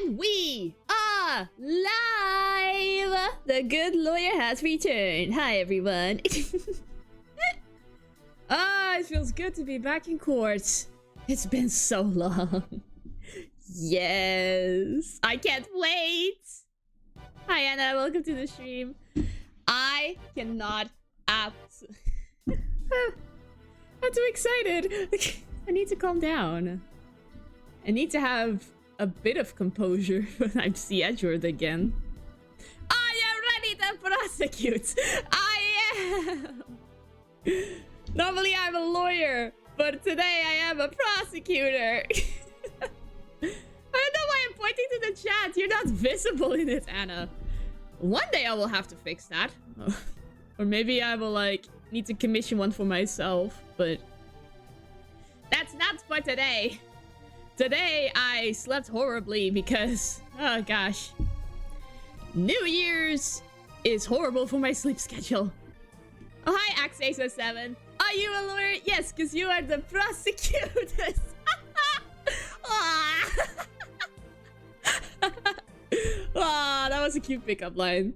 And we are live! The good lawyer has returned. Hi, everyone. It feels good to be back in court. It's been so long. Yes, I can't wait. Hi, Anna. Welcome to the stream. I cannot act. I'm too excited. I need to calm down. I need to have a bit of composure when I see Edgeworth again. I am ready to prosecute. I am. Normally I'm a lawyer, but today I am a prosecutor. I don't know why I'm pointing to the chat. You're not visible in it, Anna. One day I will have to fix that. Or maybe I will, like, need to commission one for myself, but that's not for today. Today I slept horribly because, oh gosh, New Year's is horrible for my sleep schedule. Oh, hi, Axe807. Are you a lawyer? Yes, because you are the prosecutors. Oh, that was a cute pickup line.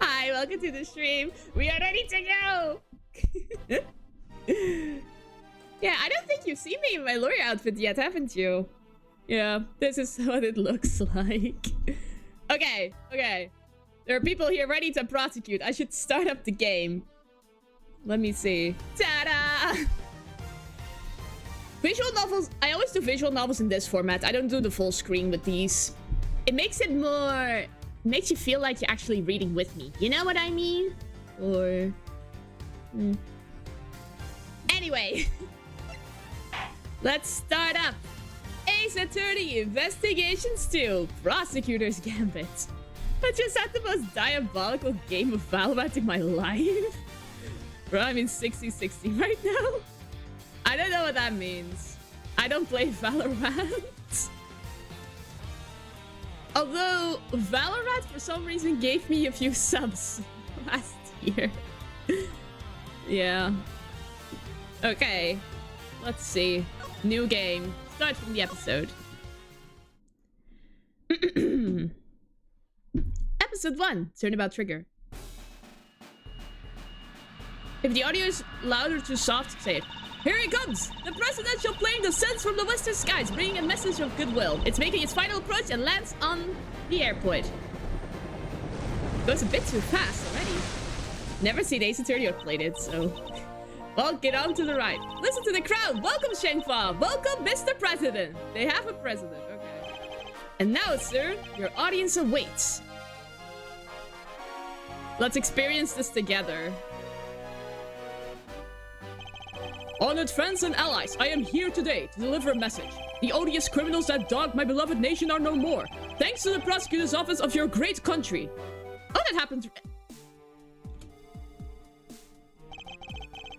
Hi, welcome to the stream. We are ready to go. Yeah, I don't think you've seen me in my lawyer outfit yet, haven't you? Yeah, this is what it looks like. Okay. There are people here ready to prosecute. I should start up the game. Let me see. Ta-da! Visual novels. I always do visual novels in this format. I don't do the full screen with these. It makes it more... makes you feel like you're actually reading with me. You know what I mean? Or... Anyway. Let's start up. Ace Attorney Investigations 2. Prosecutor's Gambit. I just had the most diabolical game of Valorant in my life. Bro, I'm in 60-60 right now. I don't know what that means. I don't play Valorant. Although, Valorant for some reason gave me a few subs last year. Yeah. Okay. Let's see. New game. Start from the episode. Episode 1. Turnabout trigger. If the audio is loud or too soft, say it. Here he comes! The presidential plane descends from the western skies, bringing a message of goodwill. It's making its final approach and lands on the airport. Goes a bit too fast already. Never seen Ace Attorney or played it, so... Well, get on to the right. Listen to the crowd. Welcome, Shengfa. Welcome, Mr. President. They have a president. Okay. And now, sir, your audience awaits. Let's experience this together. Honored friends and allies, I am here today to deliver a message. The odious criminals that dogged my beloved nation are no more. Thanks to the prosecutor's office of your great country. Oh, that happened.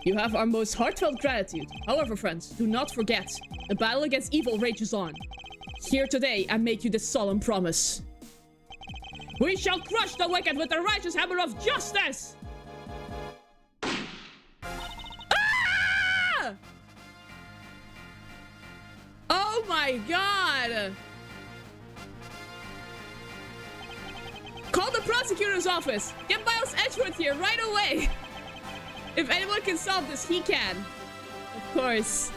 You have our most heartfelt gratitude. However, friends, do not forget, the battle against evil rages on. Here today, I make you this solemn promise. We shall crush the wicked with the righteous hammer of justice! Ah! Oh my god! Call the prosecutor's office! Get Miles Edgeworth here right away! If anyone can solve this, he can. Of course.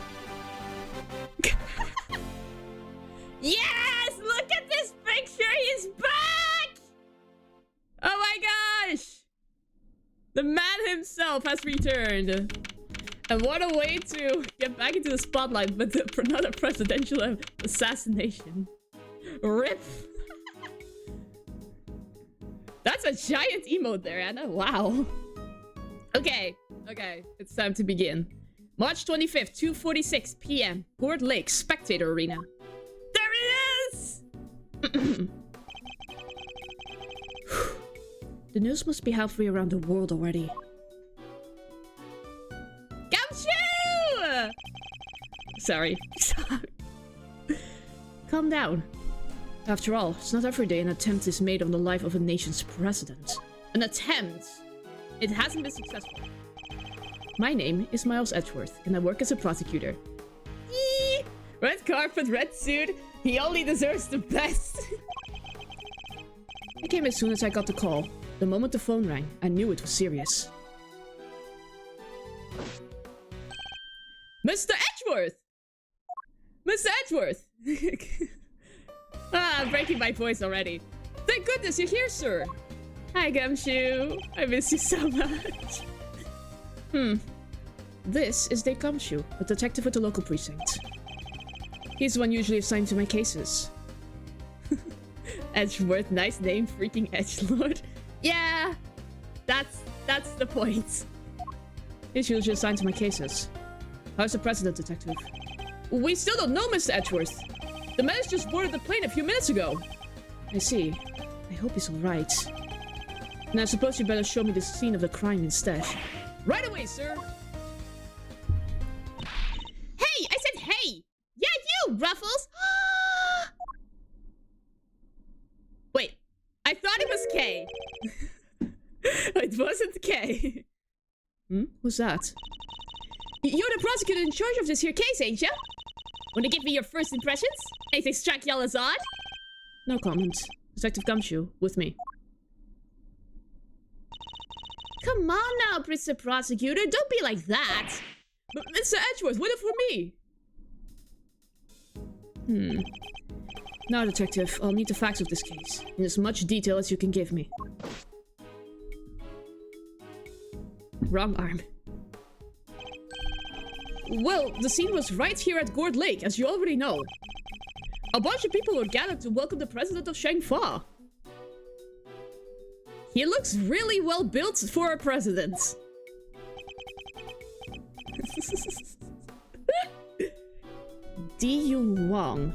Yes! Look at this picture! He's back! Oh my gosh! The man himself has returned. And what a way to get back into the spotlight with another presidential assassination. RIP. That's a giant emote there, Anna. Wow. Okay, it's time to begin. March 25th, 2:46 p.m. Port Lake Spectator Arena. There it is! The news must be halfway around the world already. Gamshu! Sorry. Calm down. After all, it's not every day an attempt is made on the life of a nation's president. An attempt! It hasn't been successful. My name is Miles Edgeworth, and I work as a prosecutor. Eee! Red carpet, red suit. He only deserves the best. I came as soon as I got the call. The moment the phone rang, I knew it was serious. Mr. Edgeworth! Mr. Edgeworth! I'm breaking my voice already. Thank goodness you're here, sir. Hi, Gumshoe. I miss you so much. This is Dave Gumshoe, a detective at the local precinct. He's the one usually assigned to my cases. Edgeworth, nice name, freaking edgelord. Yeah, that's the point. He's usually assigned to my cases. How's the president, detective? We still don't know, Mr. Edgeworth. The man just boarded the plane a few minutes ago. I see. I hope he's alright. And I suppose you better show me the scene of the crime instead. Right away, sir! Hey! I said hey! Yeah, you, Ruffles! Wait. I thought it was K. It wasn't K. Who's that? You're the prosecutor in charge of this here case, ain't ya? Wanna give me your first impressions? Anything strike y'all as odd? No comment. Detective Gumshoe, with me. Come on now, Mr. Prosecutor, don't be like that! But Mr. Edgeworth, wait for me! Now, detective, I'll need the facts of this case, in as much detail as you can give me. Wrong arm. Well, the scene was right here at Gourd Lake, as you already know. A bunch of people were gathered to welcome the president of Shangfa. He looks really well built for a president. Di-Yun Wang.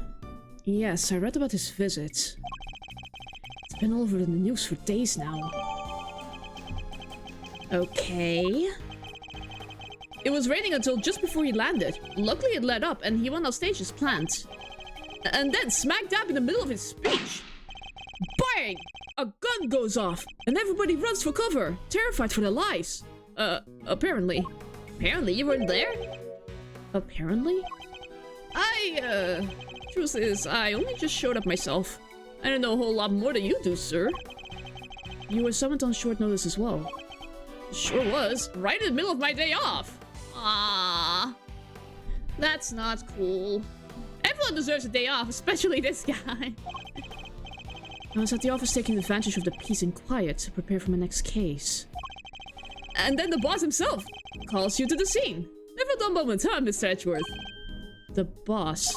Yes, I read about his visit. It's been all over the news for days now. Okay. It was raining until just before he landed. Luckily it let up and he went on stage as planned. And then smack dab in the middle of his speech. Bang! A gun goes off and everybody runs for cover, terrified for their lives. Apparently. Apparently you weren't there? Apparently? Truth is, I only just showed up myself. I don't know a whole lot more than you do, sir. You were summoned on short notice as well. Sure was, right in the middle of my day off. Ah, that's not cool. Everyone deserves a day off, especially this guy. I was at the office taking advantage of the peace and quiet to prepare for my next case. And then the boss himself calls you to the scene. Never a dull moment, huh, Mr. Edgeworth? The boss?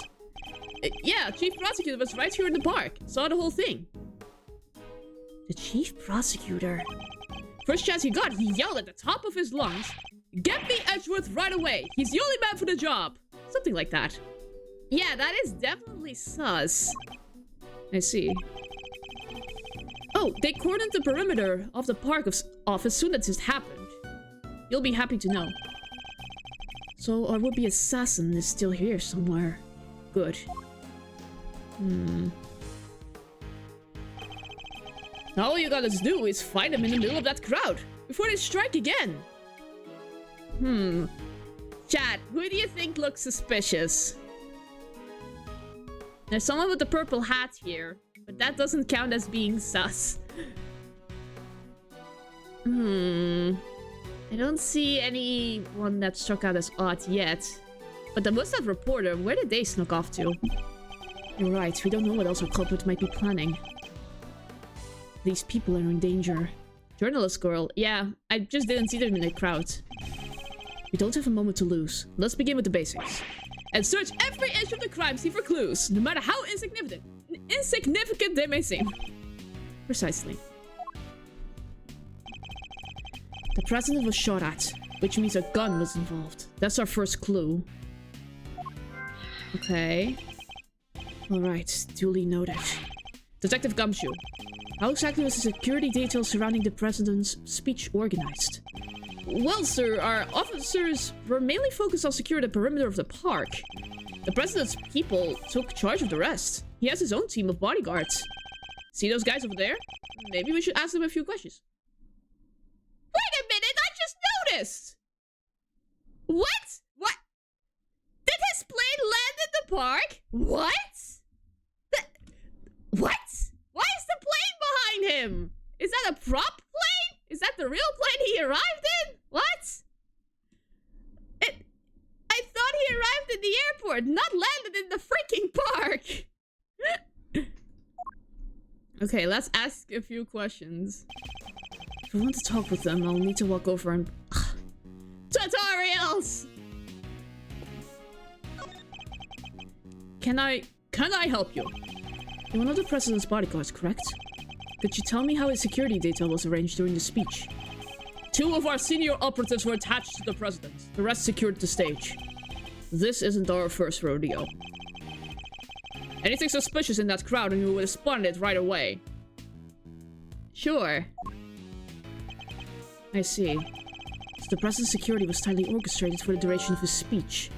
Yeah, Chief Prosecutor was right here in the park. Saw the whole thing. The Chief Prosecutor? First chance he got, he yelled at the top of his lungs, "Get me Edgeworth right away! He's the only man for the job!" Something like that. Yeah, that is definitely sus. I see. Oh, they cordoned the perimeter of the park off as soon as this happened. You'll be happy to know. So our would-be assassin is still here somewhere. Good. All you gotta do is find him in the middle of that crowd before they strike again. Chat, who do you think looks suspicious? There's someone with the purple hat here, but that doesn't count as being sus. I don't see anyone that struck out as odd yet. But the Mustad reporter, where did they snuck off to? You're right, we don't know what else our culprit might be planning. These people are in danger. Journalist girl, yeah, I just didn't see them in the crowd. We don't have a moment to lose. Let's begin with the basics. And search every inch of the crime scene for clues, no matter how insignificant they may seem. Precisely. The president was shot at, which means a gun was involved. That's our first clue. Okay. Alright, duly noted. Detective Gumshoe, how exactly was the security details surrounding the president's speech organized? Well, sir, our officers were mainly focused on securing the perimeter of the park. The president's people took charge of the rest. He has his own team of bodyguards. See those guys over there? Maybe we should ask them a few questions. Wait a minute, I just noticed! What? What? Did his plane land in the the park? What? What? Why is the plane behind him? Is that a prop plane? Is that the real plane he arrived in? What? I thought he arrived in the airport, not landed in the freaking park. Okay, let's ask a few questions. If I want to talk with them, I'll need to walk over and... Tutorials! Can I help you? You're one of the president's bodyguards, correct? Could you tell me how his security detail was arranged during the speech? 2 of our senior operatives were attached to the president. The rest secured the stage. This isn't our first rodeo. Anything suspicious in that crowd and you would have spotted it right away. Sure. I see. So the president's security was tightly orchestrated for the duration of his speech.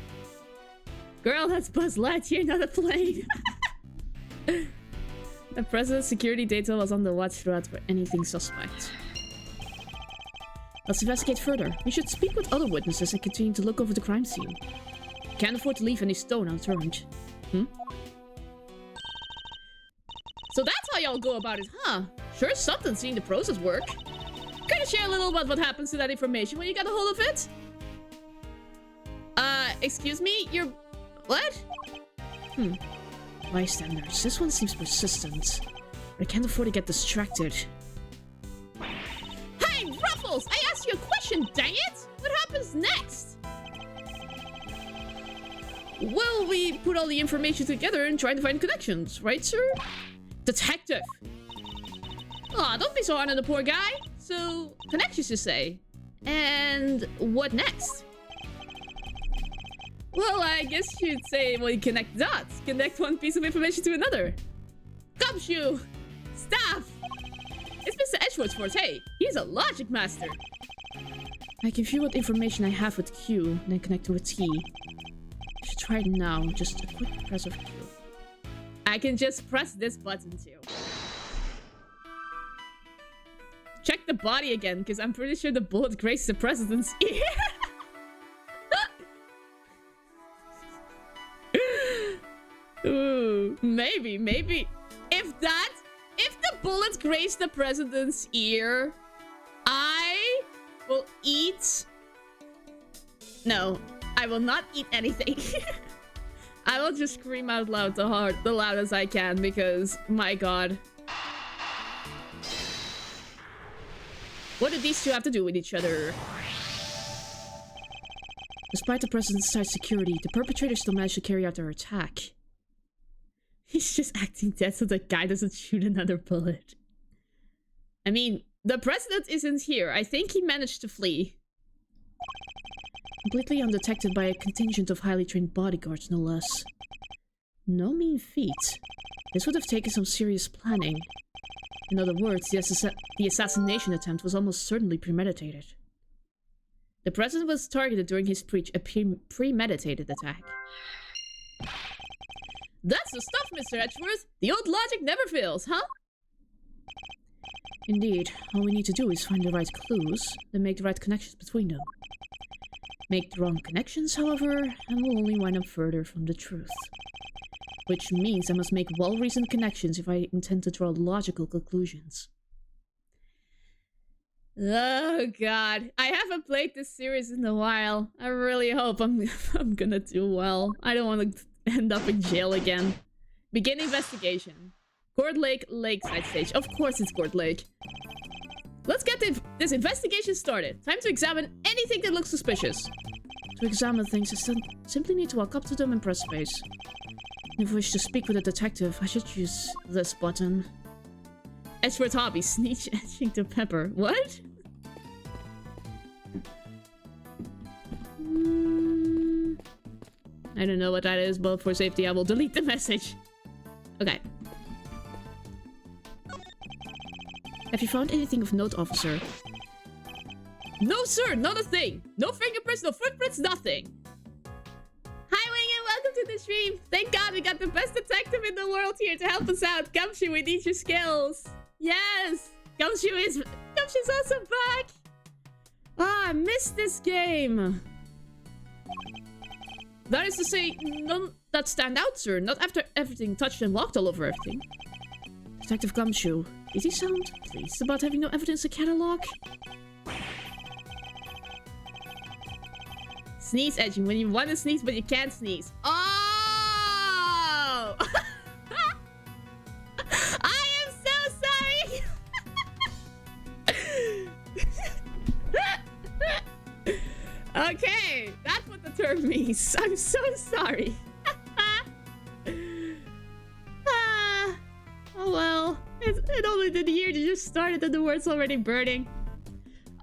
Girl, that's Buzz Lightyear, not a plane. The president's security detail was on the watch throughout for anything suspect. Let's investigate further. We should speak with other witnesses and continue to look over the crime scene. Can't afford to leave any stone unturned. So that's how y'all go about it, huh? Sure something seeing the process work. Can you share a little about what happens to that information when you get a hold of it? Excuse me? You're... what? Bystanders. This one seems persistent. But I can't afford to get distracted. Hey, Ruffles! I asked you a question, dang it! What happens next? Well, we put all the information together and try to find connections, right, sir? Detective! Aw, don't be so hard on the poor guy. So, connections, you say? And what next? Well, I guess you'd say, well, you connect dots. Connect one piece of information to another. Gumshoe! Staff! It's Mr. Edgeworth's forte. He's a logic master. I can view what information I have with Q, and then connect to a T. I should try it now. Just a quick press of Q. I can just press this button too. Check the body again, because I'm pretty sure the bullet grazed the president's ear. Ooh, maybe. If the bullet grazed the president's ear, I will eat... No, I will not eat anything. I will just scream out loud the loudest I can, because, my god. What do these two have to do with each other? Despite the president's tight security, the perpetrators still managed to carry out their attack. He's just acting dead so the guy doesn't shoot another bullet. I mean, the president isn't here. I think he managed to flee. Completely undetected by a contingent of highly trained bodyguards, no less. No mean feat. This would have taken some serious planning. In other words, the assassination attempt was almost certainly premeditated. The president was targeted during his speech, a premeditated attack. That's the stuff, Mr. Edgeworth! The old logic never fails, huh? Indeed. All we need to do is find the right clues, then make the right connections between them. Make the wrong connections, however, and we'll only wind up further from the truth. Which means I must make well-reasoned connections if I intend to draw logical conclusions. Oh god. I haven't played this series in a while. I really hope I'm gonna do well. I don't want to end up in jail again. Begin investigation. Court Lake, Lakeside Stage. Of course it's Court Lake. Let's get this investigation started. Time to examine anything that looks suspicious. To examine things, I simply need to walk up to them and press space. If I wish to speak with a detective, I should use this button. Edgeworth hobby, sneak etching to pepper. What? I don't know what that is, but for safety I will delete the message. Okay. Have you found anything of note, officer? No, sir, not a thing. No fingerprints, no footprints, nothing. Hi, Wing, and welcome to the stream. Thank God we got the best detective in the world here to help us out. Gumshoe, we need your skills. Yes, Gumshoe's also back. Ah, I missed this game. That is to say, that stand out, sir. Not after everything touched and walked all over everything. Detective Gumshoe, did he sound pleased about having no evidence to catalog? Sneeze edging when you want to sneeze but you can't sneeze. Oh! I am so sorry! Okay, that's what the term means. I'm so sorry. Oh well, it only did the year that just started and the word's already burning.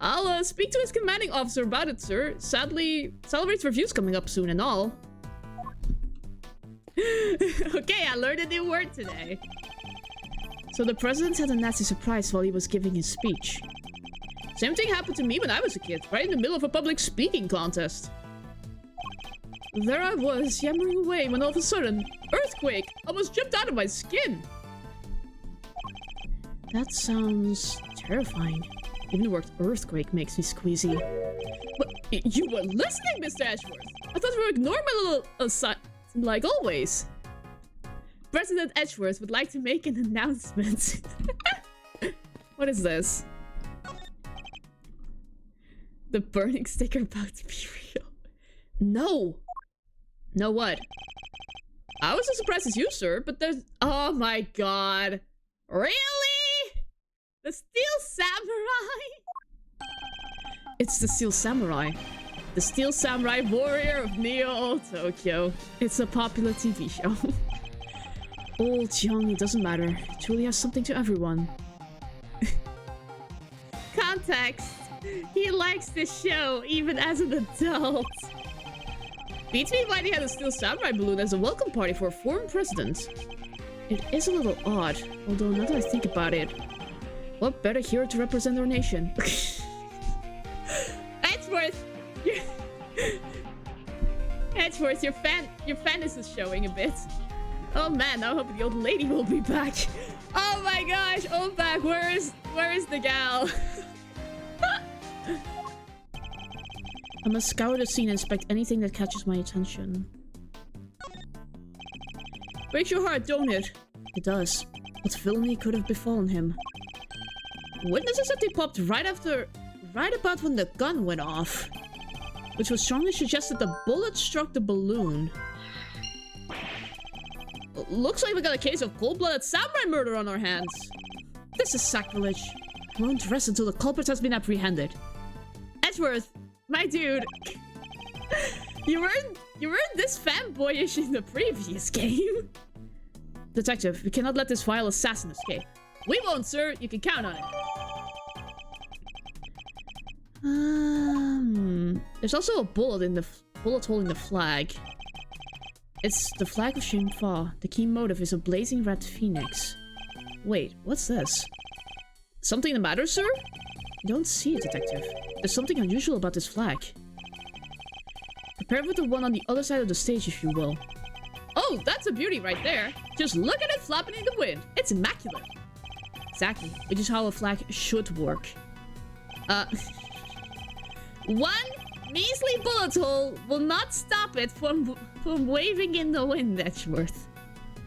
I'll speak to his commanding officer about it, sir. Sadly, Celebrate's review's coming up soon and all. Okay, I learned a new word today. So the president had a nasty surprise while he was giving his speech. Same thing happened to me when I was a kid, right in the middle of a public speaking contest. There I was, yammering away when all of a sudden, earthquake! Almost jumped out of my skin! That sounds terrifying. Even the word earthquake makes me squeezy. But you were listening, Mr. Edgeworth! I thought we were ignoring my little aside, like always. President Edgeworth would like to make an announcement. What is this? The burning sticker about to be real. No! No what? I was as surprised as you, sir, but there's... Oh my god. Really? The Steel Samurai? It's the Steel Samurai. The Steel Samurai warrior of Neo Tokyo. It's a popular TV show. Old, young, it doesn't matter. It truly has something to everyone. Context. He likes this show, even as an adult. Beats me why they had a Steel Samurai balloon as a welcome party for a foreign president. It is a little odd, although now that I think about it, what better hero to represent our nation? Edgeworth! Edgeworth, your fanness is showing a bit. Oh man, I hope the old lady will be back. Oh my gosh, old back, where is the gal? I must scour the scene and inspect anything that catches my attention. Breaks your heart, don't it? It does. What villainy could have befallen him? Witnesses said they popped right about when the gun went off, which would strongly suggest that the bullet struck the balloon. Looks like we got a case of cold-blooded samurai murder on our hands. This is sacrilege. I won't rest until the culprit has been apprehended. Edgeworth, my dude, you weren't this fanboyish in the previous game. Detective, we cannot let this vile assassin escape. We won't, sir. You can count on it. There's also a bullet hole in the flag. It's the flag of Shinfa. The key motive is a blazing red phoenix. Wait, what's this? Something the matter, sir? I don't see it, detective. There's something unusual about this flag. Compare it with the one on the other side of the stage, if you will. Oh, that's a beauty right there. Just look at it flapping in the wind. It's immaculate. Exactly, which is how a flag should work. One measly bullet hole will not stop it from waving in the wind, Edgeworth.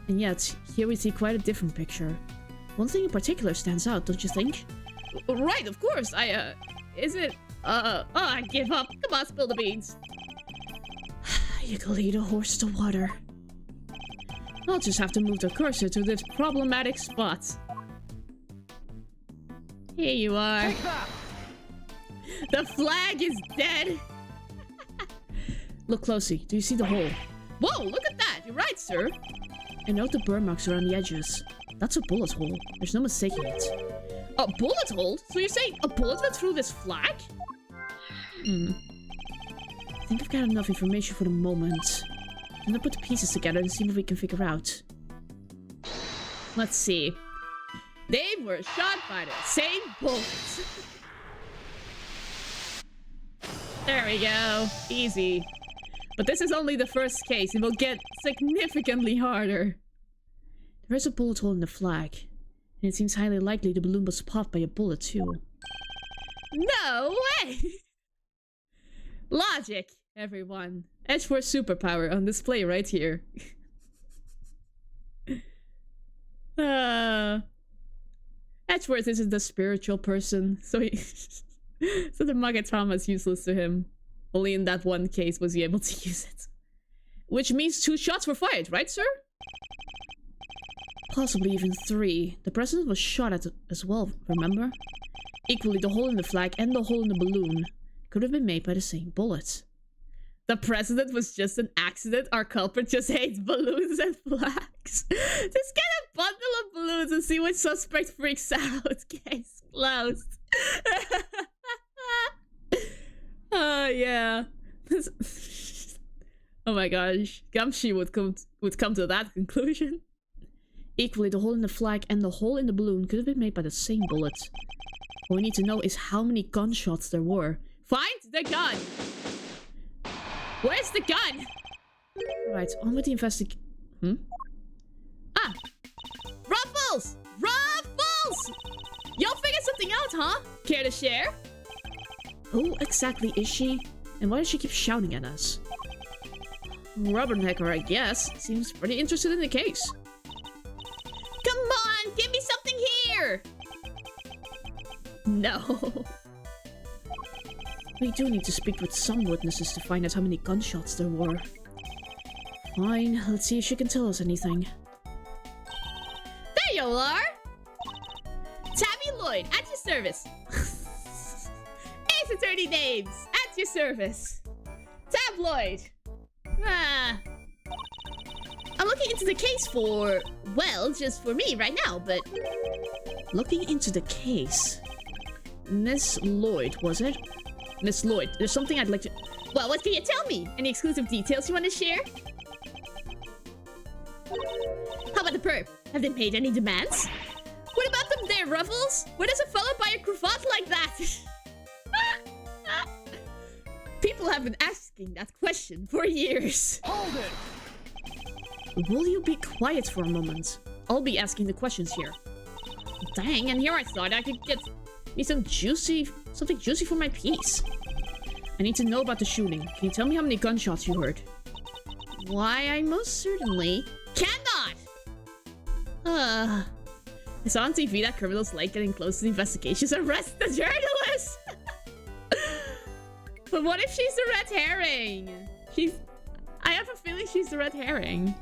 And yet, here we see quite a different picture. One thing in particular stands out, don't you think? Right, of course. Is it? I give up. Come on, spill the beans. You can lead a horse to water. I'll just have to move the cursor to this problematic spot. Here you are. The flag is dead. Look closely. Do you see the hole? Whoa, look at that. You're right, sir. And note the burn marks around the edges. That's a bullet hole. There's no mistaking it. A bullet hole? So you're saying a bullet went through this flag? I think I've got enough information for the moment. I'm gonna put the pieces together and see what we can figure out. Let's see. They were shot by the same bullet. There we go. Easy. But this is only the first case. It will get significantly harder. There is a bullet hole in the flag. And it seems highly likely the balloon was popped by a bullet too. No way! Logic. Everyone, Edgeworth superpower on display right here. Edgeworth isn't a spiritual person, so he so the Magatama is useless to him. Only in that one case was he able to use it. Which means 2 shots were fired, right, sir? Possibly even 3. The president was shot at as well, remember? Equally, the hole in the flag and the hole in the balloon could have been made by the same bullet. The president was just an accident. Our culprit just hates balloons and flags. Just get a bundle of balloons and see which suspect freaks out. Case closed. Yeah. Oh my gosh. Gamshi would come to that conclusion. Equally, the hole in the flag and the hole in the balloon could have been made by the same bullet. What we need to know is how many gunshots there were. Find the gun! Where's the gun? Right, on with the investigation. Ah! Ruffles! Ruffles! Y'all figured something out, huh? Care to share? Who exactly is she? And why does she keep shouting at us? Rubbernecker, I guess. Seems pretty interested in the case. Come on! Give me something here! No. We do need to speak with some witnesses to find out how many gunshots there were. Fine, let's see if she can tell us anything. There you are! Tammy Lloyd, at your service. Ace attorney names, at your service. Tabloid. I'm looking into the case for, well, just for me right now, but... Looking into the case... Miss Lloyd, was it? Miss Lloyd, there's something I'd like to... Well, what can you tell me? Any exclusive details you want to share? How about the perp? Have they made any demands? What about them there, Ruffles? Where does a fella buy a cravat like that? People have been asking that question for years. Hold it! Will you be quiet for a moment? I'll be asking the questions here. Dang, and here I thought I could get me something juicy for my piece. I need to know about the shooting. Can you tell me how many gunshots you heard? Why, I most certainly cannot! I saw on TV that criminals like getting close to the investigations. Arrest the journalist! But what if she's the red herring? I have a feeling she's the red herring.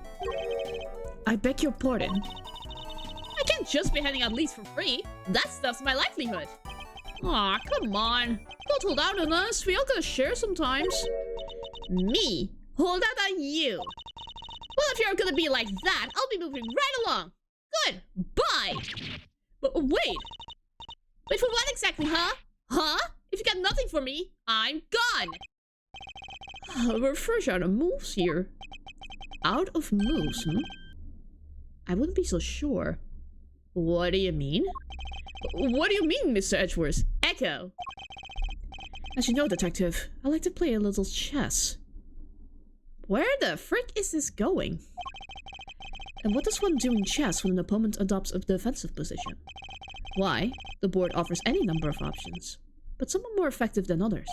I beg your pardon. I can't just be handing out leads for free. That stuff's my livelihood. Aw, come on. Don't hold out on us. We all gotta share sometimes. Me? Hold out on you? Well, if you're gonna be like that, I'll be moving right along. Good. Bye. But wait. Wait for what exactly, huh? Huh? If you got nothing for me, I'm gone. We're fresh out of moves here. Out of moves, I wouldn't be so sure. What do you mean? What do you mean, Mr. Edgeworth? Echo. As you know, Detective, I like to play a little chess. Where the frick is this going? And what does one do in chess when an opponent adopts a defensive position? Why, the board offers any number of options, but some are more effective than others.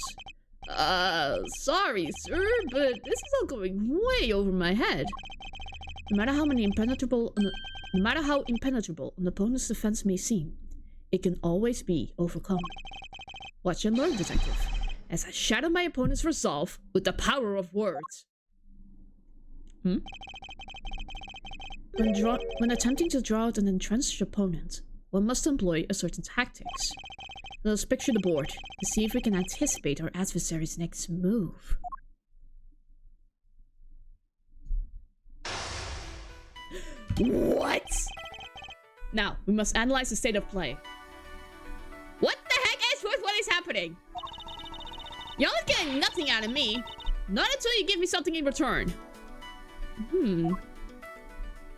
Sorry, sir, but this is all going way over my head. No matter how impenetrable an opponent's defense may seem, it can always be overcome. Watch and learn, Detective, as I shatter my opponent's resolve with the power of words. When attempting to draw out an entrenched opponent, one must employ a certain tactics. Let us picture the board to see if we can anticipate our adversary's next move. What? Now, we must analyze the state of play. What the heck, Edgeworth? What is happening? Y'all are getting nothing out of me. Not until you give me something in return.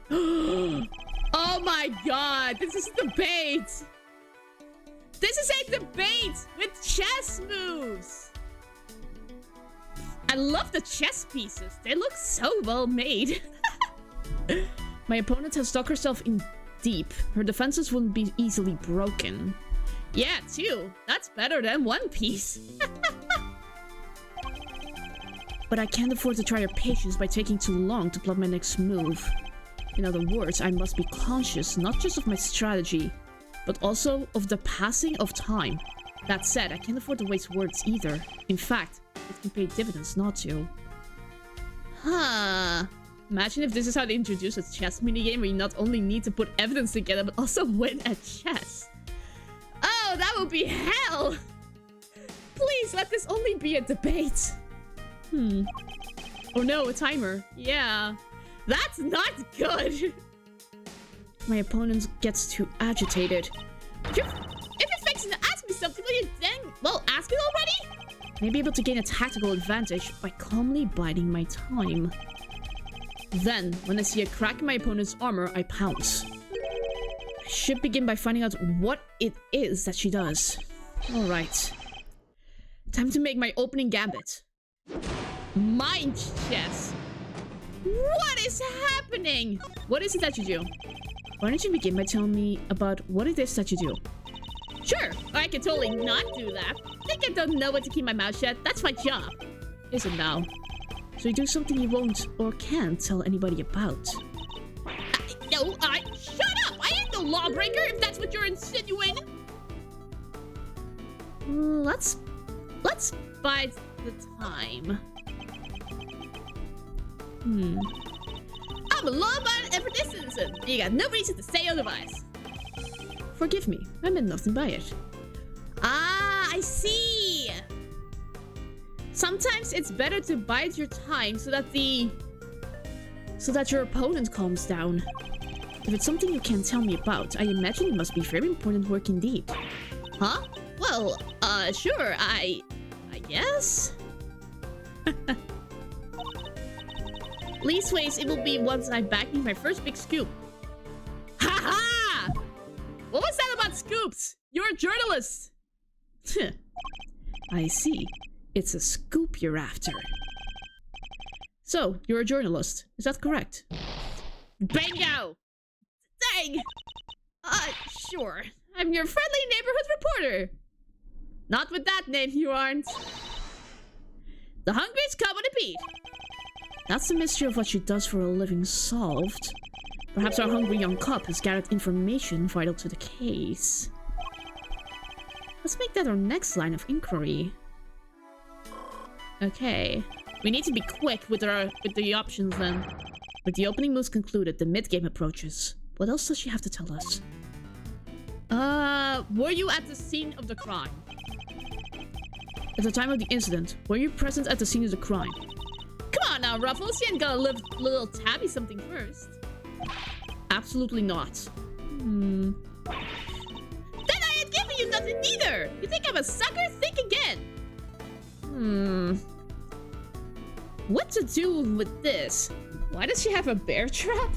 Oh my god, this is a debate. This is a debate with chess moves. I love the chess pieces. They look so well made. My opponent has dug herself in deep. Her defenses wouldn't be easily broken. Yeah, 2. That's better than 1 piece. but I can't afford to try your patience by taking too long to plot my next move. In other words, I must be conscious not just of my strategy, but also of the passing of time. That said, I can't afford to waste words either. In fact, it can pay dividends not to. Huh. Imagine if this is how they introduce a chess minigame where you not only need to put evidence together, but also win at chess. Oh, that would be hell! Please, let this only be a debate. Oh no, a timer. Yeah. That's not good! My opponent gets too agitated. If you're fixing to ask me something, will you then... Well, ask it already? May be able to gain a tactical advantage by calmly biding my time. Then, when I see a crack in my opponent's armor, I pounce. I should begin by finding out what it is that she does. Alright. Time to make my opening gambit. Mind chess! What is happening? What is it that you do? Why don't you begin by telling me about what it is that you do? Sure, I can totally not do that. Think I don't know what to keep my mouth shut? That's my job. Is it now? So you do something you won't or can't tell anybody about. No, shut up! I ain't no lawbreaker if that's what you're insinuating. Let's bide the time. I'm a law-abiding everyday citizen. You got no reason to say otherwise. Forgive me, I meant nothing by it. Ah, I see. Sometimes it's better to bide your time so that your opponent calms down. If it's something you can't tell me about, I imagine it must be very important work indeed. Huh? Well, sure, I guess? Leastways, it will be once I back me my first big scoop. Ha-ha! What was that about scoops? You're a journalist! I see. It's a scoop you're after. So, you're a journalist. Is that correct? Bingo! Dang! Sure. I'm your friendly neighborhood reporter. Not with that name, you aren't. The hungry's come with a beat. That's the mystery of what she does for a living solved. Perhaps our hungry young cop has gathered information vital to the case. Let's make that our next line of inquiry. Okay. We need to be quick with the options then. With the opening moves concluded, the mid-game approaches. What else does she have to tell us? Were you at the scene of the crime? At the time of the incident, were you present at the scene of the crime? Come on now, Ruffles, you ain't gonna little Tabby something first. Absolutely not. Then I ain't giving you nothing neither! You think I'm a sucker? Think again! What to do with this? Why does she have a bear trap?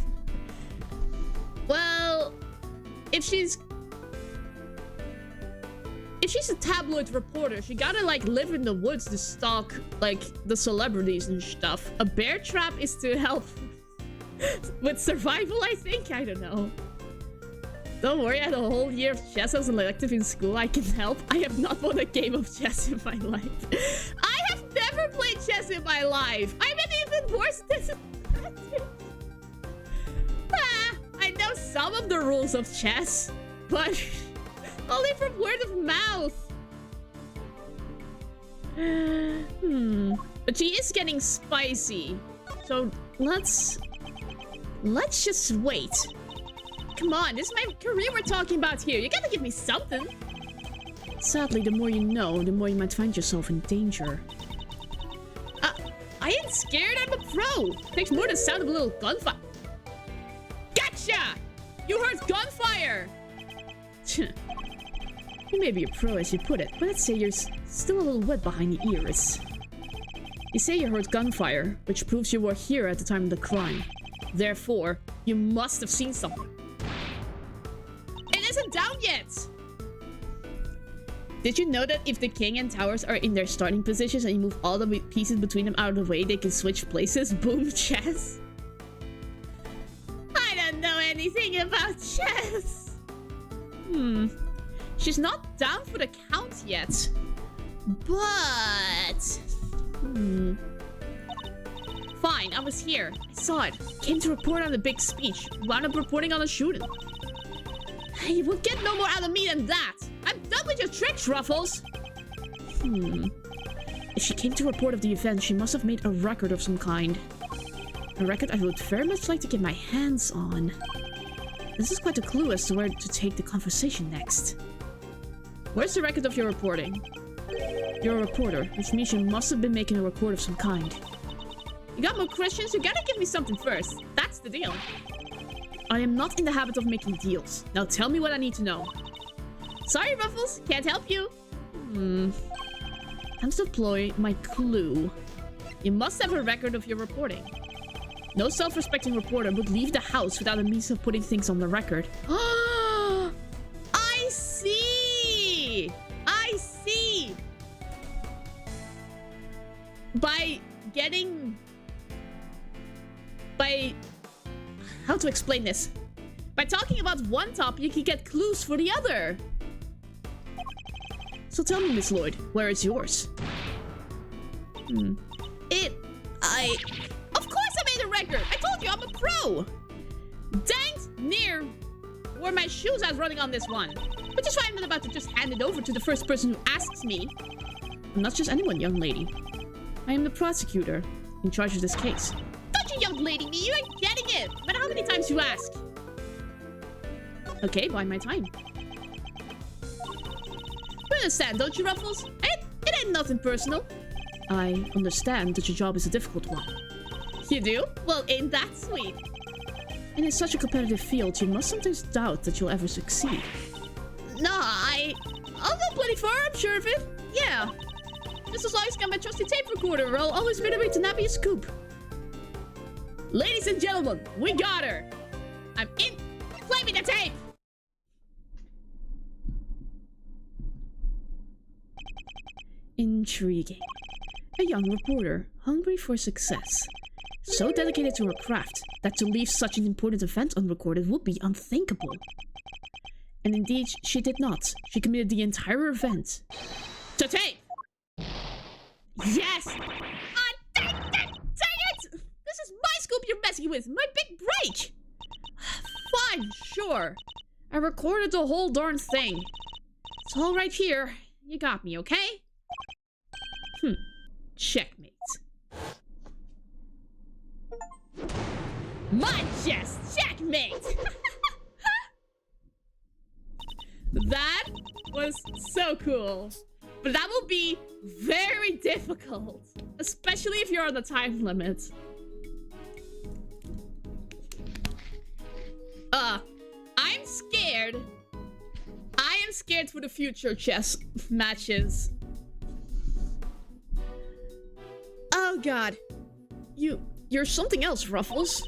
Well, if she's a tabloid reporter, she gotta like live in the woods to stalk like the celebrities and stuff. A bear trap is to help with survival, I think. I don't know. Don't worry, I had a whole year of chess as an elective in school. I can help. I have not won a game of chess in my life. I have never played chess in my life. I'm an even worse disadvantage. I know some of the rules of chess, but only from word of mouth. But she is getting spicy. So let's just wait. Come on, this is my career we're talking about here. You gotta give me something. Sadly, the more you know, the more you might find yourself in danger. I ain't scared, I'm a pro. Takes more than the sound of a little gunfire. Gotcha! You heard gunfire! You may be a pro as you put it, but let's say you're still a little wet behind the ears. You say you heard gunfire, which proves you were here at the time of the crime. Therefore, you must have seen something. It isn't down yet! Did you know that if the king and towers are in their starting positions and you move all the pieces between them out of the way, they can switch places? Boom, chess. I don't know anything about chess. She's not down for the count yet. But... Fine, I was here. I saw it. Came to report on the big speech. Wound up reporting on the shooting. You will get no more out of me than that. I'm done with your tricks, Ruffles. If she came to report of the event, she must have made a record of some kind. A record I would very much like to get my hands on. This is quite a clue as to where to take the conversation next. Where's the record of your reporting? You're a reporter, which means you must have been making a record of some kind. You got more questions? You gotta give me something first. That's the deal. I am not in the habit of making deals. Now tell me what I need to know. Sorry, Ruffles. Can't help you. Time to deploy my clue. You must have a record of your reporting. No self-respecting reporter would leave the house without a means of putting things on the record. I see! I see! By how to explain this? By talking about one topic, you can get clues for the other. So tell me, Miss Lloyd, where is yours? Of course I made a record! I told you I'm a pro! Danged near wore my shoes out running on this one. Which is why I'm not about to just hand it over to the first person who asks me. I'm not just anyone, young lady. I am the prosecutor in charge of this case. Don't you young lady me, you ain't getting it! No matter how many times you ask. Okay, buy my time. You understand, don't you, Ruffles? It ain't nothing personal. I understand that your job is a difficult one. You do? Well, ain't that sweet? And in such a competitive field, you must sometimes doubt that you'll ever succeed. Nah, I'll go plenty far, I'm sure of it. Yeah. Just as long as I got my trusty tape recorder, I'll always be ready to nab you a scoop. Ladies and gentlemen, we got her. I'm in. Play me the tape. Intriguing. A young reporter, hungry for success. So dedicated to her craft that to leave such an important event unrecorded would be unthinkable. And indeed, she did not. She committed the entire event to tape! Yes! Dang it! This is my scoop you're messing with! My big break! Fine, sure. I recorded the whole darn thing. It's all right here. You got me, okay? Checkmate. My chest! Checkmate! That was so cool. But that will be very difficult. Especially if you're on the time limit. I'm scared. I am scared for the future chess matches. Oh god. You're something else, Ruffles.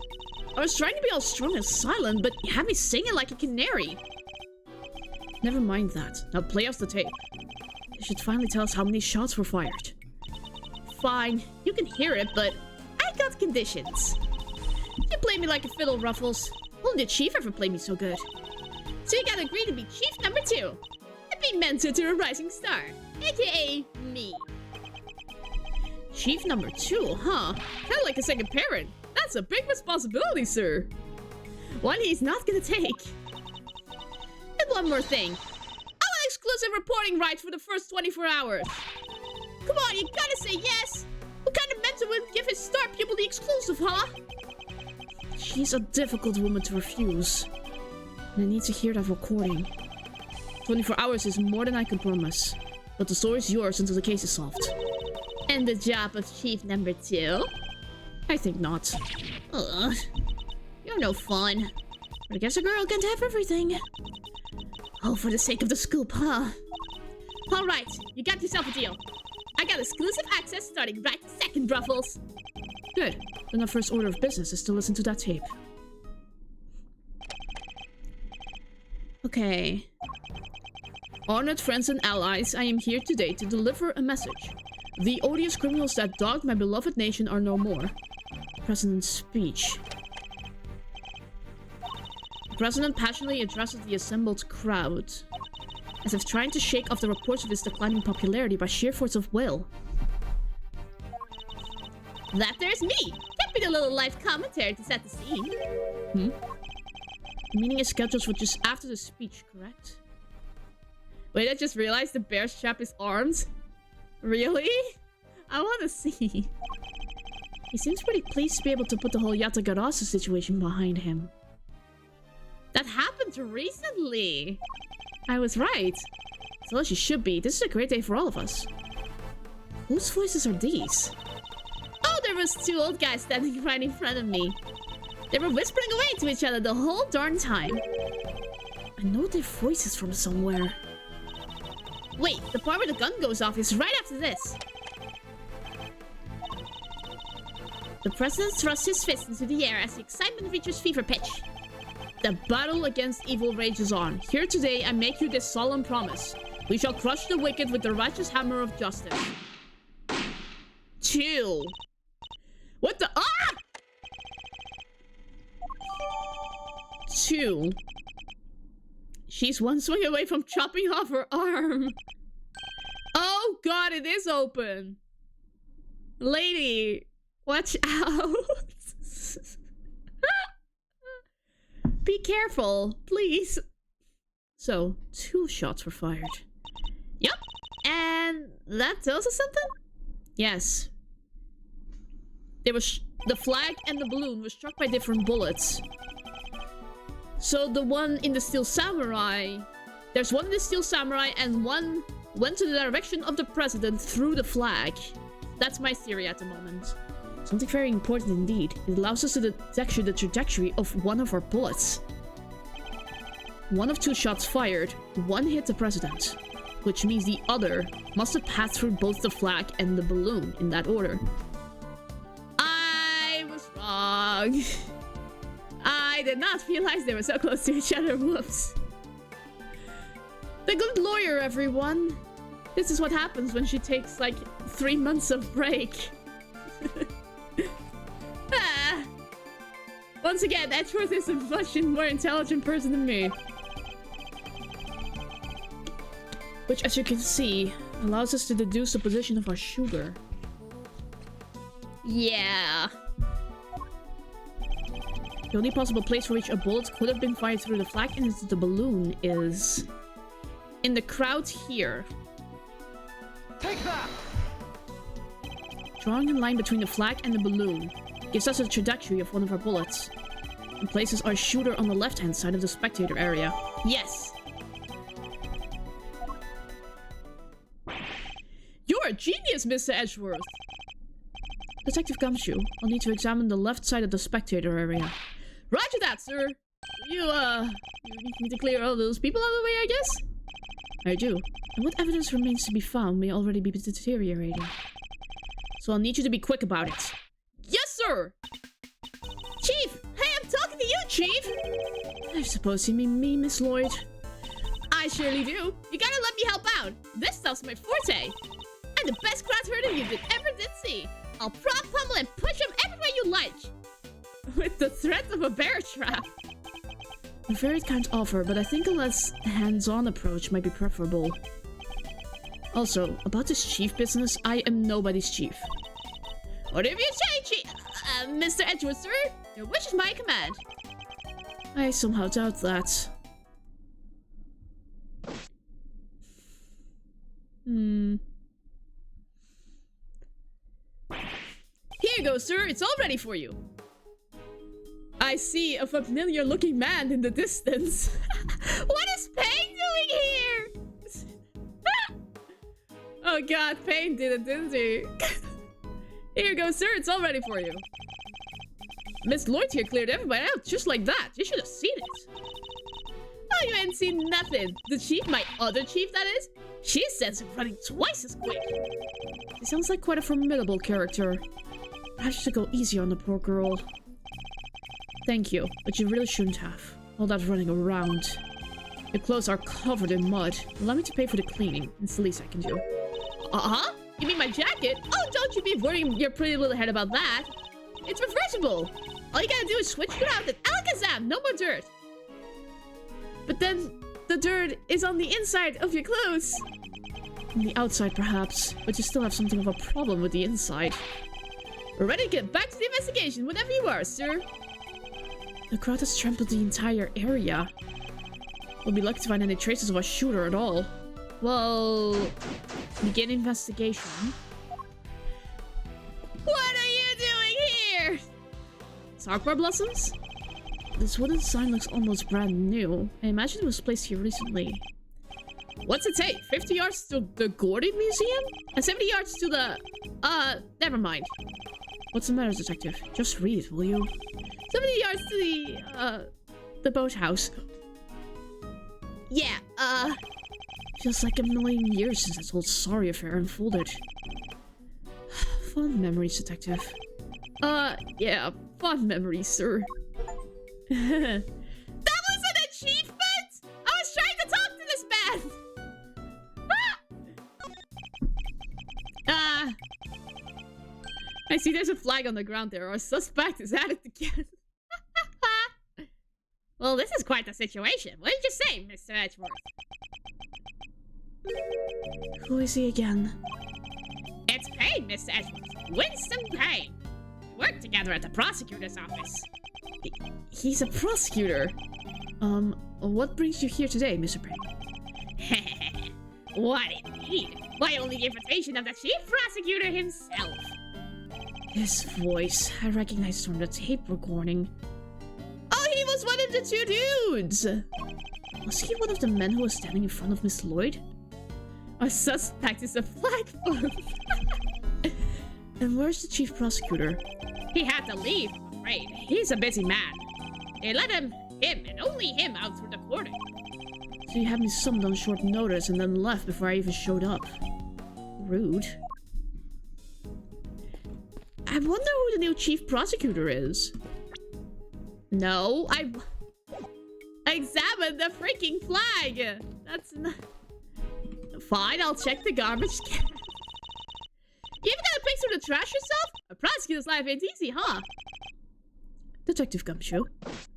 I was trying to be all strong and silent, but you had me singing like a canary. Never mind that. Now play us the tape. You should finally tell us how many shots were fired. Fine. You can hear it, but I got conditions. You play me like a fiddle, Ruffles. Only the chief ever played me so good. So you gotta agree to be chief number 2. And be mentor to a rising star. AKA me. Chief number 2, huh? Kinda like a second parent. That's a big responsibility, sir. One he's not gonna take. And one more thing. I want exclusive reporting rights for the first 24 hours. Come on, you gotta say yes. What kind of mentor would give his star pupil the exclusive, huh? She's a difficult woman to refuse. And I need to hear that recording. 24 hours is more than I can promise. But the story's yours until the case is solved. And the job of chief number 2? I think not. Ugh. You're no fun. But I guess a girl can't have everything. Oh, for the sake of the scoop, huh? Alright, you got yourself a deal. I got exclusive access starting right this second, Ruffles. Good. Then our first order of business is to listen to that tape. Okay. Honored friends and allies, I am here today to deliver a message. The odious criminals that dogged my beloved nation are no more. President's speech. The president passionately addresses the assembled crowd, as if trying to shake off the reports of his declining popularity by sheer force of will. That there's me! Get might be a little live commentary to set the scene. The meeting is scheduled for just after the speech, correct? Wait, I just realized the bear trap is armed. Really? I want to see. He seems pretty pleased to be able to put the whole Yatagarasu situation behind him. That happened recently. I was right. So as you should be. This is a great day for all of us. Whose voices are these? Oh, there was two old guys standing right in front of me. They were whispering away to each other the whole darn time. I know their voices from somewhere. Wait, the part where the gun goes off is right after this. The president thrusts his fist into the air as the excitement reaches fever pitch. The battle against evil rages on. Here today, I make you this solemn promise. We shall crush the wicked with the righteous hammer of justice. Chill. What the— ah! 2. She's one swing away from chopping off her arm. Oh god, it is open. Lady, watch out. Be careful, please. So, 2 shots were fired. Yep. And that tells us something? Yes. There was the flag and the balloon were struck by different bullets. So the one in the Steel Samurai... There's one in the Steel Samurai and one went to the direction of the president through the flag. That's my theory at the moment. Something very important indeed. It allows us to detect the trajectory of one of our bullets. 1 of 2 shots fired, 1 hit the president. Which means the other must have passed through both the flag and the balloon in that order. I was wrong. I did not realize they were so close to each other. Whoops. The good lawyer, everyone. This is what happens when she takes like 3 months of break. Ah. Once again, Edgeworth is a much more intelligent person than me. Which, as you can see, allows us to deduce the position of our sugar. Yeah. The only possible place for which a bullet could have been fired through the flag and into the balloon is... in the crowd here. Take that! Drawing a line between the flag and the balloon gives us a trajectory of one of our bullets. And places our shooter on the left-hand side of the spectator area. Yes! You're a genius, Mr. Edgeworth! Detective Gumshoe, I'll need to examine the left side of the spectator area. Roger that, sir! You need me to clear all those people out of the way, I guess? I do. And what evidence remains to be found may already be deteriorating. So I'll need you to be quick about it. Yes, sir! Chief! Hey, I'm talking to you, Chief! I suppose you mean me, Miss Lloyd. I surely do. You gotta let me help out. This stuff's my forte. I'm the best crowd herder you ever did see. I'll prop, pummel, and push him everywhere you like. With the threat of a bear trap. A very kind offer, but I think a less hands-on approach might be preferable. Also, about this chief business, I am nobody's chief. Whatever you say, Chief! Mr. Edgeworth, sir, your wish is my command. I somehow doubt that. Here you go, sir. It's all ready for you. I see a familiar-looking man in the distance. What is Payne doing here? Oh god, Payne did it, didn't he? Here you go, sir. It's all ready for you. Miss Lloyd here cleared everybody out just like that. You should have seen it. Oh, you ain't seen nothing. The chief, my other chief, that is? She sends him running twice as quick. He sounds like quite a formidable character. I should go easy on the poor girl. Thank you, but you really shouldn't have. All that running around. Your clothes are covered in mud. Allow me to pay for the cleaning. It's the least I can do. Uh-huh? You mean my jacket? Oh, don't you be worrying your pretty little head about that. It's reversible. All you gotta do is switch it out and alakazam! No more dirt. But then, the dirt is on the inside of your clothes. On the outside, perhaps. But you still have something of a problem with the inside. We're ready to get back to the investigation whenever you are, sir. The crowd has trampled the entire area. We'll be lucky to find any traces of a shooter at all. Well, begin investigation. What are you doing here? Sakura blossoms? This wooden sign looks almost brand new. I imagine it was placed here recently. What's it take? 50 yards to the Gordon Museum? And 70 yards to the... never mind. What's the matter, detective? Just read it, will you? 70 yards to the boathouse. Yeah, feels like a million years since this whole sorry affair unfolded. Fond memories, detective. Yeah, fond memories, sir. That was an achievement? I was trying to talk to this man! I see there's a flag on the ground there. Our suspect is at it again. Well, this is quite the situation. What did you say, Mr. Edgeworth? Who is he again? It's Payne, Mr. Edgeworth. Winston Payne. We work together at the prosecutor's office. He's a prosecutor. What brings you here today, Mr. Payne? What indeed? By only invitation of the chief prosecutor himself. His voice, I recognized from the tape recording. Oh, he was one of the two dudes! Was he one of the men who was standing in front of Miss Lloyd? Our suspect is a flag bump. And where's the chief prosecutor? He had to leave, I'm afraid. He's a busy man. They let him and only him out through the corner. So you had me summoned on short notice and then left before I even showed up. Rude. I wonder who the new chief prosecutor is. No, I examined the freaking flag. That's not... Fine, I'll check the garbage can. You even gotta pick through the trash yourself? A prosecutor's life ain't easy, huh? Detective Gumshoe.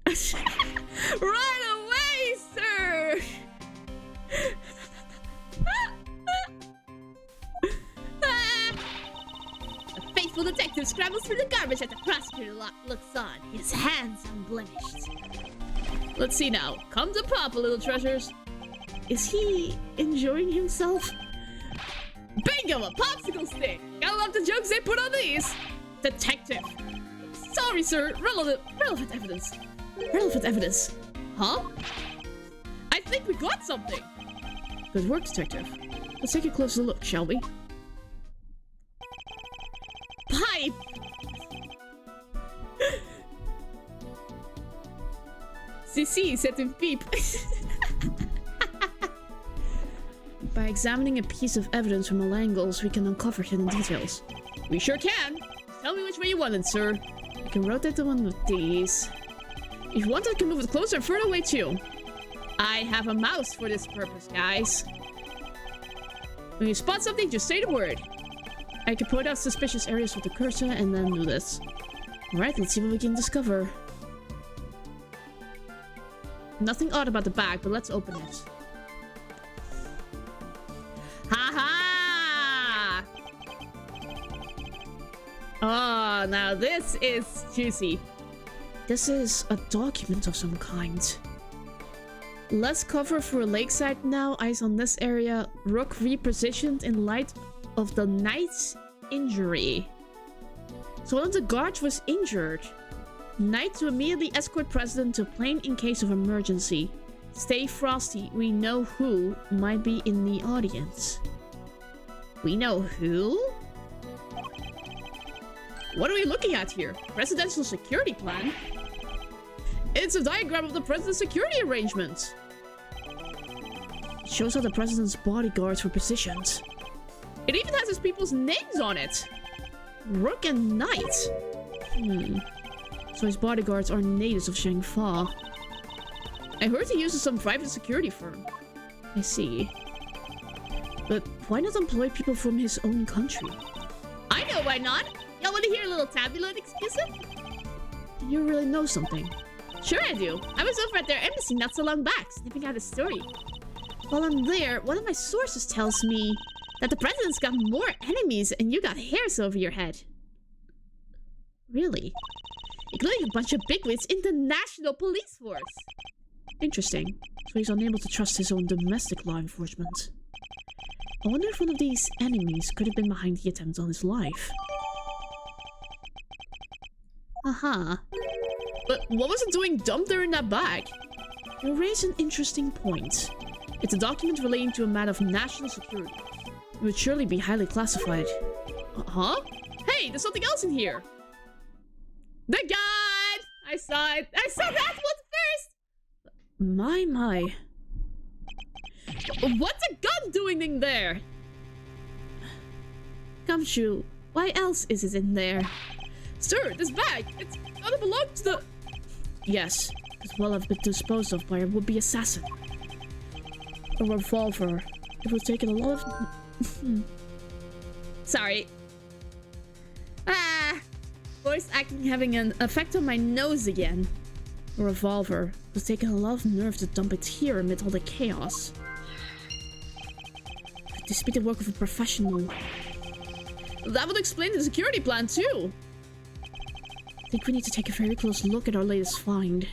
Right away, sir! The faithful detective scrambles through the garbage as the prosecutor looks on, his hands unblemished. Let's see now. Come to Papa, little treasures. Is he enjoying himself? Bingo, a popsicle stick! Gotta love the jokes they put on these! Detective. Sorry, sir. Relevant evidence. Relevant evidence. Huh? I think we got something. Good work, detective. Let's take a closer look, shall we? Pipe! CC set him peep. By examining a piece of evidence from all angles, we can uncover hidden details. We sure can. Tell me which way you want it, sir. I can rotate the one with these. If you want, I can move it closer and further away too. I have a mouse for this purpose, guys. When you spot something, just say the word. I can point out suspicious areas with the cursor and then do this. Alright, let's see what we can discover. Nothing odd about the bag, but let's open it. Haha! Oh, now this is juicy. This is a document of some kind. Let's cover for a lakeside now. Eyes on this area. Rock repositioned in light of the night's injury. So one of the guards was injured. Knight to immediately escort President to plane in case of emergency. Stay frosty. We know who might be in the audience. We know who? What are we looking at here? Presidential security plan? It's a diagram of the president's security arrangements. It shows how the president's bodyguards were positioned. It even has his people's names on it. Rook and Knight. So his bodyguards are natives of Shangfa. I heard he uses some private security firm. I see. But why not employ people from his own country? I know why not. Y'all want to hear a little tabulate exclusive? You really know something. Sure I do. I was over at their embassy not so long back, sniffing out a story. While I'm there, one of my sources tells me that the president's got more enemies and you got hairs over your head. Really? Including a bunch of bigwigs in the National Police Force. Interesting. So he's unable to trust his own domestic law enforcement. I wonder if one of these enemies could have been behind the attempt on his life. Aha. But what was it doing dumped there in that bag? You raise an interesting point. It's a document relating to a matter of national security. It would surely be highly classified. Huh? Hey, there's something else in here! The gun! I saw it! I saw that one first! My. What's a gun doing in there? Gumshoe, why else is it in there? Sir, this bag! It's gonna belong to the... Yes, as well have been disposed of by a would-be assassin. A revolver. It was taken a lot of... Sorry. Voice acting having an effect on my nose again. A revolver. It was taking a lot of nerve to dump it here amid all the chaos. This be the work of a professional. That would explain the security plan too. I think we need to take a very close look at our latest find.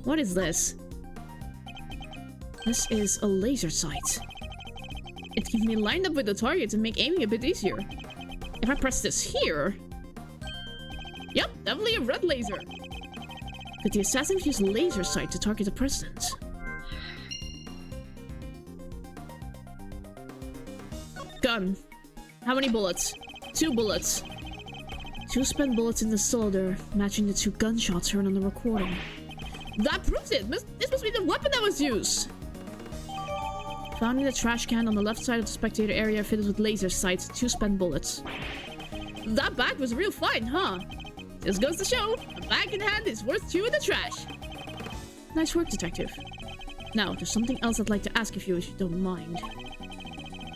What is this? This is a laser sight. It can be lined up with the target to make aiming a bit easier. If I press this here... Yep, definitely a red laser. Could the assassins use laser sight to target the president? Gun. How many bullets? 2 bullets. 2 spent bullets in the cylinder, matching the 2 gunshots heard on the recording. That proves it! This must be the weapon that was used! Found in the trash can on the left side of the spectator area fitted with laser sights, 2 spent bullets. That bag was a real find, huh? This goes to show, a bag in hand is worth 2 in the trash. Nice work, detective. Now, there's something else I'd like to ask of you if you don't mind.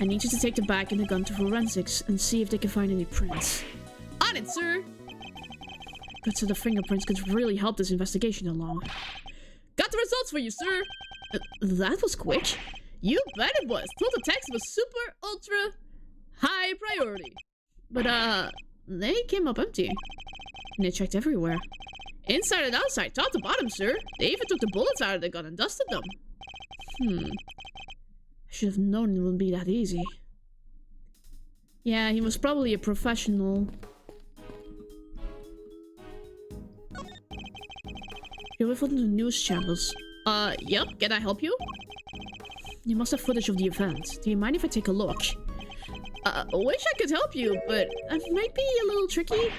I need you to take the bag and the gun to forensics and see if they can find any prints. On it, sir! Good, so the fingerprints could really help this investigation along. Got the results for you, sir! That was quick. You bet it was. Told the text was super, ultra, high priority. But, they came up empty. And they checked everywhere. Inside and outside, top to bottom, sir. They even took the bullets out of the gun and dusted them. I should have known it wouldn't be that easy. Yeah, he was probably a professional. You're with one of the news channels. Yep, can I help you? You must have footage of the event. Do you mind if I take a look? Wish I could help you, but it might be a little tricky.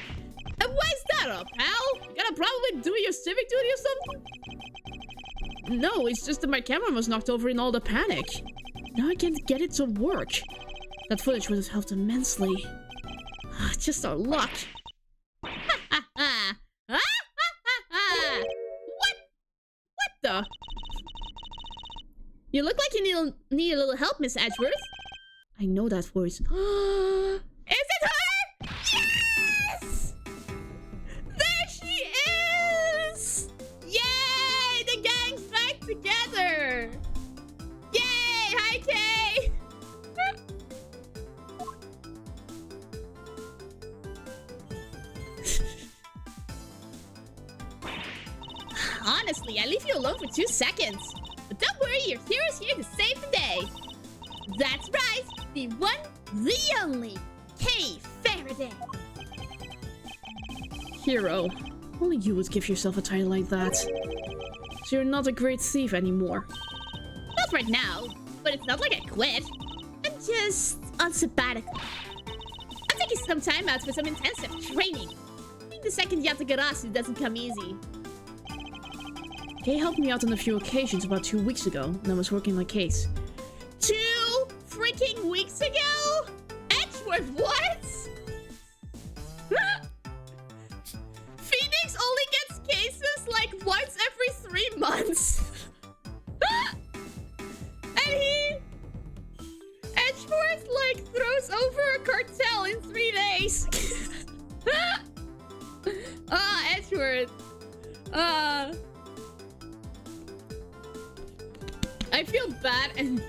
And why is that up, pal? You gotta probably do your civic duty or something? No, it's just that my camera was knocked over in all the panic. Now I can't get it to work. That footage would have helped immensely. Just our luck. What? What the? You look like you need a little help, Miss Edgeworth. I know that voice. Is it her? Yes! There she is! Yay! The gang's back together! Yay! Hi, Kay! Honestly, I leave you alone for 2 seconds. But don't worry, your hero's here to save the day. That's right, the one, the only, Kay Faraday. Hero. Only you would give yourself a title like that. So you're not a great thief anymore. Not right now, but it's not like I quit. I'm just on sabbatical. I'm taking some time out for some intensive training. The second Yatagarasu doesn't come easy. Kay helped me out on a few occasions about 2 weeks ago when I was working my case. 2 freaking weeks ago? Edgeworth, what? Phoenix only gets cases like once every 3 months. And Edgeworth like throws over a cartel in 3 days. Edgeworth. I feel bad and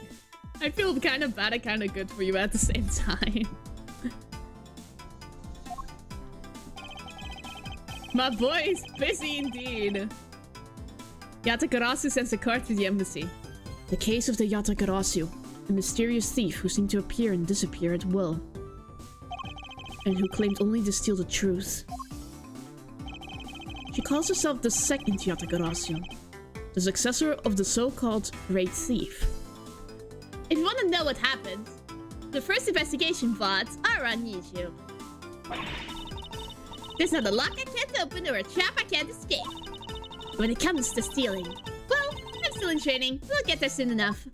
I feel kind of bad and kind of good for you at the same time. My boy is busy indeed. Yatakarasu sends a card to the embassy. The case of the Yatakarasu, a mysterious thief who seemed to appear and disappear at will, and who claimed only to steal the truth. She calls herself the second Yatakarasu, the successor of the so-called Great Thief. If you want to know what happened, the first investigation VODs are on YouTube. There's not a lock I can't open or a trap I can't escape. When it comes to stealing, well, I'm still in training. We'll get there soon enough.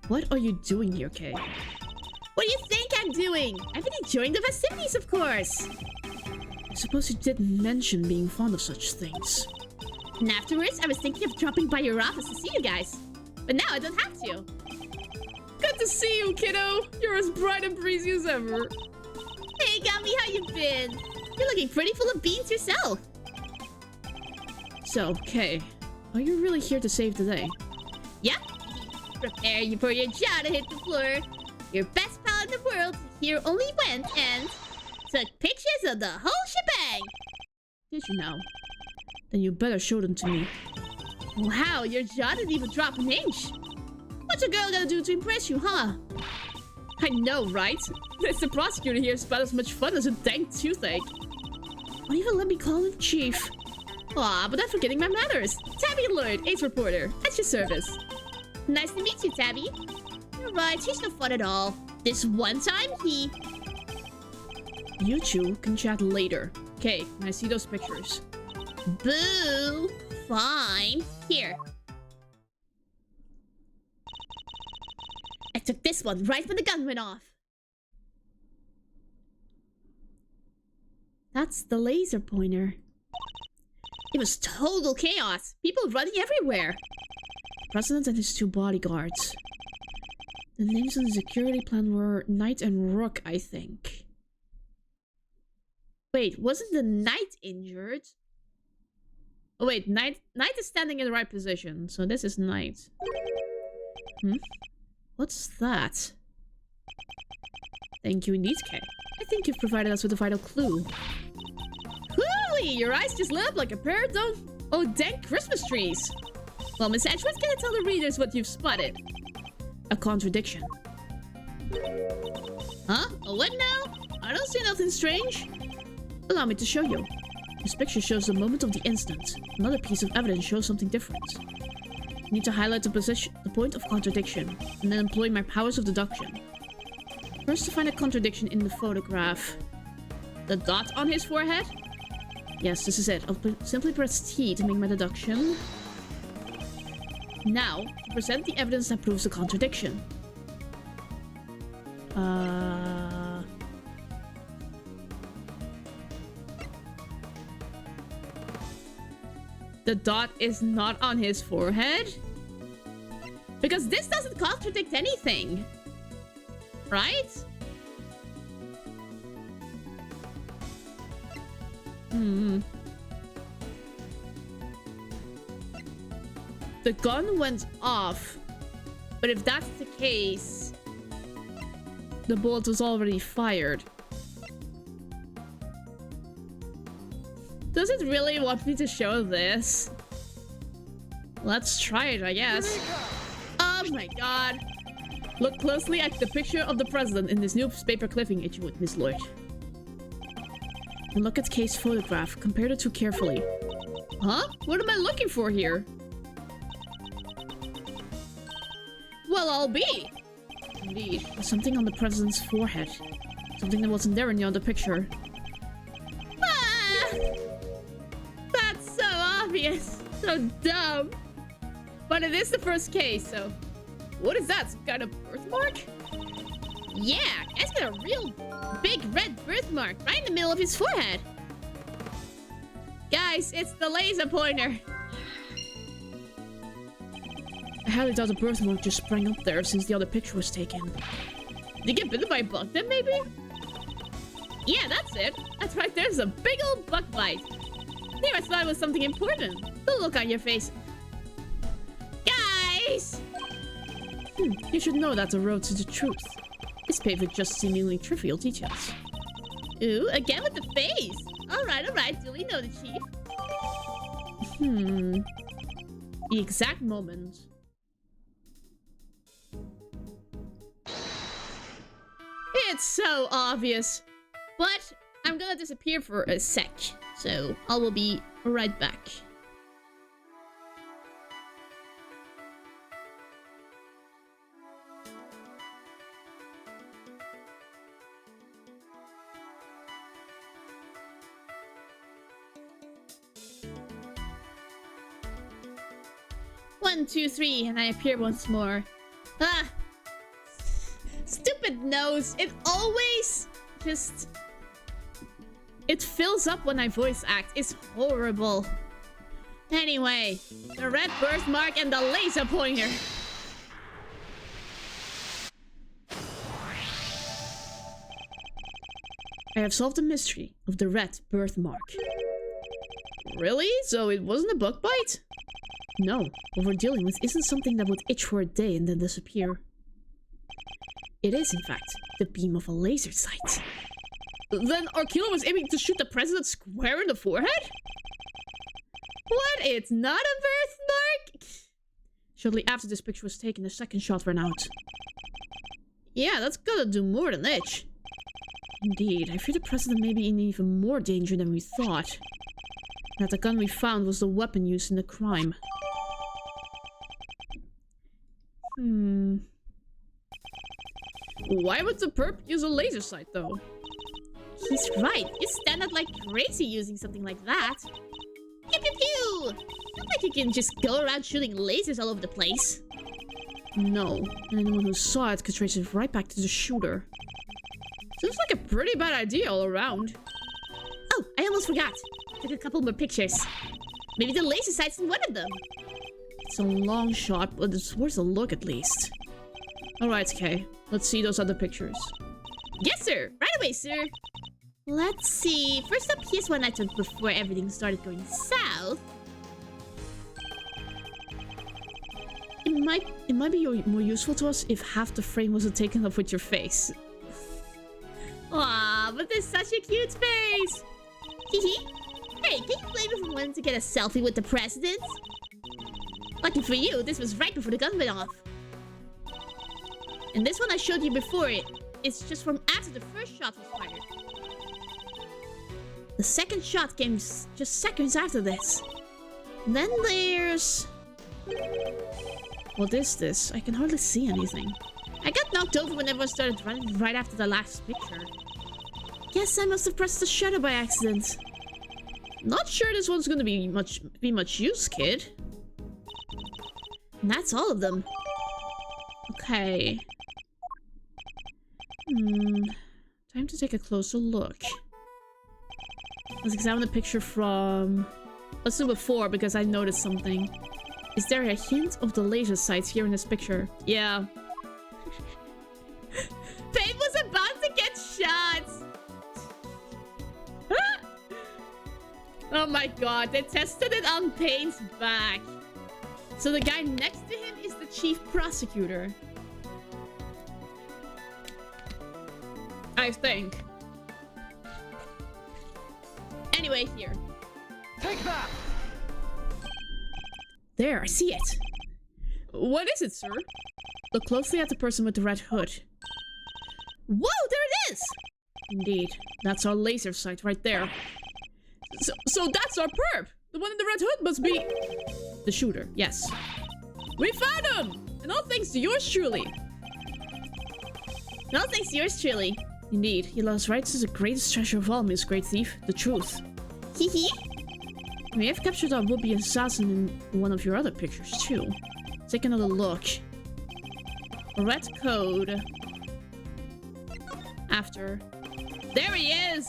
What are you doing here, Kay? What do you think I'm doing? I've been enjoying the festivities, of course. I suppose you didn't mention being fond of such things. And afterwards, I was thinking of dropping by your office to see you guys. But now I don't have to. Good to see you, kiddo. You're as bright and breezy as ever. Hey, Gummy, how you been? You're looking pretty full of beans yourself. So, Kay, are you really here to save the day? Yep. Prepare you for your jaw to hit the floor. Your best pal in the world here only went and took pictures of the whole shebang. Did you know? Then you better show them to me. Wow, your jaw didn't even drop an inch. What's a girl gonna do to impress you, huh? I know, right? It's the prosecutor here is about as much fun as a dang toothache. Don't even let me call him Chief. Aw, but I'm forgetting my manners. Tabby Lloyd, Ace Reporter, at your service. Nice to meet you, Tabby. You're right, he's no fun at all. This one time, You two can chat later. Okay, can I see those pictures? Boo! Fine. Here. I took this one right when the gun went off. That's the laser pointer. It was total chaos. People running everywhere. The president and his two bodyguards. The names on the security plan were Knight and Rook, I think. Wait, wasn't the Knight injured? Oh wait, Knight is standing in the right position, so this is Knight. What's that? Thank you indeed, Kay. I think you've provided us with a vital clue. Hooey! Your eyes just lit up like a pair of dang Christmas trees. Well, Miss Edgeworth, can I tell the readers what you've spotted? A contradiction. Huh? A what now? I don't see nothing strange. Allow me to show you. This picture shows the moment of the instant. Another piece of evidence shows something different. I need to highlight the point of contradiction, and then employ my powers of deduction. First, to find a contradiction in the photograph. The dot on his forehead? Yes, this is it. I'll simply press T to make my deduction. Now, to present the evidence that proves the contradiction. The dot is not on his forehead? Because this doesn't contradict anything. Right? The gun went off. But if that's the case, the bullet was already fired. Does it really want me to show this? Let's try it, I guess. Oh my god. Look closely at the picture of the president in this newspaper clipping, if you would, Miss Lloyd. And look at Kay's photograph. Compare the two carefully. Huh? What am I looking for here? Well, I'll be. Indeed. There's something on the president's forehead. Something that wasn't there in the other picture. Ah! That's so obvious. So dumb. But it is the first case, so... What is that? Some kind of birthmark? Yeah, guy's got a real big red birthmark right in the middle of his forehead. Guys, it's the laser pointer. I highly doubt the birthmark just sprang up there since the other picture was taken. Did you get bitten by a bug then, maybe? Yeah, that's it. That's right, there's a big old bug bite. There, I thought it was something important. The look on your face. Guys! You should know that's a road to the truth. It's paved with just seemingly trivial details. Ooh, again with the face. Oh, Alright. Duly noted, Chief. The exact moment. It's so obvious. But I'm gonna disappear for a sec. So I will be right back. One, two, three, and I appear once more. Ah! Stupid nose. It always just... It fills up when I voice act. It's horrible. Anyway, the red birthmark and the laser pointer. I have solved the mystery of the red birthmark. Really? So it wasn't a bug bite? No, what we're dealing with isn't something that would itch for a day and then disappear. It is, in fact, the beam of a laser sight. Then our killer was aiming to shoot the president square in the forehead? What? It's not a birthmark? Shortly after this picture was taken, the second shot ran out. Yeah, that's gotta do more than itch. Indeed, I fear the president may be in even more danger than we thought. That the gun we found was the weapon used in the crime. Why would the perp use a laser sight, though? He's right. You stand out like crazy using something like that. Pew pew pew! Not like you can just go around shooting lasers all over the place. No, and anyone who saw it could trace it right back to the shooter. Seems like a pretty bad idea all around. Oh, I almost forgot. Took a couple more pictures. Maybe the laser sight's in one of them. It's a long shot, but it's worth a look at least. Alright, Kay. Let's see those other pictures. Yes, sir! Right away, sir! Let's see. First up, here's one I took before everything started going south. It might be more useful to us if half the frame wasn't taken up with your face. Aw, but there's such a cute face! Hehe. Hey, can you blame me for wanting to get a selfie with the president? Lucky for you, this was right before the gun went off. And this one I showed you before, it's just from after the first shot was fired. The second shot came just seconds after this. And then there's... What is this? I can hardly see anything. I got knocked over when everyone started running right after the last picture. Guess I must have pressed the shutter by accident. Not sure this one's gonna be much use, kid. And that's all of them. Okay. Time to take a closer look. Let's examine the picture from... Let's do before, because I noticed something. Is there a hint of the laser sights here in this picture? Yeah. Pain was about to get shot! Oh my god, they tested it on Payne's back. So the guy next to him is the chief prosecutor. I think. Anyway, here. Take that! There, I see it. What is it, sir? Look closely at the person with the red hood. Whoa, there it is! Indeed, that's our laser sight right there. So that's our perp! The one in the red hood must be... the shooter, yes. We found him! And all thanks to yours truly. And all thanks to yours truly. Indeed, he loves right to the greatest treasure of all, Miss Great Thief, the truth. Hehe. We have captured our would-be assassin in one of your other pictures, too. Take another look. Red code. After. There he is!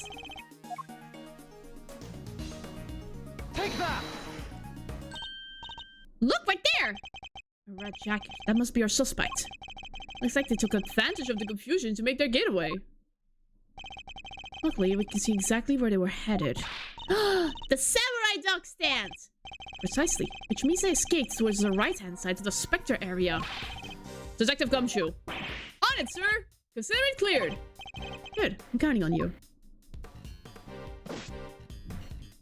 Take that! Look, right there! A red jacket. That must be our suspect. Looks like they took advantage of the confusion to make their getaway. Luckily, we can see exactly where they were headed. The samurai dog stand! Precisely, which means they escaped towards the right-hand side of the Spectre area. Detective Gumshoe. On it, sir! Consider it cleared. Good, I'm counting on you.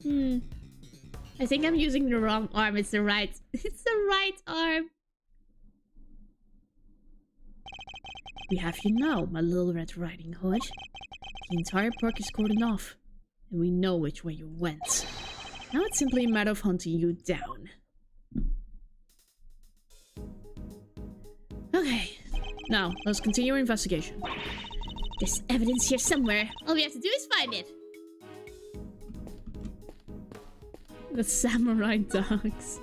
I think I'm using the wrong arm. It's the right. It's the right arm. We have you now, my little Red Riding Hood. The entire park is cordoned off, and we know which way you went. Now it's simply a matter of hunting you down. Okay, now let's continue our investigation. There's evidence here somewhere. All we have to do is find it. The samurai dogs.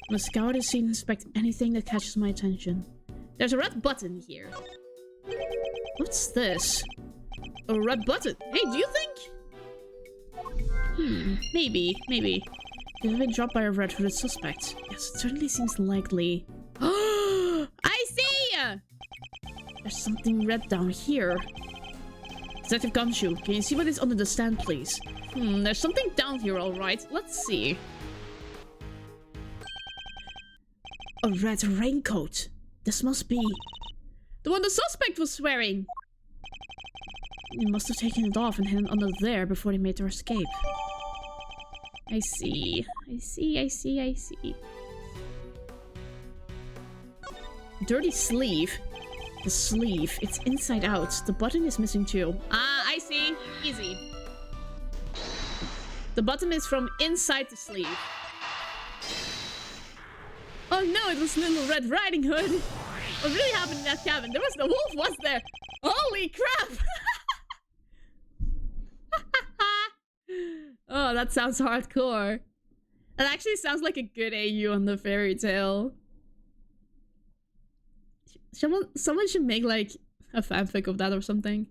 I'm a scout to see and inspect anything that catches my attention. There's a red button here. What's this? A red button. Hey, do you think? Maybe. Could have been dropped by a red-hooded suspect. Yes, it certainly seems likely. I see! There's something red down here. Detective Gumshoe, can you see what is under the stand, please? There's something down here, alright. Let's see. A red raincoat. This must be the one the suspect was wearing. They must have taken it off and hidden under there before they made their escape. I see. Dirty sleeve. The sleeve. It's inside out. The button is missing too. Ah, I see. Easy. The button is from inside the sleeve. Oh no, it was Little Red Riding Hood. What really happened in that cabin? There was the wolf, was there? Holy crap! Oh, that sounds hardcore. That actually sounds like a good AU on the fairy tale. Someone should make like a fanfic of that or something.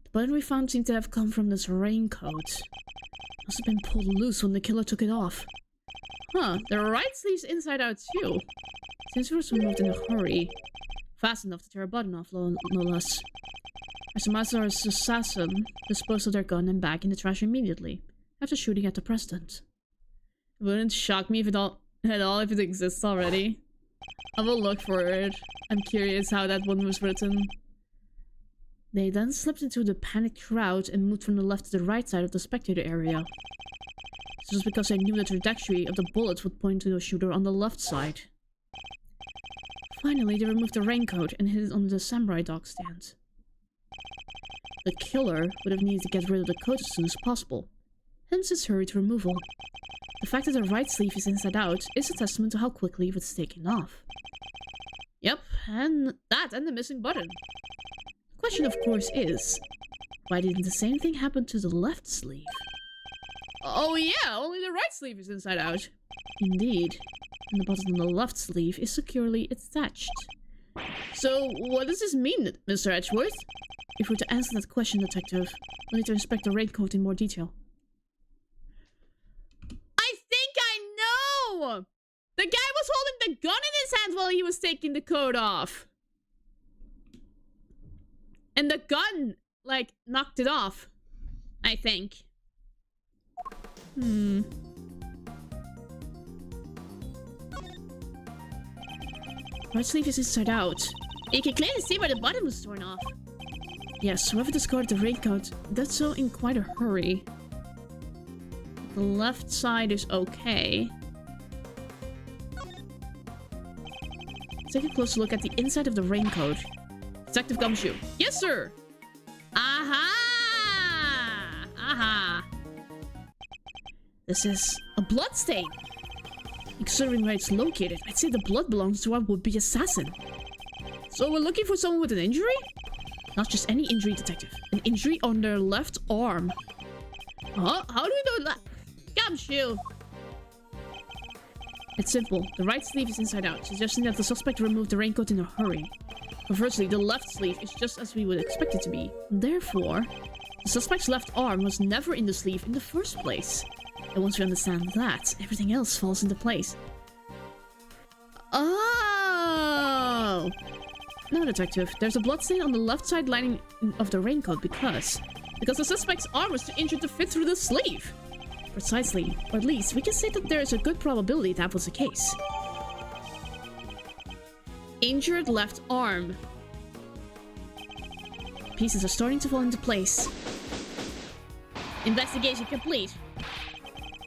The button we found seemed to have come from this raincoat. Must have been pulled loose when the killer took it off. Huh, the right sleeve's inside out too. Since it was removed in a hurry. Fast enough to tear a button off, no less. As a master assassin, disposed of their gun and bag in the trash immediately, after shooting at the president. It wouldn't shock me if it if it exists already. I will look for it. I'm curious how that one was written. They then slipped into the panicked crowd and moved from the left to the right side of the spectator area. This was because they knew the trajectory of the bullets would point to the shooter on the left side. Finally, they removed the raincoat and hid it on the samurai dog stand. The killer would have needed to get rid of the coat as soon as possible, hence his hurried removal. The fact that the right sleeve is inside out is a testament to how quickly it was taken off. Yep, and the missing button. The question, of course, is, why didn't the same thing happen to the left sleeve? Oh yeah, only the right sleeve is inside out. Indeed. And the button on the left sleeve is securely attached. So, what does this mean, Mr. Edgeworth? If we're to answer that question, Detective, we'll need to inspect the raincoat in more detail. I think I know! The guy was holding the gun in his hand while he was taking the coat off. And the gun, like, knocked it off. I think. Right sleeve is inside out. You can clearly see where the button was torn off. Yes, whoever discarded the raincoat did so in quite a hurry. The left side is okay. Take a closer look at the inside of the raincoat. Detective Gumshoe. Yes, sir! Aha! Aha! This is a bloodstain. Considering where it's located, I'd say the blood belongs to our would-be assassin. So we're looking for someone with an injury? Not just any injury, Detective. An injury on their left arm. Huh? How do we know that? Gumshoe! It's simple. The right sleeve is inside out, suggesting that the suspect removed the raincoat in a hurry. Conversely, the left sleeve is just as we would expect it to be. Therefore, the suspect's left arm was never in the sleeve in the first place. And once we understand that, everything else falls into place. Oh! No, Detective. There's a bloodstain on the left side lining of the raincoat because the suspect's arm was too injured to fit through the sleeve. Precisely. Or at least, we can say that there is a good probability that was the case. Injured left arm. Pieces are starting to fall into place. Investigation complete.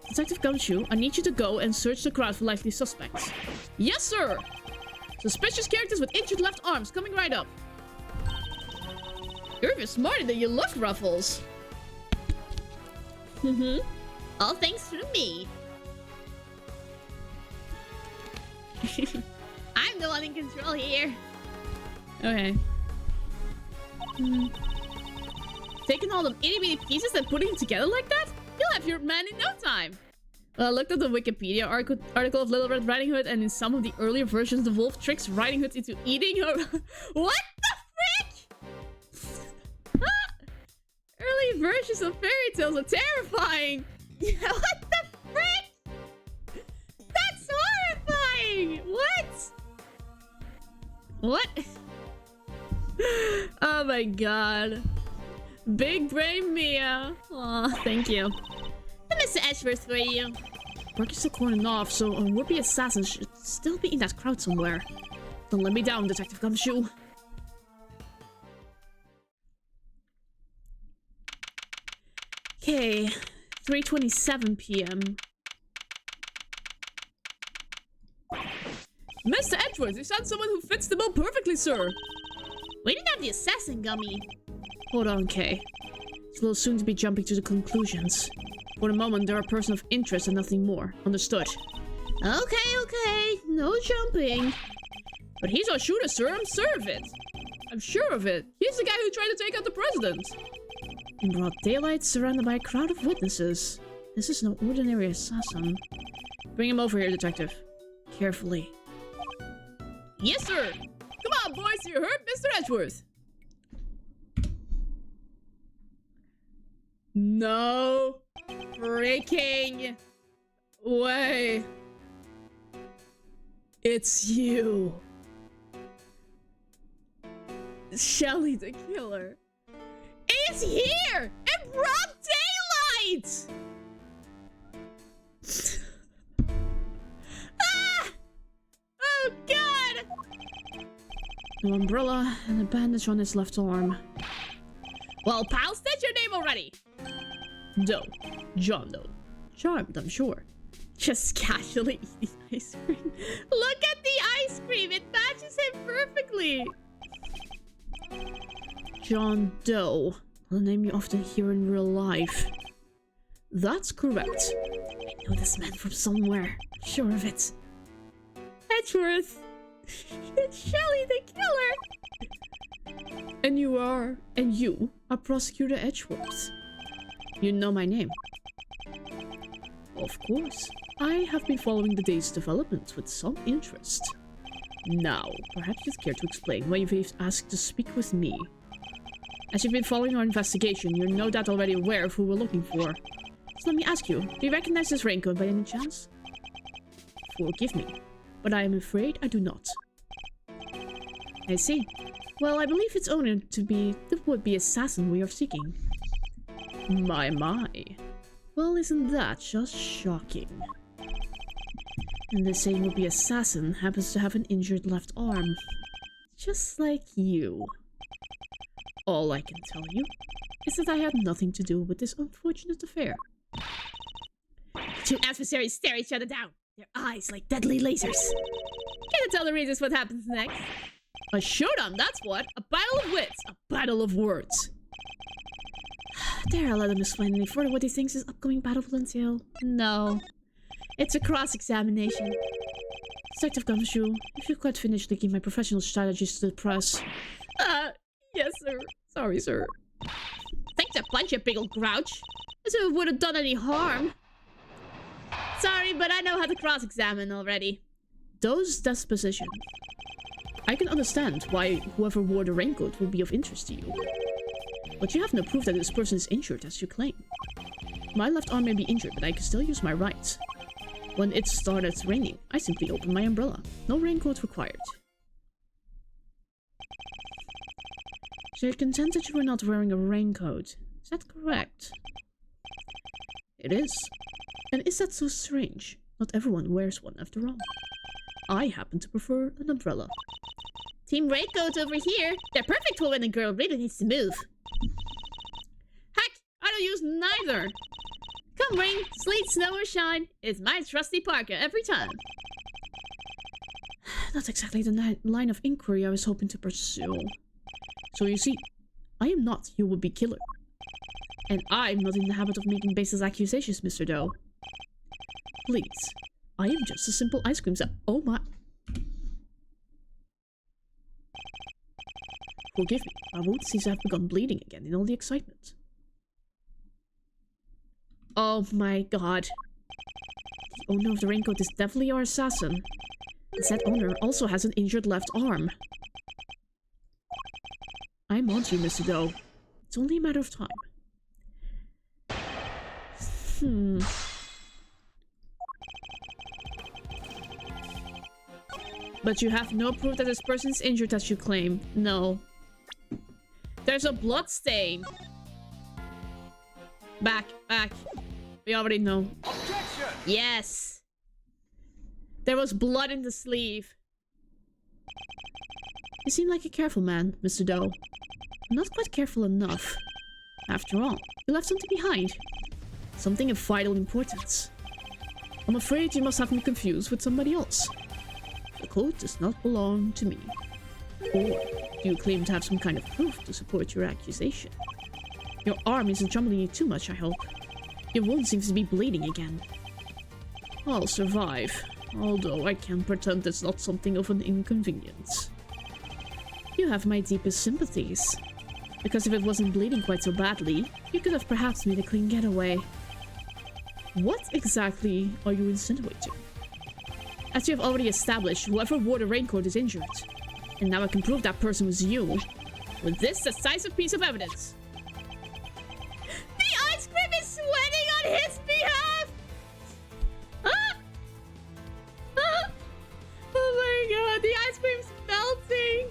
Detective Gumshoe, I need you to go and search the crowd for likely suspects. Yes, sir! Suspicious characters with injured left arms coming right up. You're even smarter than you look, Ruffles. All thanks to me. I'm the one in control here. Okay. Taking all them itty-bitty pieces and putting them together like that? You'll have your man in no time. Well, I looked at the Wikipedia article of Little Red Riding Hood, and in some of the earlier versions, the wolf tricks Riding Hood into eating her. What the frick? Early versions of fairy tales are terrifying. What the frick? That's horrifying. What? Oh my god. Big brain Mia. Aw, thank you. Mr. Edgeworth for you. Work is still cornered off, so a would-be assassin should still be in that crowd somewhere. Don't let me down, Detective Gumshoe. Okay, 3:27 p.m. Mr. Edgeworth, you found someone who fits the bill perfectly, sir. We didn't have the assassin, Gummy. Hold on, Kay. It's a little soon to be jumping to the conclusions. For the moment, they're a person of interest and nothing more. Understood. Okay. No jumping. But he's our shooter, sir. I'm sure of it. He's the guy who tried to take out the president. In broad daylight, surrounded by a crowd of witnesses. This is no ordinary assassin. Bring him over here, detective. Carefully. Yes, sir. Come on, boys. You heard Mr. Edgeworth. No freaking way. It's you. Shelly the killer is here in broad daylight. Ah! Oh god. No umbrella and a bandage on his left arm. Well, pal, state your name already. Doe. John Doe. Charmed, I'm sure. Just casually eating ice cream. Look at the ice cream! It matches him perfectly! John Doe. The name you often hear in real life. That's correct. I know this man from somewhere. I'm sure of it. Edgeworth. It's Shelly the killer! And you are Prosecutor Edgeworth. You know my name. Of course. I have been following the day's developments with some interest. Now, perhaps you'd care to explain why you've asked to speak with me. As you've been following our investigation, you're no doubt already aware of who we're looking for. So let me ask you, do you recognize this raincoat by any chance? Forgive me, but I am afraid I do not. I see. Well, I believe its owner to be the would-be assassin we are seeking. My. Well, isn't that just shocking? And the same would-be assassin happens to have an injured left arm. Just like you. All I can tell you is that I had nothing to do with this unfortunate affair. Two adversaries stare each other down, their eyes like deadly lasers. Can you tell the readers what happens next? A showdown, that's what! A battle of wits! A battle of words! Dare I let him explain any further what he thinks his upcoming battle will entail? No. It's a cross-examination. Detective Gumshoe, if you could finish leaking my professional strategies to the press. Yes, sir. Sorry, sir. Thanks a bunch, you big old grouch. As if it would have done any harm. Sorry, but I know how to cross-examine already. Doe's disposition. I can understand why whoever wore the raincoat would be of interest to you. But you have no proof that this person is injured, as you claim. My left arm may be injured, but I can still use my right. When it started raining, I simply opened my umbrella. No raincoat required. So you're content that you were not wearing a raincoat. Is that correct? It is. And is that so strange? Not everyone wears one after all. I happen to prefer an umbrella. Team Raincoat over here. They're perfect for when a girl really needs to move. Heck, I don't use either. Come rain, sleet, snow, or shine, it's my trusty Parker every time. Not exactly the line of inquiry I was hoping to pursue. So you see, I am not your would-be killer. And I'm not in the habit of making baseless accusations, Mr. Doe. Please, I am just a simple ice cream seller. Oh my... Forgive me, my wound seems to have begun bleeding again in all the excitement. Oh my god. The owner of the raincoat is definitely our assassin. And said owner also has an injured left arm. I'm on to you, Mr. Doe. It's only a matter of time. But you have no proof that this person is injured as you claim. No. There's a blood stain. Back. We already know. Objection! Yes. There was blood in the sleeve. You seem like a careful man, Mr. Doe. I'm not quite careful enough. After all, you left something behind. Something of vital importance. I'm afraid you must have me confused with somebody else. The coat does not belong to me. Or do you claim to have some kind of proof to support your accusation? Your arm isn't troubling you too much, I hope. Your wound seems to be bleeding again. I'll survive, although I can't pretend it's not something of an inconvenience. You have my deepest sympathies. Because if it wasn't bleeding quite so badly, you could have perhaps made a clean getaway. What exactly are you insinuating? As you have already established, whoever wore the raincoat is injured. And now I can prove that person was you. With this decisive piece of evidence. The ice cream is sweating on his behalf! Ah! Ah! Oh my god, the ice cream's melting!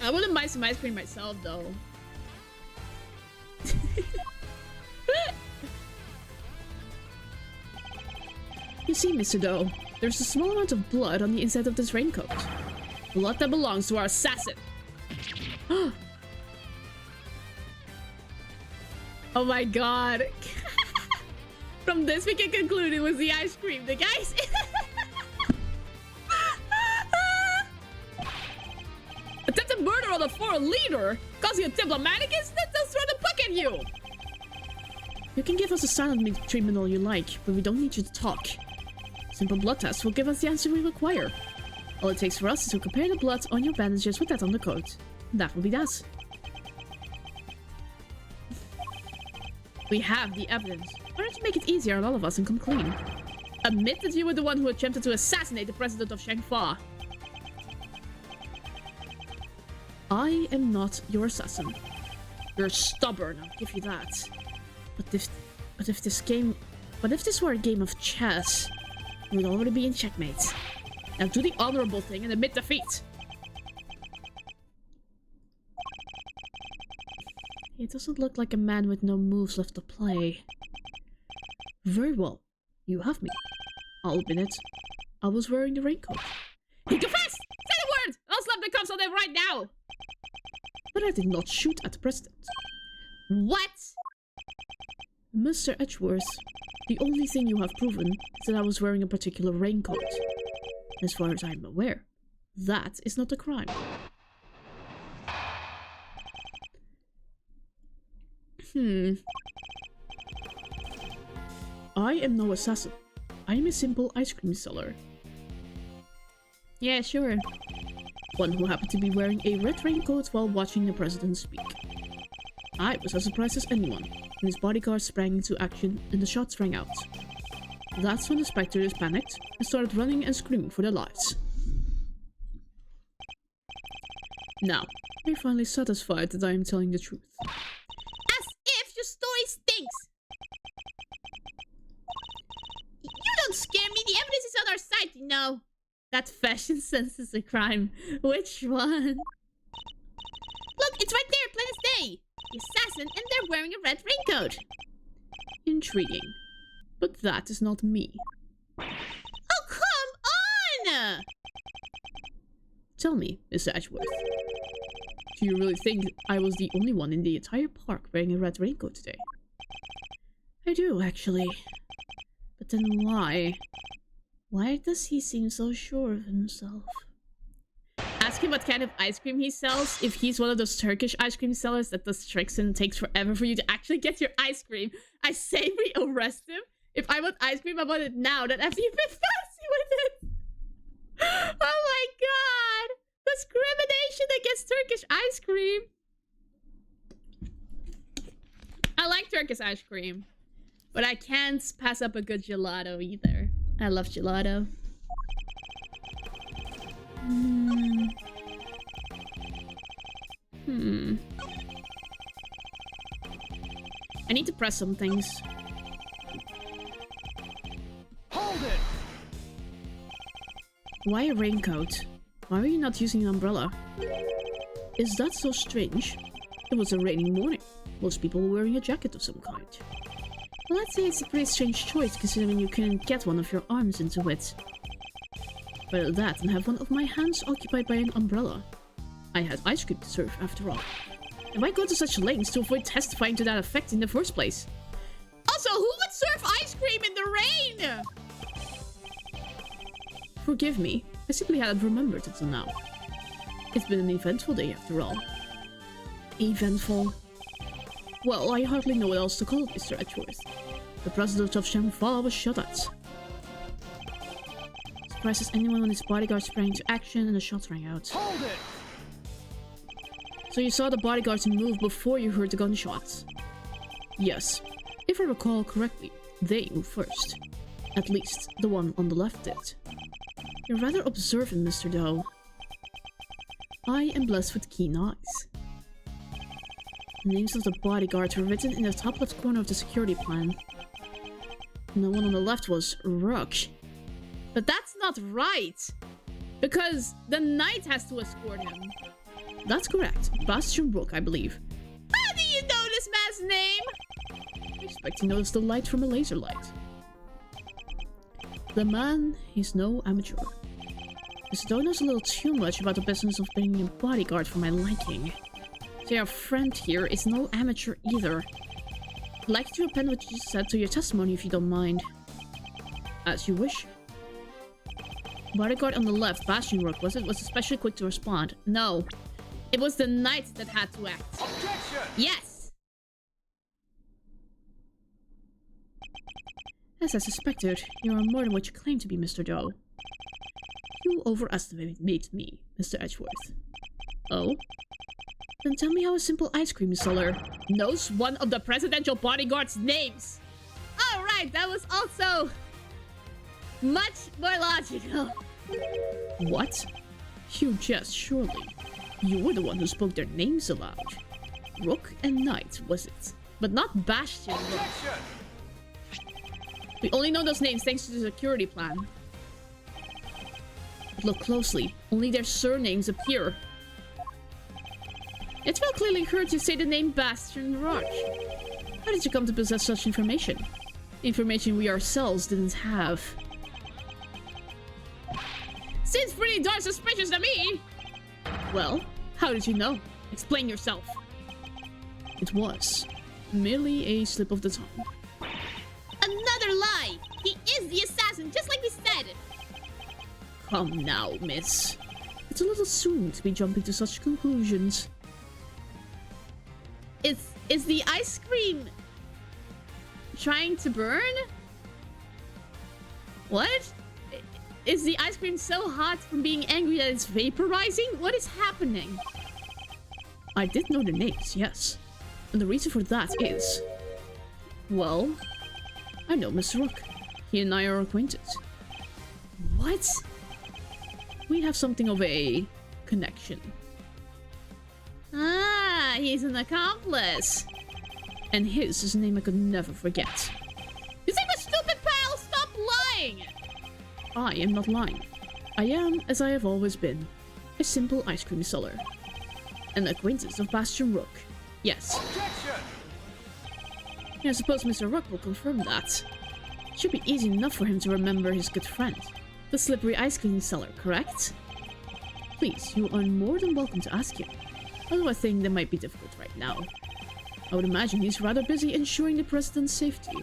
I wouldn't buy some ice cream myself, though. You see, Mr. Doe, there's a small amount of blood on the inside of this raincoat. Blood that belongs to our assassin. Oh my god. From this, we can conclude it was the ice cream. The guys... Attempted murder on a foreign leader? Causing a diplomatic incident? They'll throw the puck at you! You can give us a silent treatment all you like, but we don't need you to talk. Simple blood tests will give us the answer we require. All it takes for us is to compare the blood on your bandages with that on the coat. That will be that. We have the evidence. Why don't you make it easier on all of us and come clean? Admit that you were the one who attempted to assassinate the president of Shangfa. I am not your assassin. You're stubborn, I'll give you that. But if this were a game of chess, you would already be in checkmate. Now do the honorable thing and admit defeat. He doesn't look like a man with no moves left to play. Very well. You have me. I'll admit it. I was wearing the raincoat. He confessed! Say the word! I'll slap the cuffs on him right now! But I did not shoot at the president. What? Mr. Edgeworth, the only thing you have proven is that I was wearing a particular raincoat. As far as I am aware, that is not a crime. I am no assassin. I am a simple ice cream seller. Yeah, sure. One who happened to be wearing a red raincoat while watching the president speak. I was as surprised as anyone when his bodyguard sprang into action and the shots rang out. That's when the spectators panicked and started running and screaming for their lives. Now, are you finally satisfied that I am telling the truth? As if your story stinks! You don't scare me, the evidence is on our side, you know. That fashion sense is a crime. Which one? Look, it's right there, plain as day. The assassin, and they're wearing a red raincoat. Intriguing. But that is not me. Oh, come on! Tell me, Mr. Edgeworth. Do you really think I was the only one in the entire park wearing a red raincoat today? I do, actually. But then why? Why does he seem so sure of himself? Ask him what kind of ice cream he sells. If he's one of those Turkish ice cream sellers that does tricks and takes forever for you to actually get your ice cream, I say we arrest him. If I want ice cream, I want it now. Not after you've been fancy with it. Oh my god! Discrimination against Turkish ice cream. I like Turkish ice cream, but I can't pass up a good gelato either. I love gelato. I need to press some things. Hold it! Why a raincoat? Why are you not using an umbrella? Is that so strange? It was a rainy morning. Most people were wearing a jacket of some kind. Well, I'd say it's a pretty strange choice considering you couldn't get one of your arms into it. Better that than have one of my hands occupied by an umbrella. I had ice cream to serve after all. And why go to such lengths to avoid testifying to that effect in the first place? Also, who would serve ice cream in the rain? Forgive me, I simply hadn't remembered until now. It's been an eventful day after all. Eventful? Well, I hardly know what else to call it, Mr. Edgeworth. The president of Shamfa was shot at. Surprised as anyone when his bodyguard sprang into action and the shots rang out. Hold it! So you saw the bodyguards move before you heard the gunshots? Yes. If I recall correctly, they moved first. At least, the one on the left did. You're rather observant, Mr. Doe. I am blessed with keen eyes. The names of the bodyguards were written in the top left corner of the security plan. And the one on the left was Rook. But that's not right! Because the knight has to escort him. That's correct. Bastion Rook, I believe. How do you know this man's name? I expect he knows the light from a laser light. The man is no amateur. Mr. Doe knows a little too much about the business of being a bodyguard for my liking. So our friend here is no amateur either. I'd like to append what you said to your testimony if you don't mind. As you wish. Bodyguard on the left, Bastion Rook, was especially quick to respond. No. It was the knight that had to act. Objection! Yes! As I suspected, you are more than what you claim to be, Mr. Doe. You overestimated me, Mr. Edgeworth. Oh? Then tell me how a simple ice cream seller knows one of the presidential bodyguard's names. Alright, that was also much more logical. What? You jest, surely. You were the one who spoke their names aloud. Rook and Knight, was it? But not Bastion Rook. We only know those names thanks to the security plan. But look closely. Only their surnames appear. It felt clearly heard you say the name Bastion Rook. How did you come to possess such information? Information we ourselves didn't have. Seems pretty darn suspicious to me! Well, how did you know? Explain yourself. It was merely a slip of the tongue. Another lie! He is the assassin, just like we said! Come now, miss. It's a little soon to be jumping to such conclusions. Is the ice cream trying to burn? What? Is the ice cream so hot from being angry that it's vaporizing? What is happening? I did know the names, yes. And the reason for that is... Well, I know Mr. Rook. He and I are acquainted. What? We have something of a connection. Ah, he's an accomplice. And his is a name I could never forget. You say my stupid pal, stop lying! I am not lying. I am, as I have always been, a simple ice cream seller. An acquaintance of Bastion Rook. Yes. Objection! I suppose Mr. Rook will confirm that. It should be easy enough for him to remember his good friend, the slippery ice cream seller, correct? Please, you are more than welcome to ask him. Although I think that might be difficult right now. I would imagine he's rather busy ensuring the president's safety.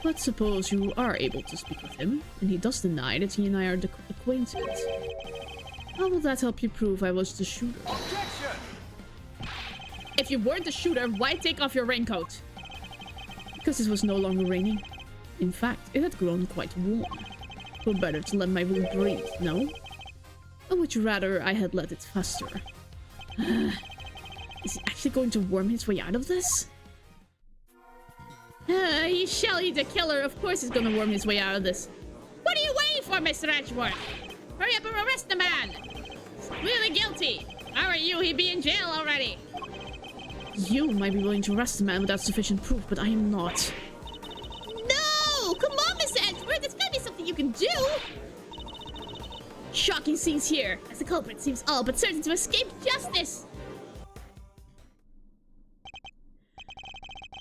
But suppose you are able to speak with him, and he does deny that he and I are acquainted. How will that help you prove I was the shooter? Objection! If you weren't the shooter, why take off your raincoat? Because it was no longer raining. In fact, it had grown quite warm. Or better to let my wound breathe, no? Or would you rather I had let it fester? Is he actually going to worm his way out of this? He's Shelly the killer. Of course he's gonna worm his way out of this. What are you waiting for, Mr. Edgeworth? Hurry up and arrest the man! He's clearly guilty. How are you? He'd be in jail already. You might be willing to arrest the man without sufficient proof, but I am not. No! Come on, Mr. Edgeworth! There's gotta be something you can do! Shocking scenes here, as the culprit seems all but certain to escape justice!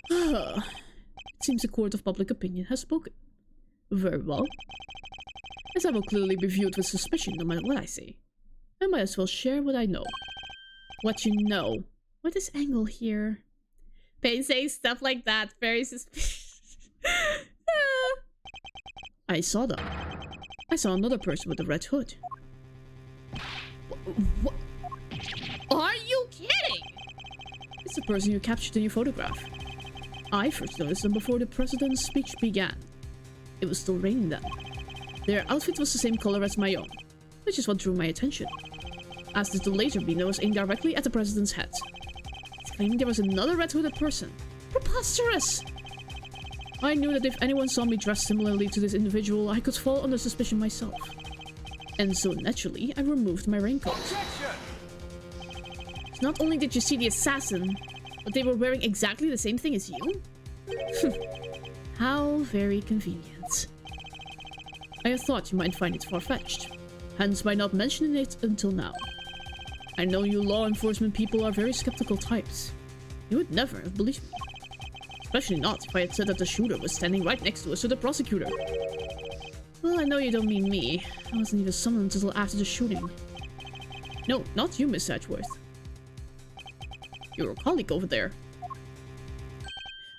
It seems the court of public opinion has spoken. Very well. As I will clearly be viewed with suspicion no matter what I say, I might as well share what I know. What you know. What is angle here? Payne saying stuff like that, very suspicious. I saw them. I saw another person with a red hood. What? Are you kidding? It's the person you captured in your photograph. I first noticed them before the president's speech began. It was still raining then. Their outfit was the same color as my own, which is what drew my attention. As did the laser beam that was aimed directly at the president's head. It's claiming there was another red-hooded person. Preposterous! I knew that if anyone saw me dressed similarly to this individual, I could fall under suspicion myself. And so naturally, I removed my raincoat. Not only did you see the assassin, but they were wearing exactly the same thing as you? How very convenient. I had thought you might find it far-fetched, hence by not mentioning it until now. I know you law enforcement people are very skeptical types. You would never have believed me. Especially not if I had said that the shooter was standing right next to us with the prosecutor. Well, I know you don't mean me. I wasn't even summoned until after the shooting. No, not you, Miss Edgeworth. Your colleague over there.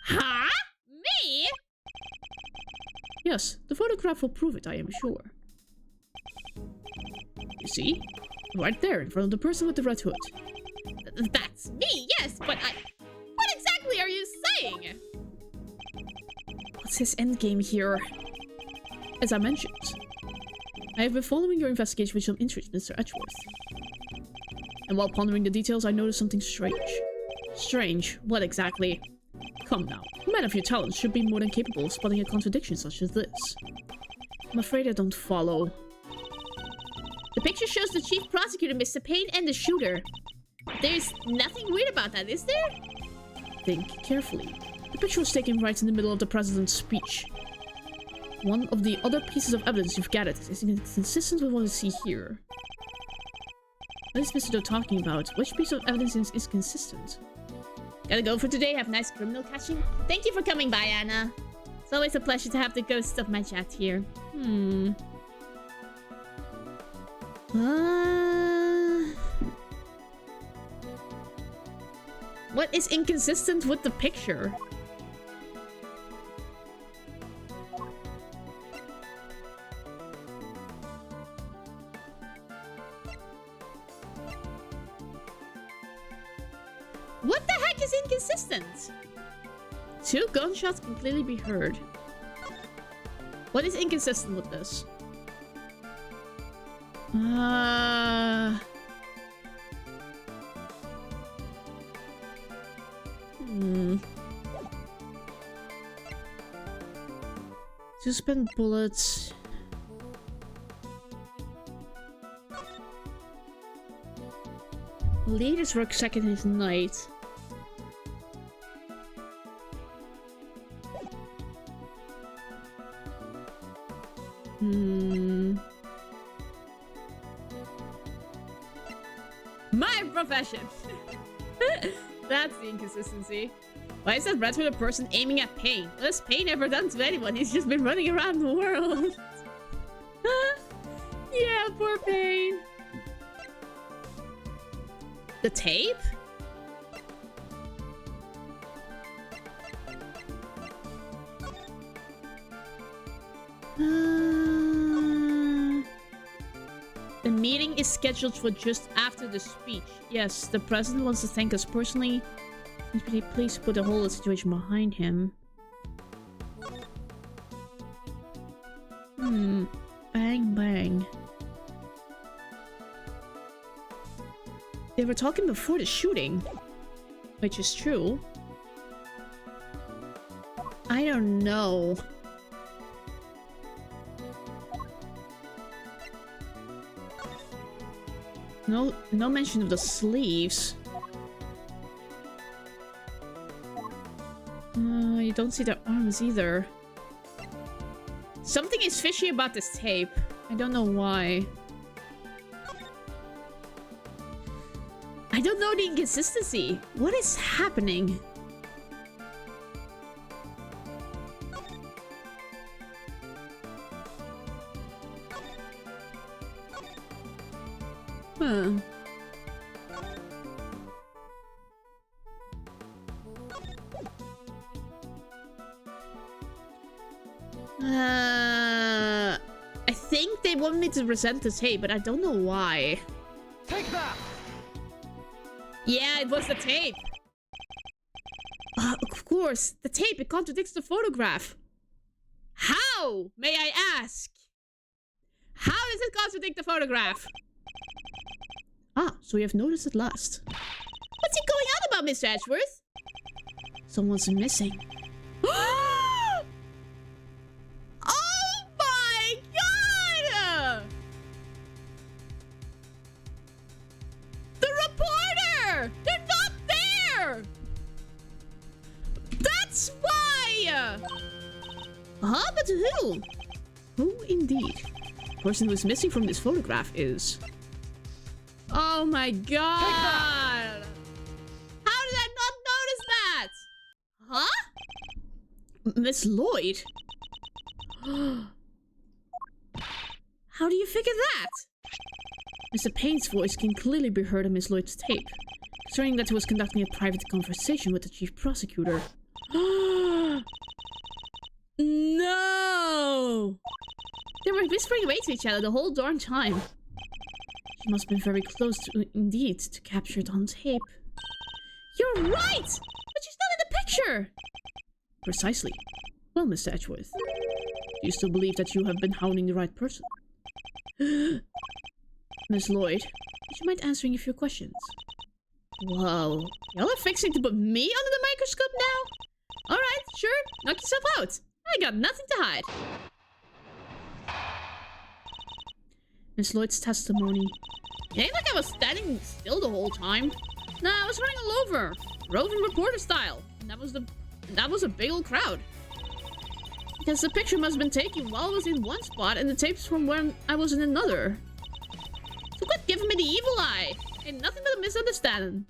Huh? Me? Yes, the photograph will prove it, I am sure. You see? Right there, in front of the person with the red hood. That's me, yes, but what exactly are you saying? What's his endgame here? As I mentioned, I have been following your investigation with some interest, Mr. Edgeworth. And while pondering the details, I noticed something strange. Strange? What exactly? Come now. A man of your talents should be more than capable of spotting a contradiction such as this. I'm afraid I don't follow. The picture shows the chief prosecutor, Mr. Payne, and the shooter. There's nothing weird about that, is there? Think carefully. The picture was taken right in the middle of the president's speech. One of the other pieces of evidence you've gathered is inconsistent with what I see here. What is Mr. Doe talking about? Which piece of evidence is consistent? Gotta go for today. Have nice criminal catching. Thank you for coming by, Anna. It's always a pleasure to have the ghost of my chat here. What is inconsistent with the picture? What the heck is inconsistent? 2 gunshots can clearly be heard. What is inconsistent with this? Suspend bullets. Leaders work second his night. My profession. That's the inconsistency. Why is that red-hooded person aiming at Payne? What has Payne ever done to anyone? He's just been running around the world. Yeah, poor Payne. The tape? The meeting is scheduled for just after the speech. Yes, the president wants to thank us personally. Please put the whole situation behind him. Bang, bang. They were talking before the shooting, which is true. I don't know. No mention of the sleeves. You don't see the arms either. Something is fishy about this tape. I don't know why. I don't know the inconsistency. What is happening? Huh. I think they want me to present the tape, but I don't know why. Take that! Yeah, it was the tape. Of course, the tape, it contradicts the photograph. How, may I ask? How does it contradict the photograph? Ah, so you have noticed at last. What's he going on about, Mr. Edgeworth? Someone's missing. Oh my god! The reporter! They're not there! That's why! Huh? But who? Who indeed? The person who is missing from this photograph is... Oh my god! How did I not notice that? Huh? Miss Lloyd? How do you figure that? Mr. Payne's voice can clearly be heard on Miss Lloyd's tape, considering that he was conducting a private conversation with the chief prosecutor. No! They were whispering away to each other the whole darn time. She must have been very close to, indeed, to capture it on tape. You're right! But she's not in the picture! Precisely. Well, Mr. Edgeworth, do you still believe that you have been hounding the right person? Miss Lloyd, would you mind answering a few questions? Whoa. Y'all are fixing to put me under the microscope now? Alright, sure. Knock yourself out. I got nothing to hide. Miss Lloyd's testimony. It ain't like I was standing still the whole time. Nah, I was running all over. Roving reporter style. And that was a big old crowd. Because the picture must have been taken while I was in one spot and the tapes from when I was in another. So quit giving me the evil eye. Ain't nothing but a misunderstanding.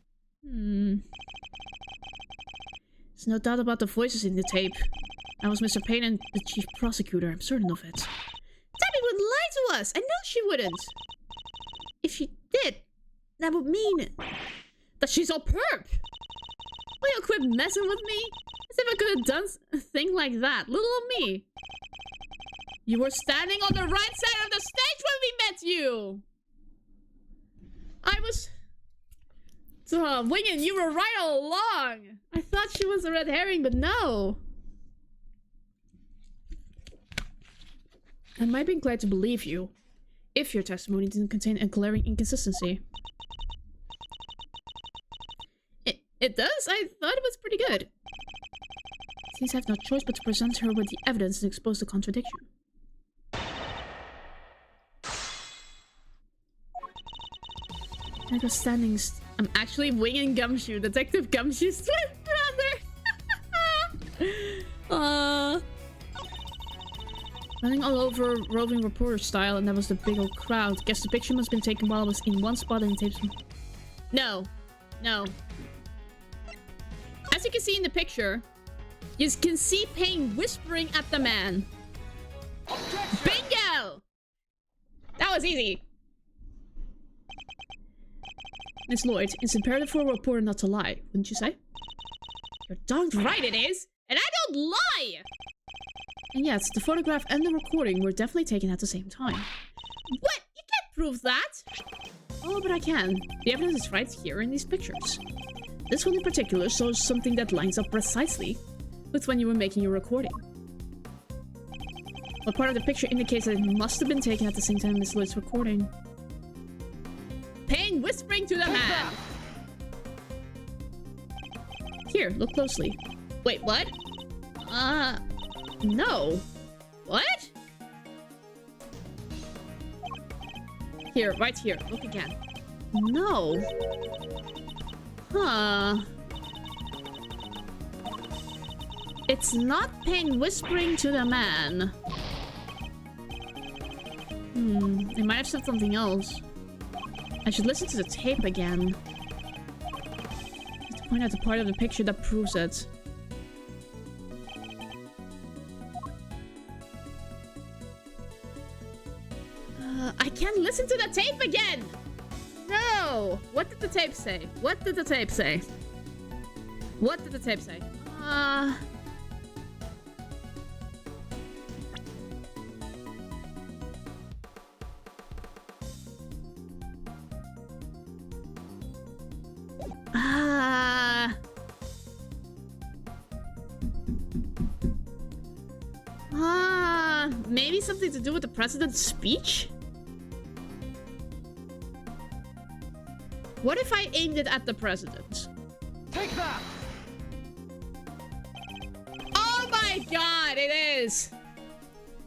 There's no doubt about the voices in the tape. That was Mr. Payne and the chief prosecutor. I'm certain of it. Debbie would lie to us! I know she wouldn't! If she did, that would mean that she's all perp! Will you quit messing with me? As if I could have done a thing like that. Little old me. You were standing on the right side of the stage when we met you! I was... winging, you were right all along! I thought she was a red herring, but no! I might be glad to believe you, if your testimony didn't contain a glaring inconsistency. It does? I thought it was pretty good. Since I have no choice but to present her with the evidence and expose the contradiction. I was standing I'm actually winging Gumshoe, Detective Gumshoe's twin brother! Running all over, roving reporter style, and that was the big old crowd. Guess the picture must have been taken while I was in one spot and the tapes... No. No. As you can see in the picture, you can see Payne whispering at the man. Bingo! That was easy. Miss Lloyd, it's imperative for a reporter not to lie, wouldn't you say? You're darn right it is! And I don't lie! And yet, the photograph and the recording were definitely taken at the same time. What? You can't prove that! Oh, but I can. The evidence is right here in these pictures. This one in particular shows something that lines up precisely with when you were making your recording. But part of the picture indicates that it must have been taken at the same time as Lloyd's recording. Pain whispering to the man! Here, look closely. Wait, what? No. What? Here, right here. Look again. No. Huh. It's not Pain whispering to the man. They might have said something else. I should listen to the tape again. To point out the part of the picture that proves it. I can't listen to the tape again! No! What did the tape say? What did the tape say? What did the tape say? Maybe something to do with the president's speech? What if I aimed it at the president? Take that! Oh my god, it is!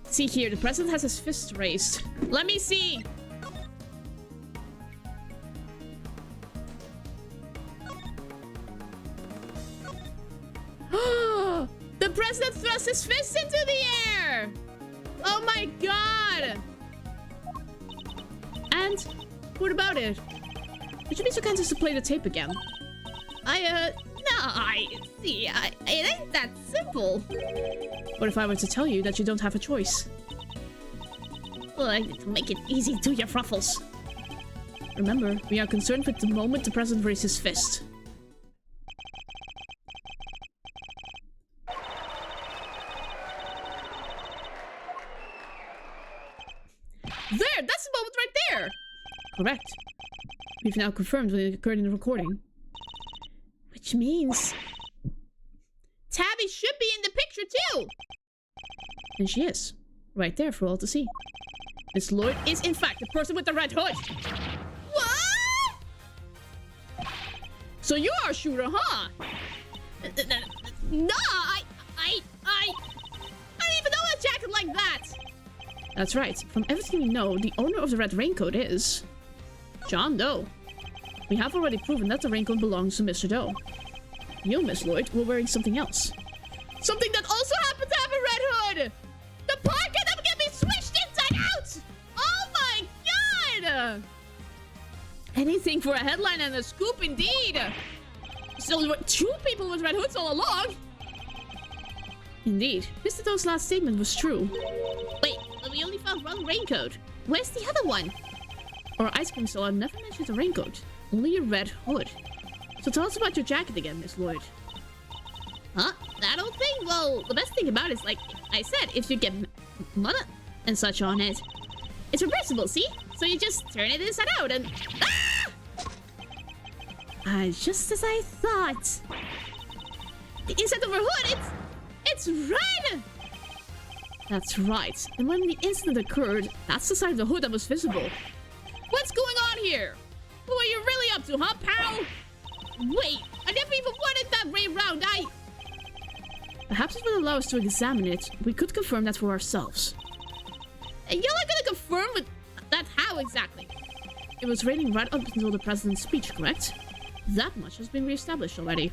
See here, the president has his fist raised. Let me see! The president thrusts his fist into the air! Oh my god! And what about it? Would you be so kind as to play the tape again? See, it ain't that simple. What if I were to tell you that you don't have a choice? Well, to make it easy, do your ruffles. Remember, we are concerned with the moment the president raises his fist. There! That's the moment right there! Correct. We've now confirmed when it occurred in the recording. Which means... Tabby should be in the picture too! And she is. Right there for all to see. Miss Lloyd is in fact the person with the red hood! What?! So you are a shooter, huh? No, I don't even know a jacket like that! That's right. From everything we know, the owner of the red raincoat is... John Doe. We have already proven that the raincoat belongs to Mr. Doe. You, Miss Lloyd, were wearing something else. Something that also happened to have a red hood! The parka that would get me switched inside out! Oh my god! Anything for a headline and a scoop indeed! So there were two people with red hoods all along! Indeed, Mr. Doe's last statement was true. Wait, but we only found one raincoat. Where's the other one? Our ice cream seller never mentioned a raincoat, only a red hood. So tell us about your jacket again, Miss Lloyd. Huh? That old thing? Well, the best thing about it is, like I said, if you get mud and such on it, it's reversible, see? So you just turn it inside out and... Ah! Just as I thought. The inside of her hood, it's red! That's right. And when the incident occurred, that's the side of the hood that was visible. What's going on here? Who are you really up to, huh, pal? Wait, I never even wanted that way round. Perhaps it would allow us to examine it. We could confirm that for ourselves. And you're not gonna confirm with that how exactly? It was raining right up until the president's speech, correct? That much has been reestablished already.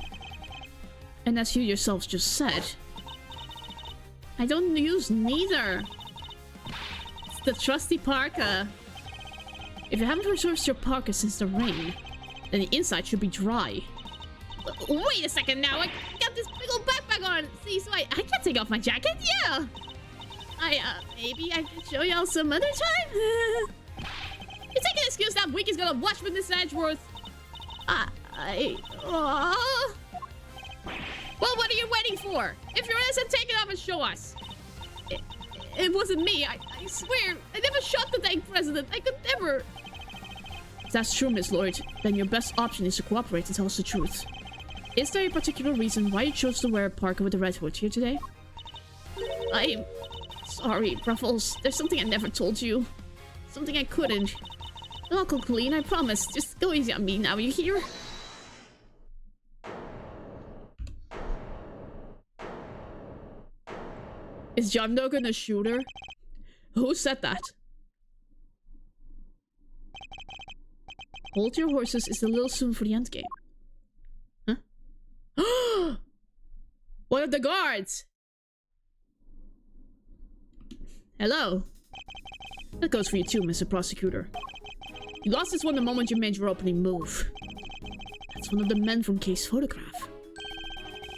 And as you yourselves just said, I don't use neither. It's the trusty parka. If you haven't resourced your parka since the rain, then the inside should be dry. Wait a second now, I got this big old backpack on. See, so I can't take off my jacket, yeah. Maybe I can show y'all some other time? You take an excuse that week is gonna watch with Miss Edgeworth. Well, what are you waiting for? If you're innocent, take it off and show us. It wasn't me. I swear. I never shot the dang president. I could never. If that's true, Miss Lloyd, then your best option is to cooperate and tell us the truth. Is there a particular reason why you chose to wear a parka with a red hood here today? I'm sorry, Ruffles. There's something I never told you. Something I couldn't. I'll go clean, I promise. Just go easy on me now, you hear? Is John Doe gonna shoot her? Who said that? Hold your horses, it's a little soon for the endgame. Huh? One of the guards! Hello. That goes for you too, Mr. Prosecutor. You lost this one the moment you made your opening move. That's one of the men from Kay's photograph.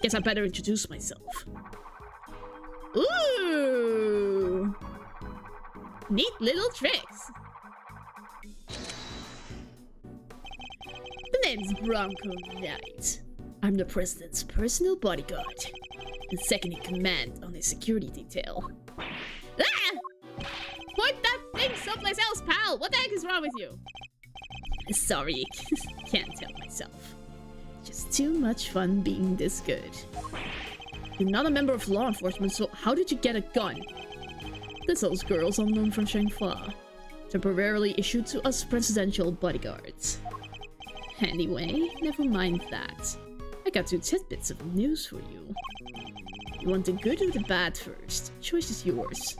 Guess I better introduce myself. Ooh! Neat little tricks. The name's Bronco Knight. I'm the president's personal bodyguard and second in command on his security detail. Ah! Point that thing someplace else, pal! What the heck is wrong with you? Sorry, can't tell myself. Just too much fun being this good. You're not a member of law enforcement, so how did you get a gun? That's those girls on loan from Shangfa. Temporarily issued to us presidential bodyguards. Anyway, never mind that. I got 2 tidbits of news for you. You want the good or the bad first? Choice is yours.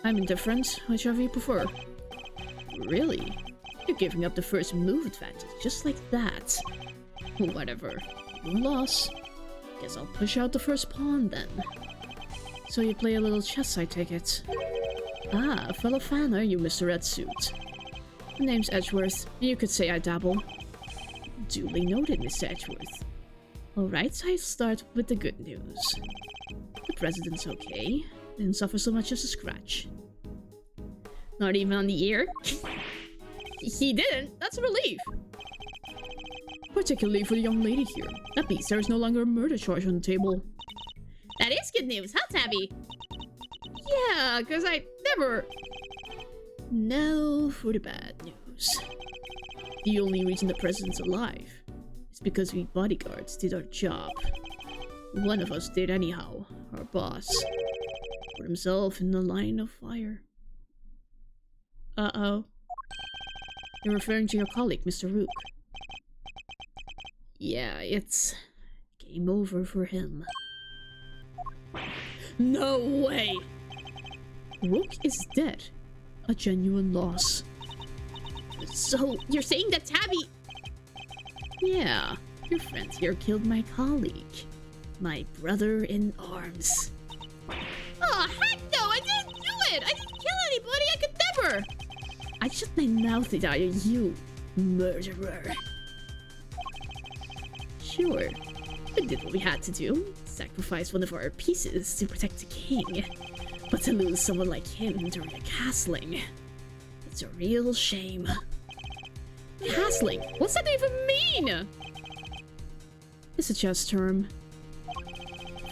I'm indifferent, whichever you prefer. Really? You're giving up the first move advantage, just like that. Whatever. No loss. Guess I'll push out the first pawn then. So you play a little chess, I take it. Ah, a fellow fan are you, Mr. Red Suit? My name's Edgeworth, and you could say I dabble. Duly noted, Mr. Edgeworth. Alright, I'll start with the good news. The president's okay. Didn't suffer so much as a scratch. Not even on the ear? He didn't. That's a relief. Particularly for the young lady here. That means there is no longer a murder charge on the table. That is good news, huh, Tabby? Yeah, because I never... Now for the bad news. The only reason the president's alive is because we bodyguards did our job. One of us did anyhow, our boss. Put himself in the line of fire. Uh-oh. You're referring to your colleague, Mr. Rook. Yeah, it's game over for him. No way! Rook is dead. A genuine loss. So, you're saying that Tabby... Yeah, your friend here killed my colleague. My brother in arms. Oh, heck no! I didn't do it! I didn't kill anybody! I could never! I shut my mouth at you, murderer. Sure, we did what we had to do. Sacrifice one of our pieces to protect the king. But to lose someone like him during a castling, it's a real shame. Castling? What's that even mean? It's a chess term.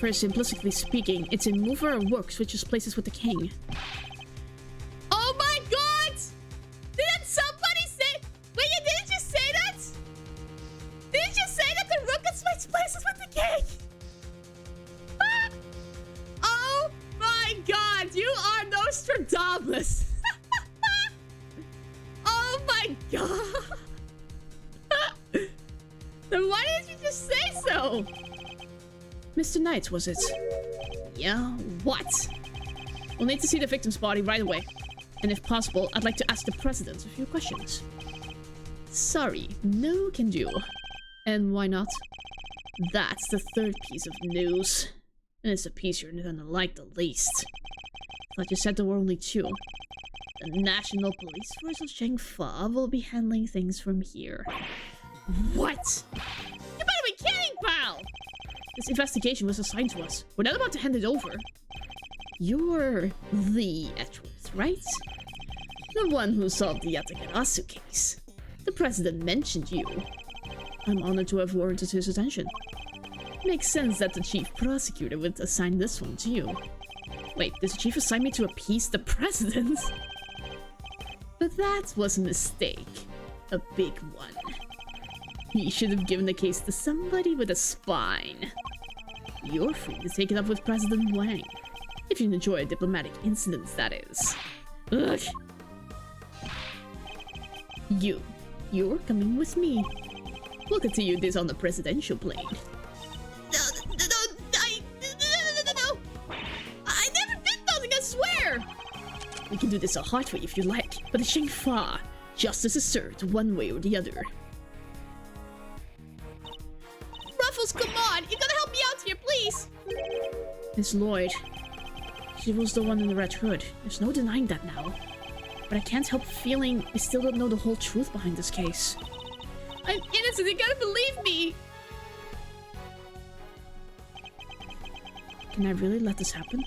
For simplistically speaking, it's a mover or work switches places with the king. Oh my god! Didn't somebody say... Wait, you didn't just say that? Didn't you say that the rook could switch places with the king? Ah! Oh my god, you are Nostradamus! Oh my god! Then why didn't you just say so? Mr. Knight, was it? Yeah, what? We'll need to see the victim's body right away. And if possible, I'd like to ask the president a few questions. Sorry, no can do. And why not? That's the third piece of news. And it's a piece you're gonna like the least. Thought you said there were only 2. The National Police Force of Shangfa will be handling things from here. What? You better be kidding, pal! This investigation was assigned to us. We're not about to hand it over. You're the Edgeworth, right? The one who solved the Yatagarasu case. The president mentioned you. I'm honored to have warranted his attention. Makes sense that the chief prosecutor would assign this one to you. Wait, did the chief assign me to appease the president? But that was a mistake. A big one. He should have given the case to somebody with a spine. You're free to take it up with President Wang. If you enjoy diplomatic incidents, that is. Ugh. You're coming with me. We'll continue this on the presidential plane. No. I never did nothing, I swear! We can do this a hard way if you like, but it's Shengfa. Justice is served one way or the other. Ruffles, come on! You gotta help me out here, please! Miss Lloyd. She was the one in the red hood. There's no denying that now. But I can't help feeling we still don't know the whole truth behind this case. I'm innocent, you gotta believe me! Can I really let this happen?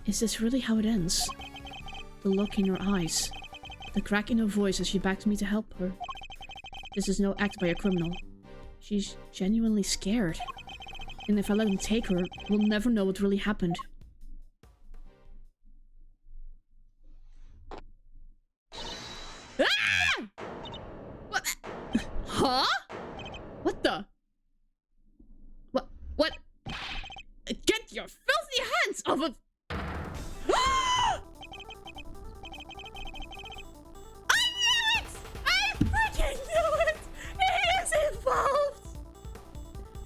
Is this really how it ends? The look in her eyes. The crack in her voice as she begs me to help her. This is no act by a criminal. She's genuinely scared. And if I let him take her, we'll never know what really happened. Ah! What? Huh? What the? What? Get your filthy hands off of... I knew it! I freaking knew it! He is involved!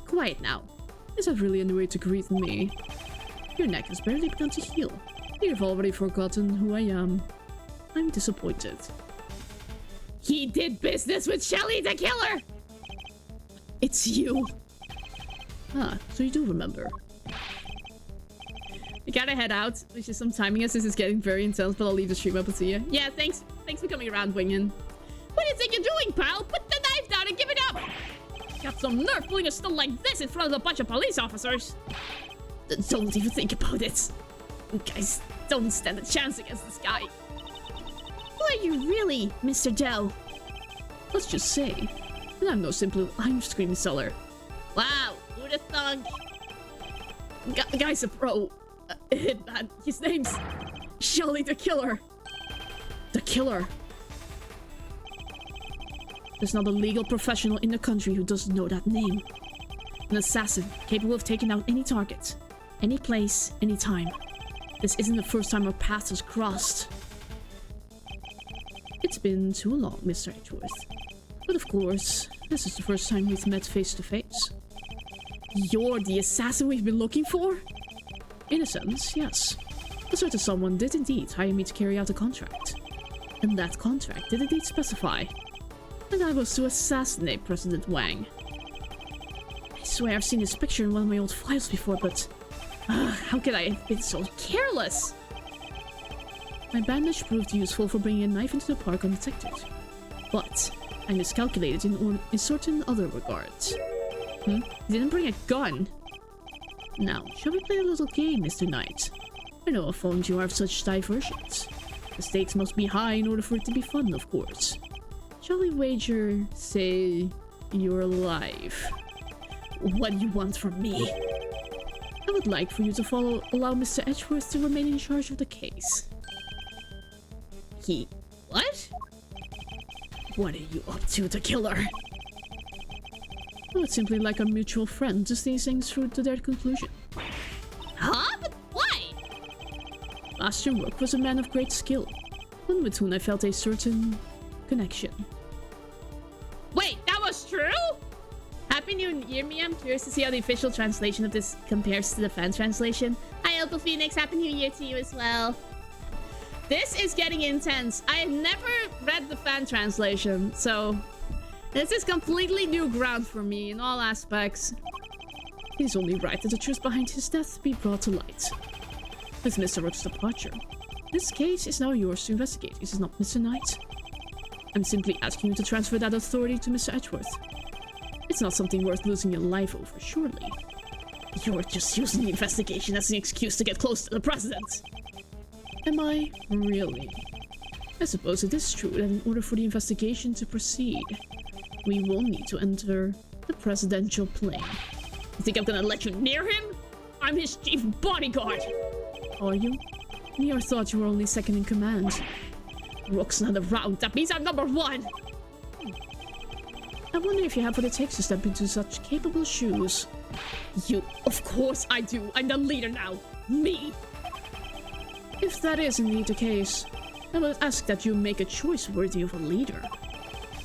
Quiet now. Is that really any way to greet me? Your neck has barely begun to heal. You've already forgotten who I am. I'm disappointed. He did business with Shelly the Killer! It's you! Ah, so you do remember. I gotta head out, which is some timing as this is getting very intense, but I'll leave the stream up and see you. Yeah, thanks for coming around, Wingin. What do you think you're doing, pal? Put the knife down and give it up! Got some nerve pulling a stunt like this in front of a bunch of police officers. Don't even think about it. You guys don't stand a chance against this guy. Who are you really, Mr. Dell? Let's just say that I'm no simple ice cream seller. Wow, who'd have thunk? Guy's a pro. His name's Shelly the Killer. The Killer. There's not a legal professional in the country who doesn't know that name. An assassin capable of taking out any target, any place, any time. This isn't the first time our paths has crossed. It's been too long, Mr. Edgeworth. But of course, this is the first time we've met face to face. You're the assassin we've been looking for? In a sense, yes. A certain someone did indeed hire me to carry out a contract. And that contract did indeed specify that I was to assassinate President Wang. I swear I've seen his picture in one of my old files before, but... how could I have been so careless? My bandage proved useful for bringing a knife into the park undetected. But I miscalculated in certain other regards. He didn't bring a gun. Now, shall we play a little game, Mr. Knight? I know how fond you are of such diversions. The stakes must be high in order for it to be fun, of course. Shall we wager, say, your life? What do you want from me? I would like for you to allow Mr. Edgeworth to remain in charge of the case. What? What are you up to, the Killer? I would simply like our mutual friend to see things through to their conclusion. Huh? But why? Bastian Rook was a man of great skill, one with whom I felt a certain connection. Wait, that was true? Happy New Year, me. I'm curious to see how the official translation of this compares to the fan translation. Hi, Opal Phoenix. Happy New Year to you as well. This is getting intense. I have never read the fan translation, so this is completely new ground for me in all aspects. It is only right that the truth behind his death be brought to light. With Mr. Rook's departure, this case is now yours to investigate, is it not, Mr. Knight? I'm simply asking you to transfer that authority to Mr. Edgeworth. It's not something worth losing your life over, surely. You're just using the investigation as an excuse to get close to the president. Am I? Really? I suppose it is true that in order for the investigation to proceed, we will need to enter the presidential plane. You think I'm gonna let you near him? I'm his chief bodyguard! Are you? I thought you were only second in command. Rook's not around, that means I'm number one! I wonder if you have what it takes to step into such capable shoes. You, of course I do. I'm the leader now. Me! If that is indeed the case, I will ask that you make a choice worthy of a leader.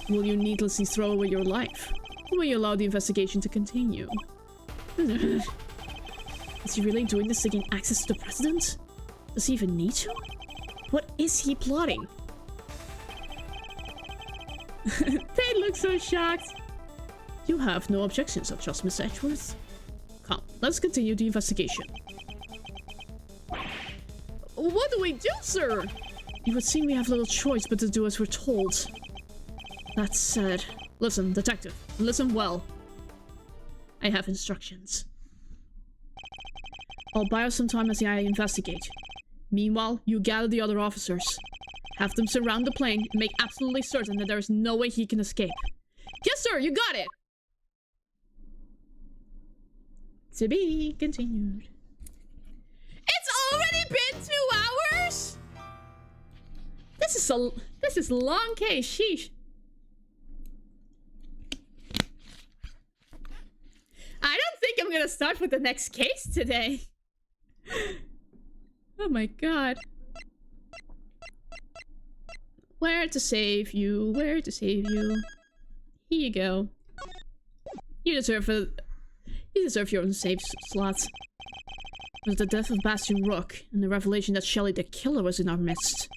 Will you needlessly throw away your life? Or will you allow the investigation to continue? Is he really doing this to gain access to the president? Does he even need to? What is he plotting? They look so shocked. You have no objections, I trust, Miss Edgeworth. Come, let's continue the investigation. What do we do, sir? It would seem we have little choice but to do as we're told. That said, listen, detective, listen well. I have instructions. I'll buy us some time as I investigate. Meanwhile, you gather the other officers. Have them surround the plane and make absolutely certain that there is no way he can escape. Yes, sir, you got it! To be continued. It's already been 2 hours?! This is a long case, sheesh. I don't think I'm gonna start with the next case today. Oh my god. Where to save you? Where to save you? Here you go. You deserve your own save slots. With the death of Bastion Rook and the revelation that Shelley the Killer was in our midst,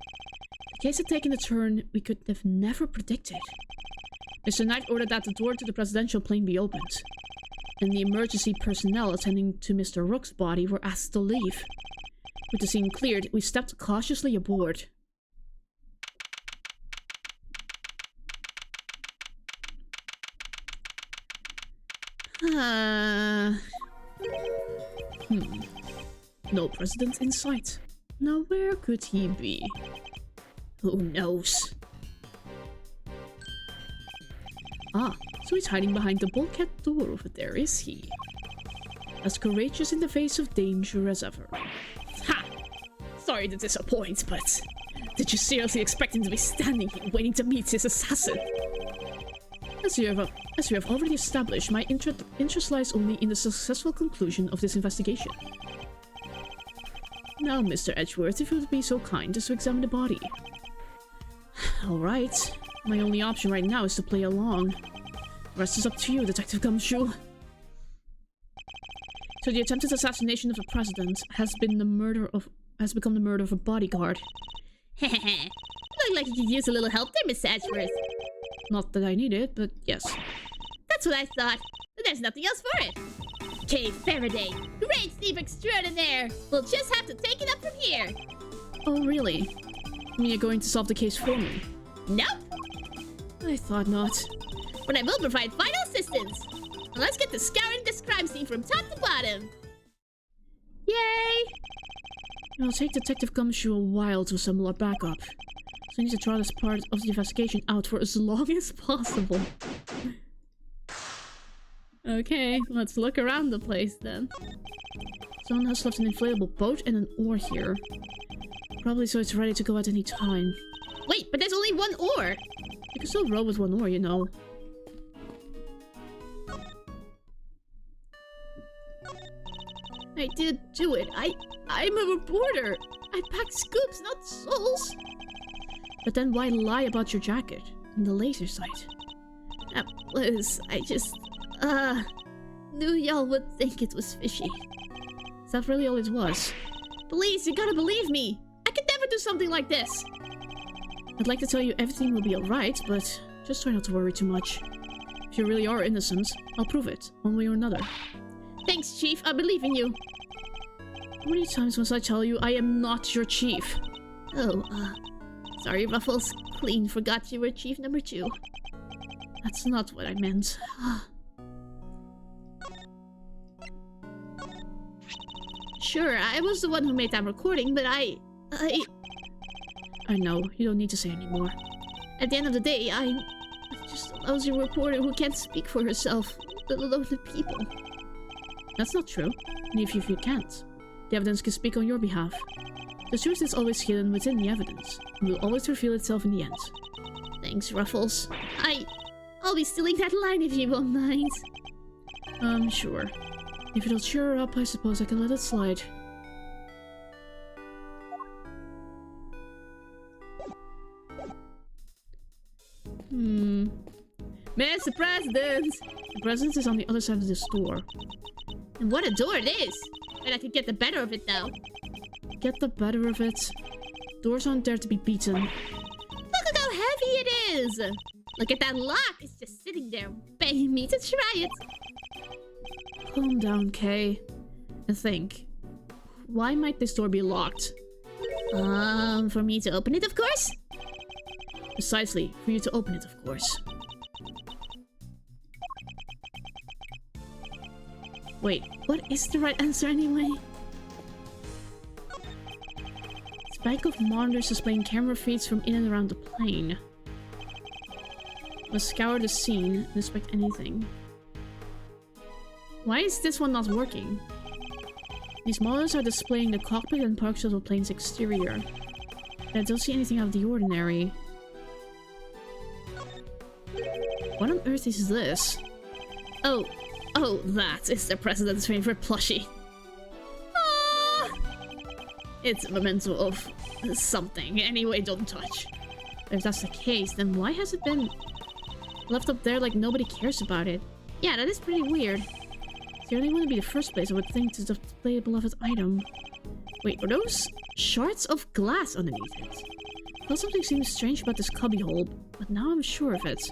the case had taken a turn we could have never predicted. Mr. Knight ordered that the door to the presidential plane be opened, and the emergency personnel attending to Mr. Rook's body were asked to leave. With the scene cleared, we stepped cautiously aboard. No president in sight. Now where could he be? Who knows? Ah, so he's hiding behind the bulkhead door over there, is he? As courageous in the face of danger as ever. Ha! Sorry to disappoint, but did you seriously expect him to be standing here waiting to meet his assassin? As you have already established, my interest lies only in the successful conclusion of this investigation. Now, Mr. Edgeworth, if you would be so kind as to examine the body. Alright. My only option right now is to play along. The rest is up to you, Detective Gumshoe. So the attempted assassination of the president has become the murder of a bodyguard. Look like you could use a little help there, Miss Edgeworth. Not that I need it, but yes. That's what I thought. But there's nothing else for it. Okay, Faraday. Great thief extraordinaire. We'll just have to take it up from here. Oh, really? You're going to solve the case for me? Nope. I thought not. But I will provide vital assistance. And let's get to scouring this crime scene from top to bottom. Yay! It'll take Detective Gumshoe a while to assemble our backup. So I need to draw this part of the investigation out for as long as possible. Okay, let's look around the place then. Someone has left an inflatable boat and an oar here. Probably so it's ready to go at any time. Wait, but there's only one oar! You can still row with one oar, you know. I did do it. I'm a reporter. I packed scoops, not souls. But then why lie about your jacket and the laser sight? That was... I just... knew y'all would think it was fishy. Is that really all it was? Please, you gotta believe me. I could never do something like this. I'd like to tell you everything will be alright, but just try not to worry too much. If you really are innocent, I'll prove it, one way or another. Thanks, Chief. I believe in you. How many times must I tell you I am not your chief? Oh, sorry, Ruffles. Clean forgot you were Chief number 2. That's not what I meant. Sure, I was the one who made that recording, but I know, you don't need to say anymore. At the end of the day, I'm just a lousy reporter who can't speak for herself, let alone the people. That's not true. And if you can't, the evidence can speak on your behalf. The truth is always hidden within the evidence, and will always reveal itself in the end. Thanks, Ruffles. I'll be stealing that line if you won't mind. Sure. If it'll cheer her up, I suppose I can let it slide. Mr. President! The President is on the other side of this door. And what a door it is! Bet I could get the better of it, though. Get the better of it? Doors aren't there to be beaten. Look at how heavy it is! Look at that lock! It's just sitting there, begging me to try it. Calm down, Kay. And think. Why might this door be locked? For me to open it, of course? Precisely, for you to open it, of course. Wait, what is the right answer anyway? It's a bank of monitors displaying camera feeds from in and around the plane. Must scour the scene and inspect anything. Why is this one not working? These monitors are displaying the cockpit and park shuttle plane's exterior. I don't see anything out of the ordinary. What on earth is this? Oh, that is the President's favorite plushie. Ah! It's a memento of something. Anyway, don't touch. If that's the case, then why has it been left up there like nobody cares about it? Yeah, that is pretty weird. Certainly wouldn't be the first place I would think to display a beloved item. Wait, are those shards of glass underneath it? I thought something seemed strange about this cubbyhole, but now I'm sure of it.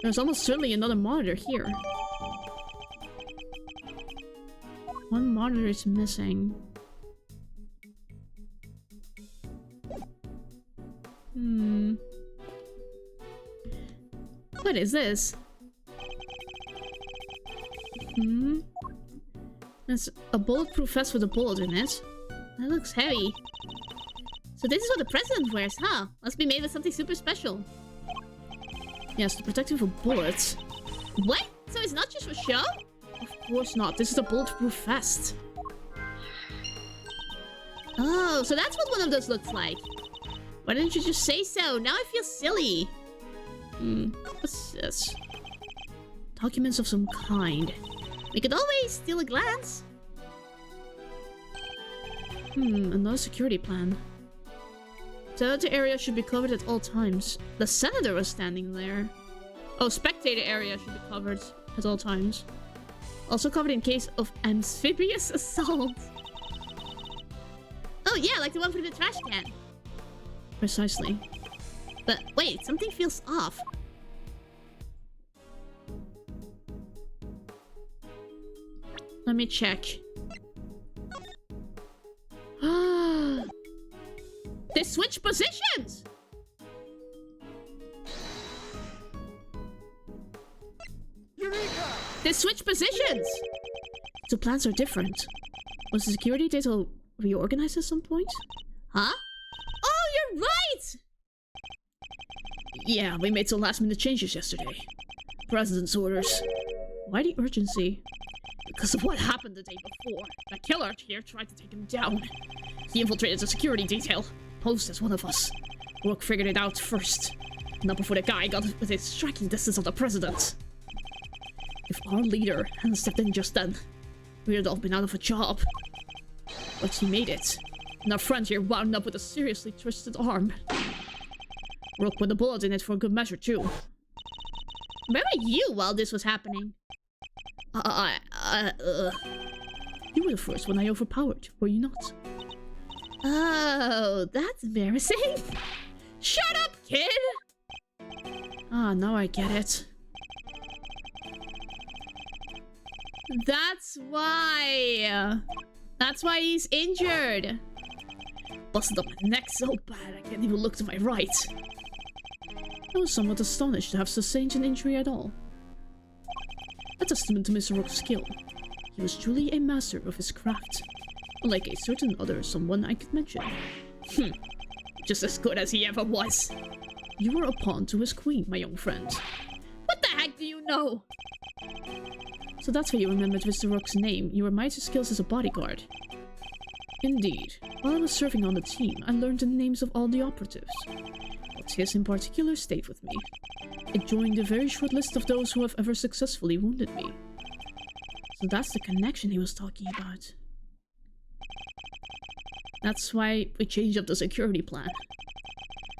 There's almost certainly another monitor here. One monitor is missing. What is this? That's a bulletproof vest with a bullet in it. That looks heavy. So this is what the President wears, huh? Must be made with something super special. Yes, to protect him from bullets. What? So it's not just for show? Of course not. This is a bulletproof vest. Oh, so that's what one of those looks like. Why didn't you just say so? Now I feel silly. What's this? Documents of some kind. We could always steal a glance. Another security plan. Senator area should be covered at all times. The senator was standing there. Oh, spectator area should be covered at all times. Also covered in case of amphibious assault. Oh yeah, like the one for the trash can. Precisely. But wait, something feels off. Let me check. They switched positions! Eureka! They switched positions! The plans are different. Was the security data reorganized at some point? Huh? Oh, you're right! Yeah, we made some last-minute changes yesterday. President's orders. Why the urgency? Because of what happened the day before. The killer here tried to take him down. He infiltrated the security detail, posed as one of us. Rook figured it out first. Not before the guy got within striking distance of the President. If our leader hadn't stepped in just then, we'd have all been out of a job. But he made it. And our friend here wound up with a seriously twisted arm. Rook put a bullet in it for good measure, too. Where were you while this was happening? You were the first one I overpowered, were you not? Oh, that's embarrassing. Shut up, kid! Ah, now I get it. That's why. That's why he's injured. Busted up my neck so bad I can't even look to my right. I was somewhat astonished to have sustained an injury at all. A testament to Mr. Rook's skill. He was truly a master of his craft. Unlike a certain other someone I could mention. Just as good as he ever was. You were a pawn to his queen, my young friend. What the heck do you know? So that's why you remembered Mr. Rook's name. You admired his skills as a bodyguard. Indeed. While I was serving on the team, I learned the names of all the operatives. But his in particular stayed with me. It joined a very short list of those who have ever successfully wounded me. So that's the connection he was talking about. That's why we changed up the security plan.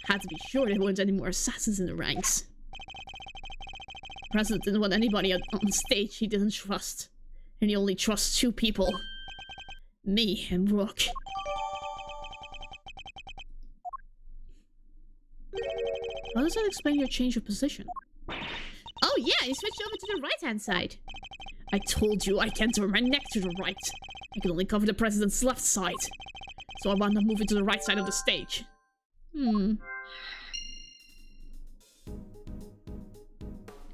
Had to be sure there weren't any more assassins in the ranks. The president didn't want anybody on stage he didn't trust. And he only trusts 2 people. Me and Rook. How does that explain your change of position? Oh yeah, you switched over to the right-hand side. I told you I can't turn my neck to the right. I can only cover the president's left side. So I wound up moving to the right side of the stage.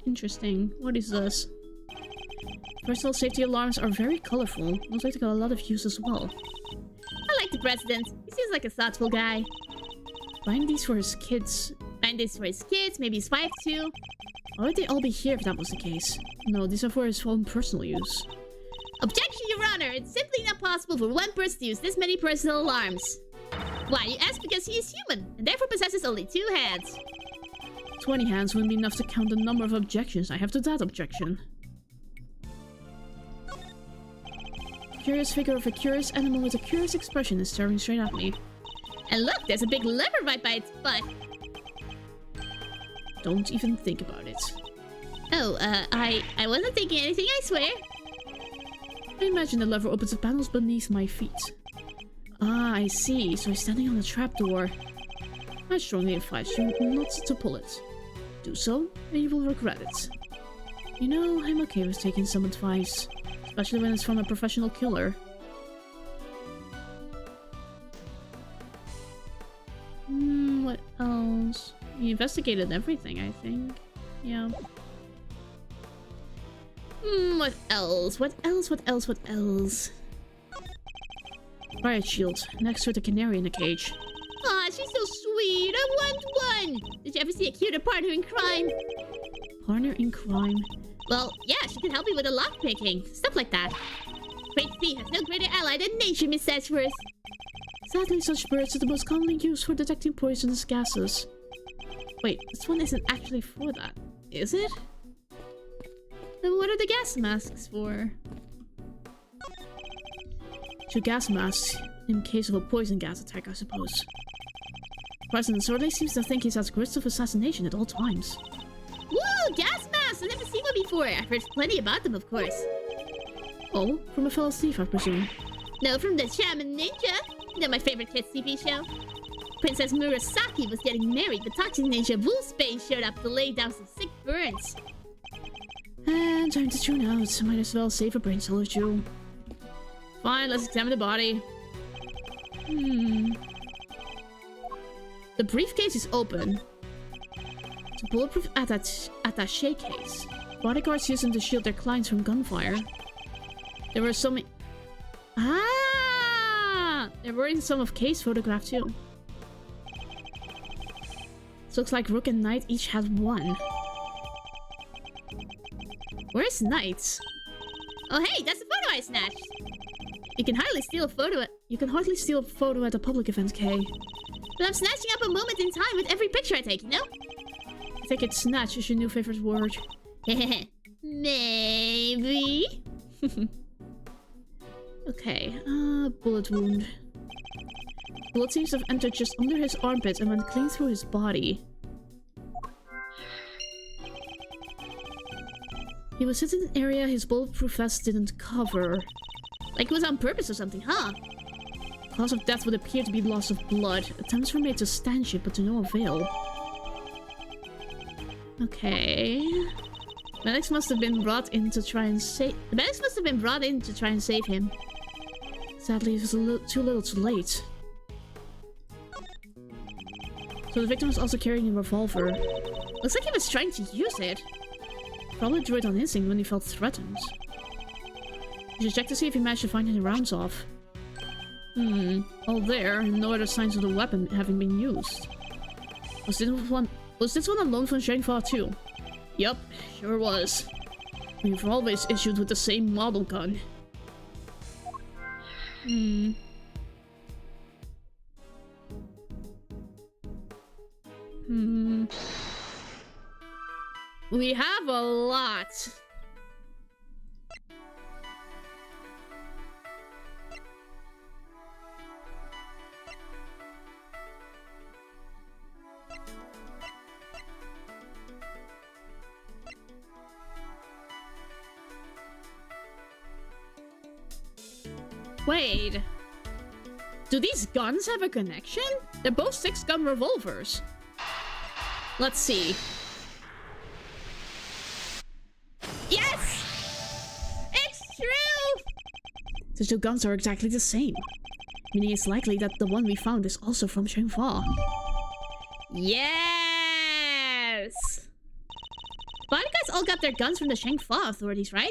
Interesting. What is this? Personal safety alarms are very colorful. Looks like they got a lot of use as well. I like the president. He seems like a thoughtful guy. Buying these for his kids. Buying this for his kids, maybe his wife too. Why would they all be here if that was the case? No, these are for his own personal use. Objection, Your Honor! It's simply not possible for one person to use this many personal alarms. Why, you ask because he is human, and therefore possesses only 2 hands. 20 hands wouldn't be enough to count the number of objections I have to that objection. Curious figure of a curious animal with a curious expression is staring straight at me. And look, there's a big lever right by its butt. Don't even think about it. Oh, I wasn't thinking anything, I swear. I imagine the lever opens the panels beneath my feet. Ah, I see. So he's standing on the trapdoor. I strongly advise you not to pull it. Do so, and you will regret it. You know, I'm okay with taking some advice. Especially when it's from a professional killer. What else? We investigated everything, I think. Yeah. What else? What else? What else? What else? Riot shield, next to the canary in the cage. Aw, she's so sweet. I want one. Did you ever see a cuter partner in crime? Partner in crime? Well, yeah, she can help me with the lockpicking. Stuff like that. Great Sea has no greater ally than nature, Miss Edgeworth. Sadly, such birds are the most commonly used for detecting poisonous gases. Wait, this one isn't actually for that, is it? Then what are the gas masks for? 2 gas masks in case of a poison gas attack, I suppose. President Sorley seems to think he's at risk of assassination at all times. Woo! Gas masks! I've never seen one before. I've heard plenty about them, of course. Oh, from a fellow thief, I presume. No, from the Shaman Ninja. You know, my favorite kids' TV show. Princess Murasaki was getting married. The toxic ninja Wolfsbane showed up to lay down some sick burns. And time to tune out. Might as well save a brain cell or 2. Fine, let's examine the body. The briefcase is open. It's a bulletproof attaché case. Bodyguards use them to shield their clients from gunfire. There were some... Ah! There were in some of Kay's photograph too. It looks like Rook and Knight each had 1. Where's Knight? Oh hey, that's the photo I snatched. You can hardly steal a photo at a public event, Kay. But I'm snatching up a moment in time with every picture I take, you know? I think it's snatch is your new favorite word. Maybe. Okay, bullet wound. Bullet seems to have entered just under his armpit and went clean through his body. He was hit in an area his bulletproof vest didn't cover. Like it was on purpose or something, huh? Cause of death would appear to be loss of blood. Attempts were made to stanch it, but to no avail. Okay. Medics must have been brought in to try and save... The medics must have been brought in to try and save him. Sadly, it was too little too late. So the victim was also carrying a revolver. Looks like he was trying to use it. Probably drew it on instinct when he felt threatened. You should check to see if he managed to find any rounds off. All there, and no other signs of the weapon having been used. Was Was this one on loan from Shangfa too? Yup, sure was. We've always issued with the same model gun. We have a lot. Wait. Do these guns have a connection? They're both 6-gun revolvers. Let's see. Yes! It's true! The 2 guns are exactly the same. Meaning it's likely that the one we found is also from Shangfa. Yes! But you guys all got their guns from the Shangfa authorities, right?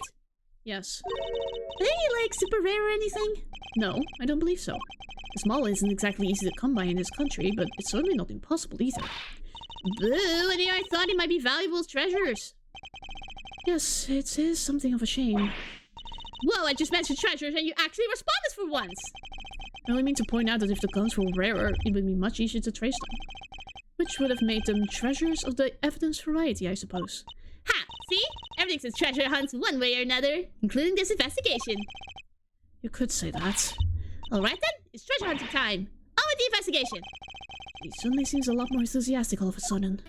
Yes. Are they, like, super rare or anything? No, I don't believe so. The small isn't exactly easy to come by in this country, but it's certainly not impossible either. Boo! And here I thought it might be valuable as treasures. Yes, it is something of a shame. Whoa, I just mentioned treasures and you actually responded for once! I only mean to point out that if the guns were rarer, it would be much easier to trace them. Which would have made them treasures of the evidence variety, I suppose. Ha! See? Everything's a treasure hunt one way or another, including this investigation. You could say that. Alright then, it's treasure hunting time. On with the investigation. He suddenly seems a lot more enthusiastic all of a sudden.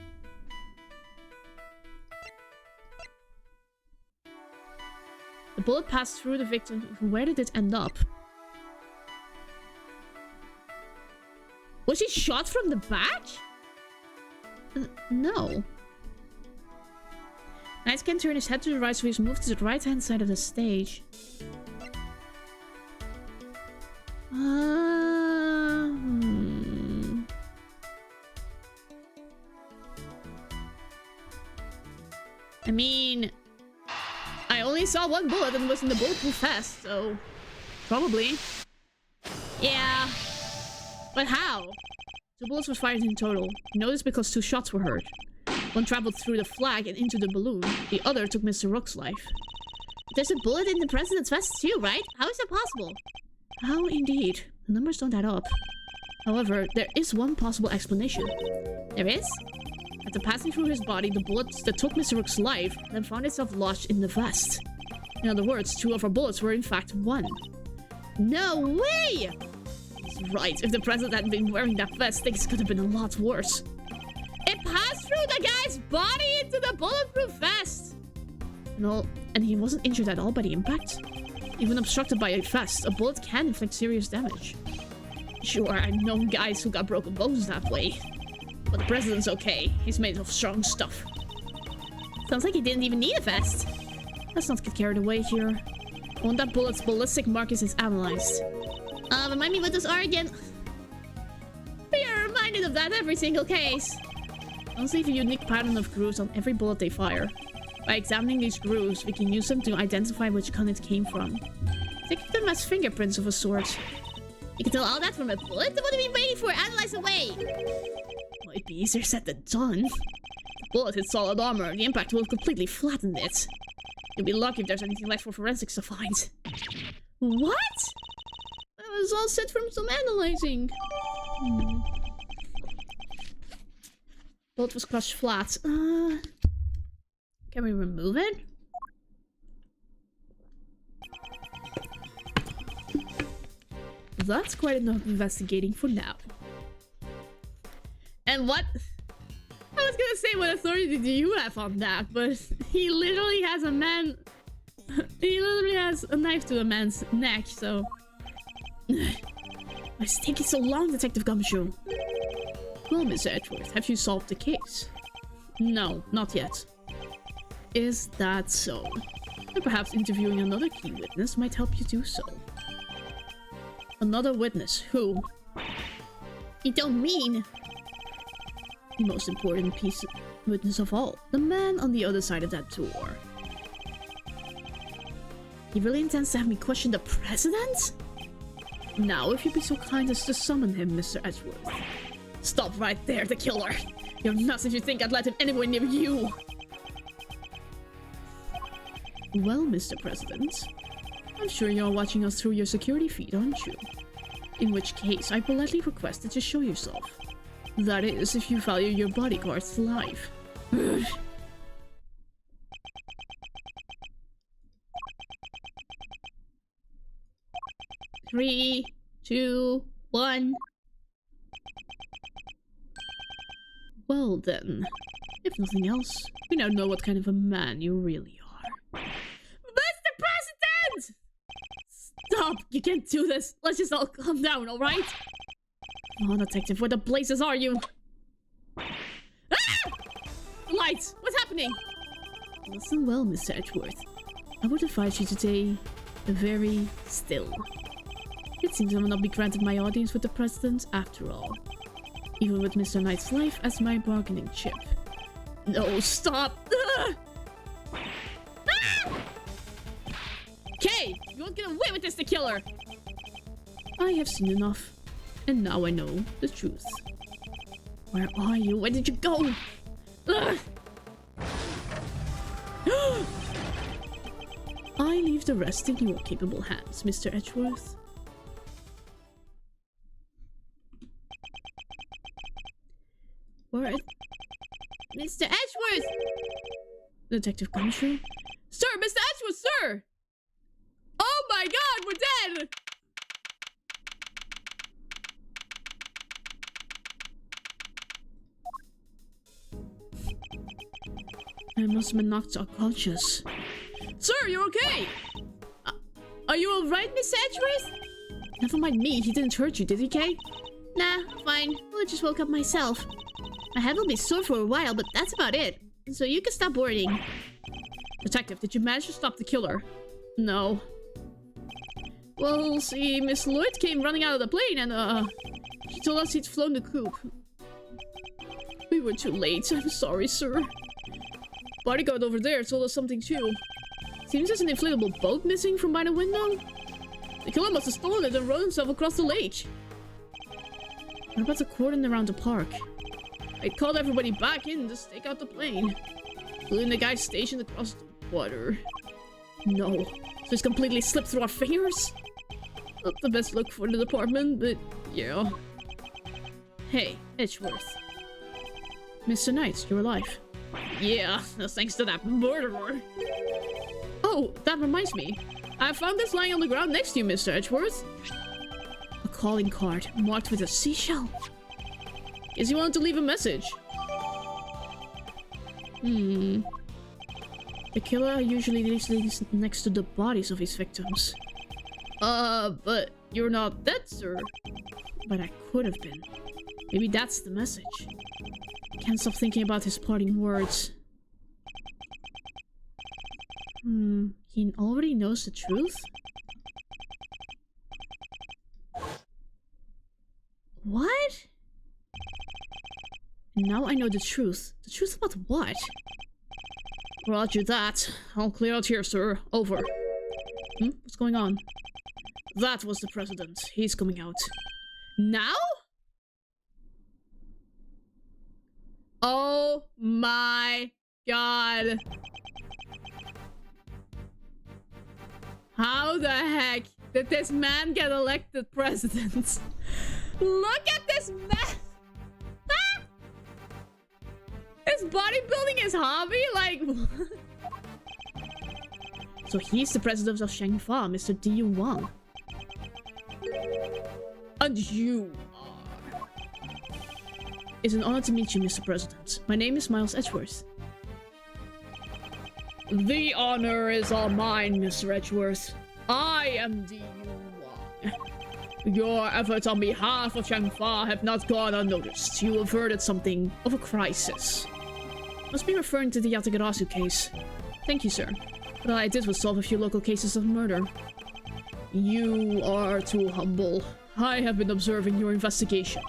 The bullet passed through the victim. Where did it end up? Was he shot from the back? No. Knight can turn his head to the right, so he's moved to the right-hand side of the stage. I mean, I only saw one bullet and was in the bulletproof vest, so probably. Yeah. But how? 2 bullets were fired in total. You know this because 2 shots were heard. One traveled through the flag and into the balloon. The other took Mr. Rook's life. There's a bullet in the president's vest too, right? How is that possible? How indeed. The numbers don't add up. However, there is one possible explanation. There is? After passing through his body, the bullets that took Mr. Rook's life then found itself lodged in the vest. In other words, 2 of our bullets were in fact 1. No way! He's right. If the president hadn't been wearing that vest, things could have been a lot worse. It passed through the guy's body into the bulletproof vest! And he wasn't injured at all by the impact. Even obstructed by a vest, a bullet can inflict serious damage. Sure, I've known guys who got broken bones that way. But the president's okay. He's made of strong stuff. Sounds like he didn't even need a vest. Let's not get carried away here. When that bullet's ballistic markers is analyzed. Remind me what those are again. We are reminded of that every single case. Let's leave a unique pattern of grooves on every bullet they fire. By examining these grooves, we can use them to identify which gun it came from. Think of them as fingerprints of a sort. You can tell all that from a bullet? What are we waiting for? Analyze away! Might be easier said than done. The bullet hit solid armor. The impact will have completely flattened it. You'll be lucky if there's anything left for forensics to find. What? That was all set from some analyzing. Bullet was crushed flat. Can we remove it? That's quite enough investigating for now. And what? I was gonna say, what authority do you have on that? But he literally has a man... He literally has a knife to a man's neck, so... Why's it taking so long, Detective Gumshoe? Well, Miss Edgeworth, have you solved the case? No, not yet. Is that so? And perhaps interviewing another key witness might help you do so. Another witness? Who? You don't mean... The most important piece of witness of all. The man on the other side of that door. He really intends to have me question the president? Now, if you'd be so kind as to summon him, Mr. Edgeworth. Stop right there, the killer. You're nuts if you think I'd let him anywhere near you. Well, Mr. President, I'm sure you're watching us through your security feed, aren't you? In which case, I politely request that you show yourself. That is, if you value your bodyguard's life. 3, 2, 1. Well then, if nothing else, we now know what kind of a man you really are. Mr. President! Stop! You can't do this! Let's just all calm down, alright? Oh, Detective, where the blazes are you? Ah! Lights! What's happening? Listen well, Mr. Edgeworth. I would advise you to stay very still. It seems I will not be granted my audience with the President after all. Even with Mr. Knight's life as my bargaining chip. No, stop! Ah! Ah! Okay, you won't get away with this, the killer! I have seen enough, and now I know the truth. Where are you? Where did you go? Ugh! I leave the rest in your capable hands, Mr. Edgeworth. Where is... Mr. Edgeworth! Detective Gumshoe? Sir! Mr. Edgeworth, sir! Oh my god, we're dead! I must have been knocked unconscious. Sir, you're okay! Are you alright, Mr. Edgeworth? Never mind me, he didn't hurt you, did he, Kay? Nah, fine. I just woke up myself. My head will be sore for a while, but that's about it. So you can stop worrying. Detective, did you manage to stop the killer? No. Well, see, Miss Lloyd came running out of the plane and, she told us he'd flown the coop. We were too late. I'm sorry, sir. Bodyguard over there told us something too. Seems there's an inflatable boat missing from by the window. The killer must have stolen it and rowed himself across the lake. What about the cordon around the park? I called everybody back in to stake out the plane. Including the guy stationed across the water. No. So it's completely slipped through our fingers? Not the best look for the department, but yeah. Hey, Edgeworth. Mr. Knight, you're alive. Yeah, that's thanks to that murderer. Oh, that reminds me. I found this lying on the ground next to you, Mr. Edgeworth. A calling card marked with a seashell. Guess you wanted to leave a message. The killer usually leaves things next to the bodies of his victims. But you're not dead, sir. But I could have been. Maybe that's the message. Can't stop thinking about his parting words. He already knows the truth? What? And now I know the truth. The truth about what? Roger that. I'll clear out here, sir. Over. What's going on? That was the president. He's coming out. Now? Oh my god. How the heck did this man get elected president? Look at this man! Ah! Is bodybuilding his hobby? Like, what? So he's the president of Shangfa, Mr. Diyu Wang. And you are... It's an honor to meet you, Mr. President. My name is Miles Edgeworth. The honor is all mine, Mr. Edgeworth. I am Diyu Wang. Your efforts on behalf of Shangfa have not gone unnoticed. You averted something of a crisis. Must be referring to the Yatagarasu case. Thank you, sir. What I did was solve a few local cases of murder. You are too humble. I have been observing your investigation.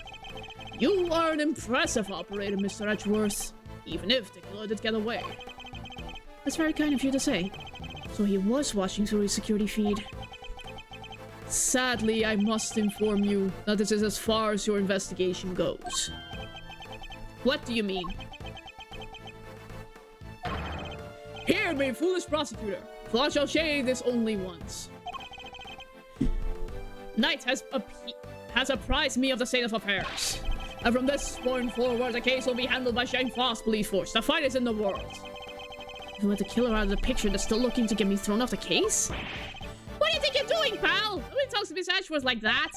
You are an impressive operator, Mr. Edgeworth. Even if the killer did get away. That's very kind of you to say. So he was watching through his security feed. Sadly, I must inform you that this is as far as your investigation goes. What do you mean? Hear me, foolish prosecutor. For I shall say this only once. Knight has apprised me of the state of affairs. And from this point forward, the case will be handled by Shangfa's police force. The fight is in the world. You let the killer out of the picture that's still looking to get me thrown off the case? What do you think you're doing, pal? Nobody talks to Miss Edgeworth like that.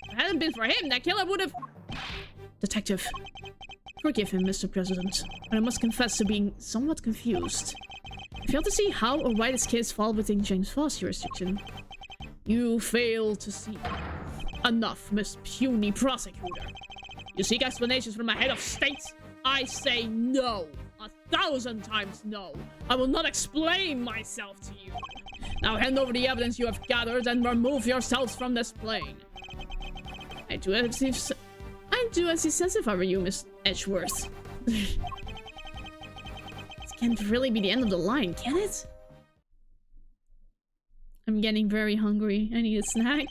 If it hadn't been for him, that killer would have... Detective. Forgive him, Mr. President, but I must confess to being somewhat confused. I fail to see how or why this case falls within James Foss' jurisdiction. You fail to see. Enough, Miss Puny Prosecutor. You seek explanations from a head of state? I say no. 1,000 times no. I will not explain myself to you. Now hand over the evidence you have gathered and remove yourselves from this plane. I do as he says if I were you, Miss Edgeworth. This can't really be the end of the line, can it? I'm getting very hungry. I need a snack.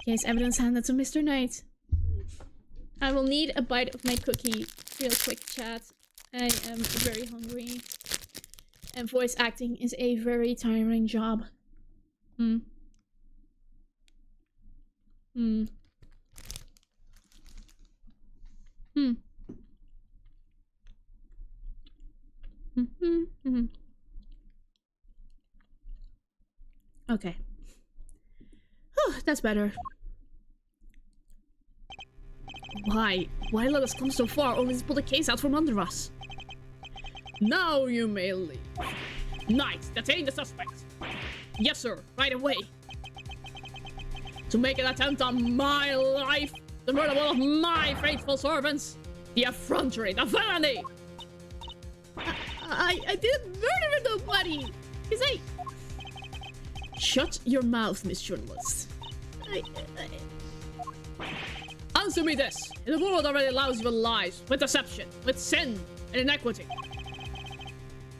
Case evidence handed to Mr. Knight. I will need a bite of my cookie real quick, chat. I am very hungry. And voice acting is a very tiring job. Okay. Oh, that's better. Why? Why let us come so far only to pull the case out from under us? Now you may leave. Knight, detain the suspect. Yes, sir. Right away. To make an attempt on my life, the murder of one of my faithful servants, the effrontery, the villainy. I didn't murder nobody. Cause I... Shut your mouth, Miss Journalist. Answer me this. In a world already allows you with lies, with deception, with sin, and inequity.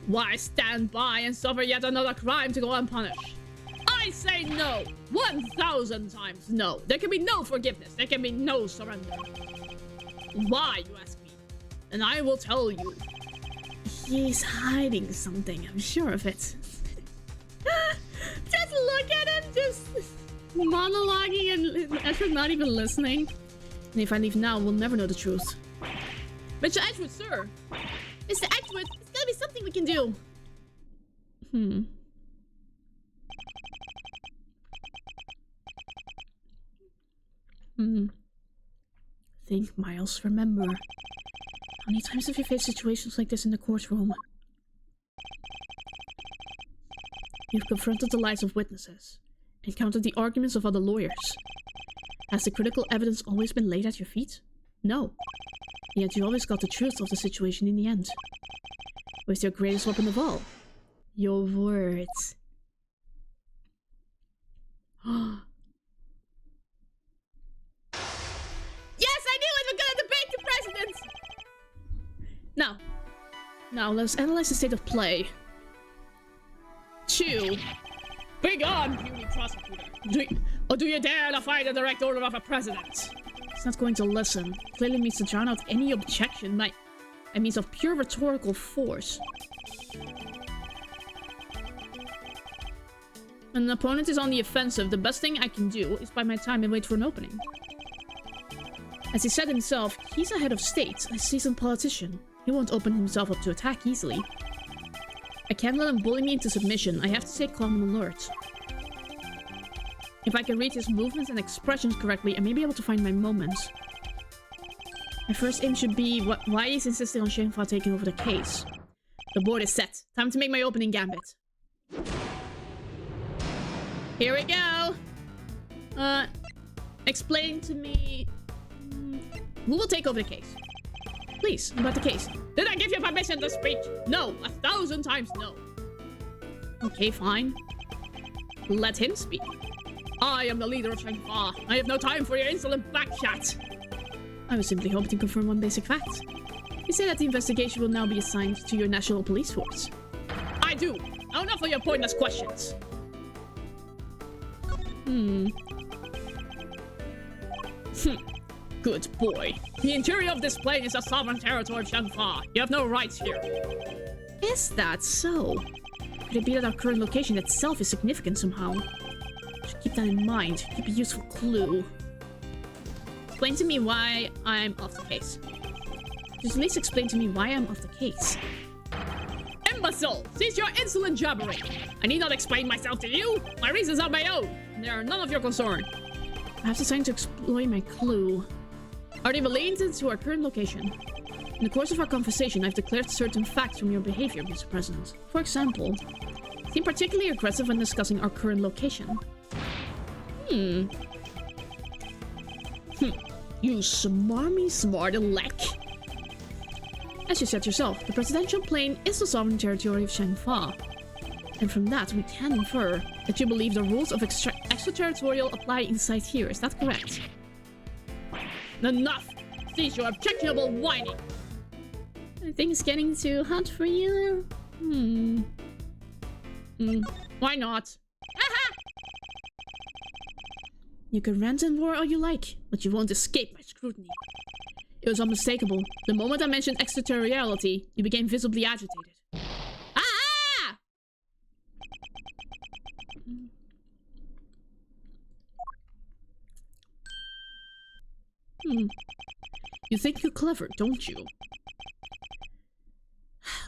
Why stand by and suffer yet another crime to go unpunished? I say no. 1,000 times no. There can be no forgiveness. There can be no surrender. Why, you ask me? And I will tell you. He's hiding something, I'm sure of it. Just look at him, just monologuing and Edgeworth not even listening. And if I leave now, we'll never know the truth. Mr. Edgeworth, sir! Mr. Edgeworth, there's gotta be something we can do. Think, Miles, remember. How many times have you faced situations like this in the courtroom? You've confronted the lies of witnesses, encountered the arguments of other lawyers. Has the critical evidence always been laid at your feet? No. Yet you always got the truth of the situation in the end. With your greatest weapon of all, your words. Yes, I knew it! We're gonna debate the president! Now let's analyze the state of play. 2. Begone, puny prosecutor! Do you dare defy the direct order of a president? He's not going to listen. Clearly means to drown out any objection by a means of pure rhetorical force. When an opponent is on the offensive, the best thing I can do is buy my time and wait for an opening. As he said himself, he's a head of state, a seasoned politician. He won't open himself up to attack easily. I can't let him bully me into submission. I have to stay calm and alert. If I can read his movements and expressions correctly, I may be able to find my moments. My first aim should be why he's insisting on Shangfa taking over the case. The board is set. Time to make my opening gambit. Here we go! Explain to me... who will take over the case? Please, about the case. Did I give you permission to speak? No, 1,000 times no. Okay, fine. Let him speak. I am the leader of Shangfa. I have no time for your insolent backchat. I was simply hoping to confirm one basic fact. You say that the investigation will now be assigned to your national police force. I do. Now enough of your pointless questions. Good boy. The interior of this plane is a sovereign territory of Shangfa. You have no rights here. Is that so? Could it be that our current location itself is significant somehow? Should keep that in mind. Could be a useful clue. Explain to me why I'm off the case. Just at least explain to me why I'm off the case. Imbecile! Cease your insolent jabbering! I need not explain myself to you! My reasons are my own! And they are none of your concern. I have decided to exploit my clue. Are they related to our current location? In the course of our conversation, I've declared certain facts from your behavior, Mr. President. For example, you seem particularly aggressive when discussing our current location. You smarmy smart-aleck. As you said yourself, the presidential plane is the sovereign territory of Shangfa. And from that, we can infer that you believe the rules of extraterritorial apply inside here. Is that correct? Enough! Cease your objectionable whining! I think it's getting too hot for you. Why not? Aha! You can rant and roar all you like, but you won't escape my scrutiny. It was unmistakable. The moment I mentioned extraterritoriality, you became visibly agitated. Ah! You think you're clever, don't you?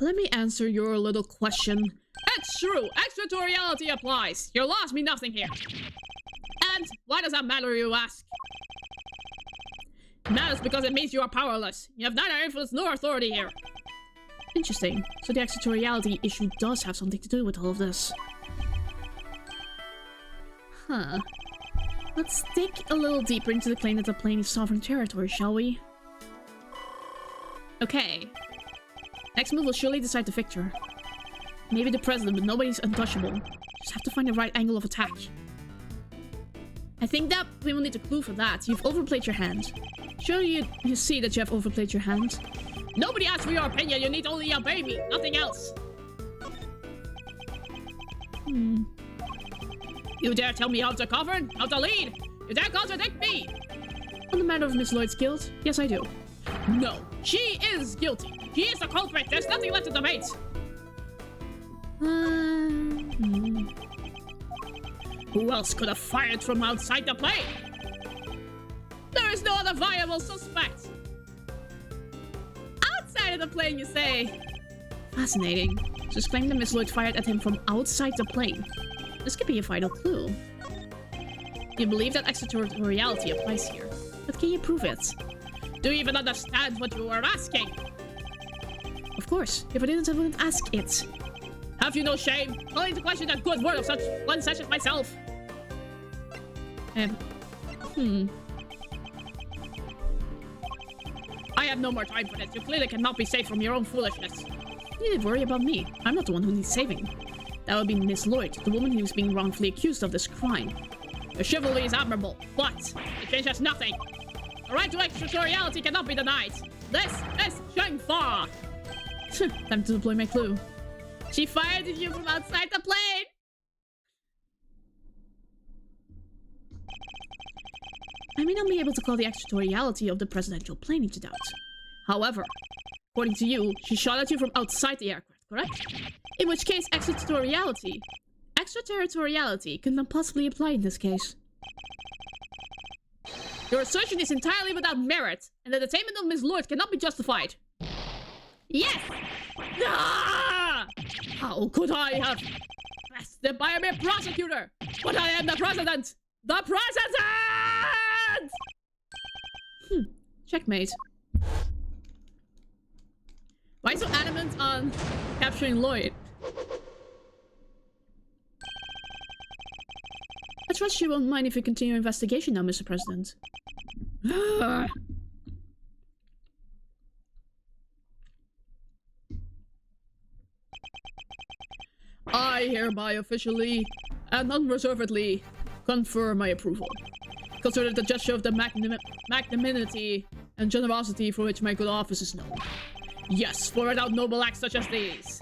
Let me answer your little question. It's true! Extraterritoriality applies! Your laws mean nothing here. And why does that matter, you ask? It matters because it means you are powerless. You have neither influence nor authority here. Interesting. So the extraterritoriality issue does have something to do with all of this. Huh. Let's dig a little deeper into the claim that the plane is sovereign territory, shall we? Okay. Next move will surely decide the victor. Maybe the president, but nobody's untouchable. Just have to find the right angle of attack. I think that we will need a clue for that. You've overplayed your hand. Surely you see that you have overplayed your hand. Nobody asked for your opinion. You need only obey me, nothing else. You dare tell me how to govern? How to lead? You dare contradict me? On the matter of Miss Lloyd's guilt, yes I do. No, she is guilty. She is the culprit. There's nothing left to debate. Who else could have fired from outside the plane? There is no other viable suspect. Outside of the plane, you say? Fascinating. Just claim that Miss Lloyd fired at him from outside the plane. This could be a vital clue. You believe that extraterritoriality applies here, but can you prove it? Do you even understand what you are asking? Of course. If I didn't, I wouldn't ask it. Have you no shame? Calling into question a good word of such one such as myself. I have no more time for this. You clearly cannot be saved from your own foolishness. You need to worry about me. I'm not the one who needs saving. That would be Miss Lloyd, the woman who is being wrongfully accused of this crime. Your chivalry is admirable, but it changes nothing. The right to extraterritoriality cannot be denied. This is Shangfa. Time to deploy my clue. She fired at you from outside the plane! I may not be able to call the extraterritoriality of the presidential plane into doubt. However, according to you, she shot at you from outside the aircraft, correct? In which case, extraterritoriality could not possibly apply in this case. Your assertion is entirely without merit, and the detainment of Miss Lloyd cannot be justified. Yes! Ah! How could I have arrested by a mere prosecutor? But I am the president! The president! Checkmate. Why so adamant on capturing Lloyd? I trust you won't mind if we continue investigation now, Mr. President. I hereby officially and unreservedly confer my approval. Consider it a gesture of the magnanimity and generosity for which my good office is known. Yes, for without noble acts such as these,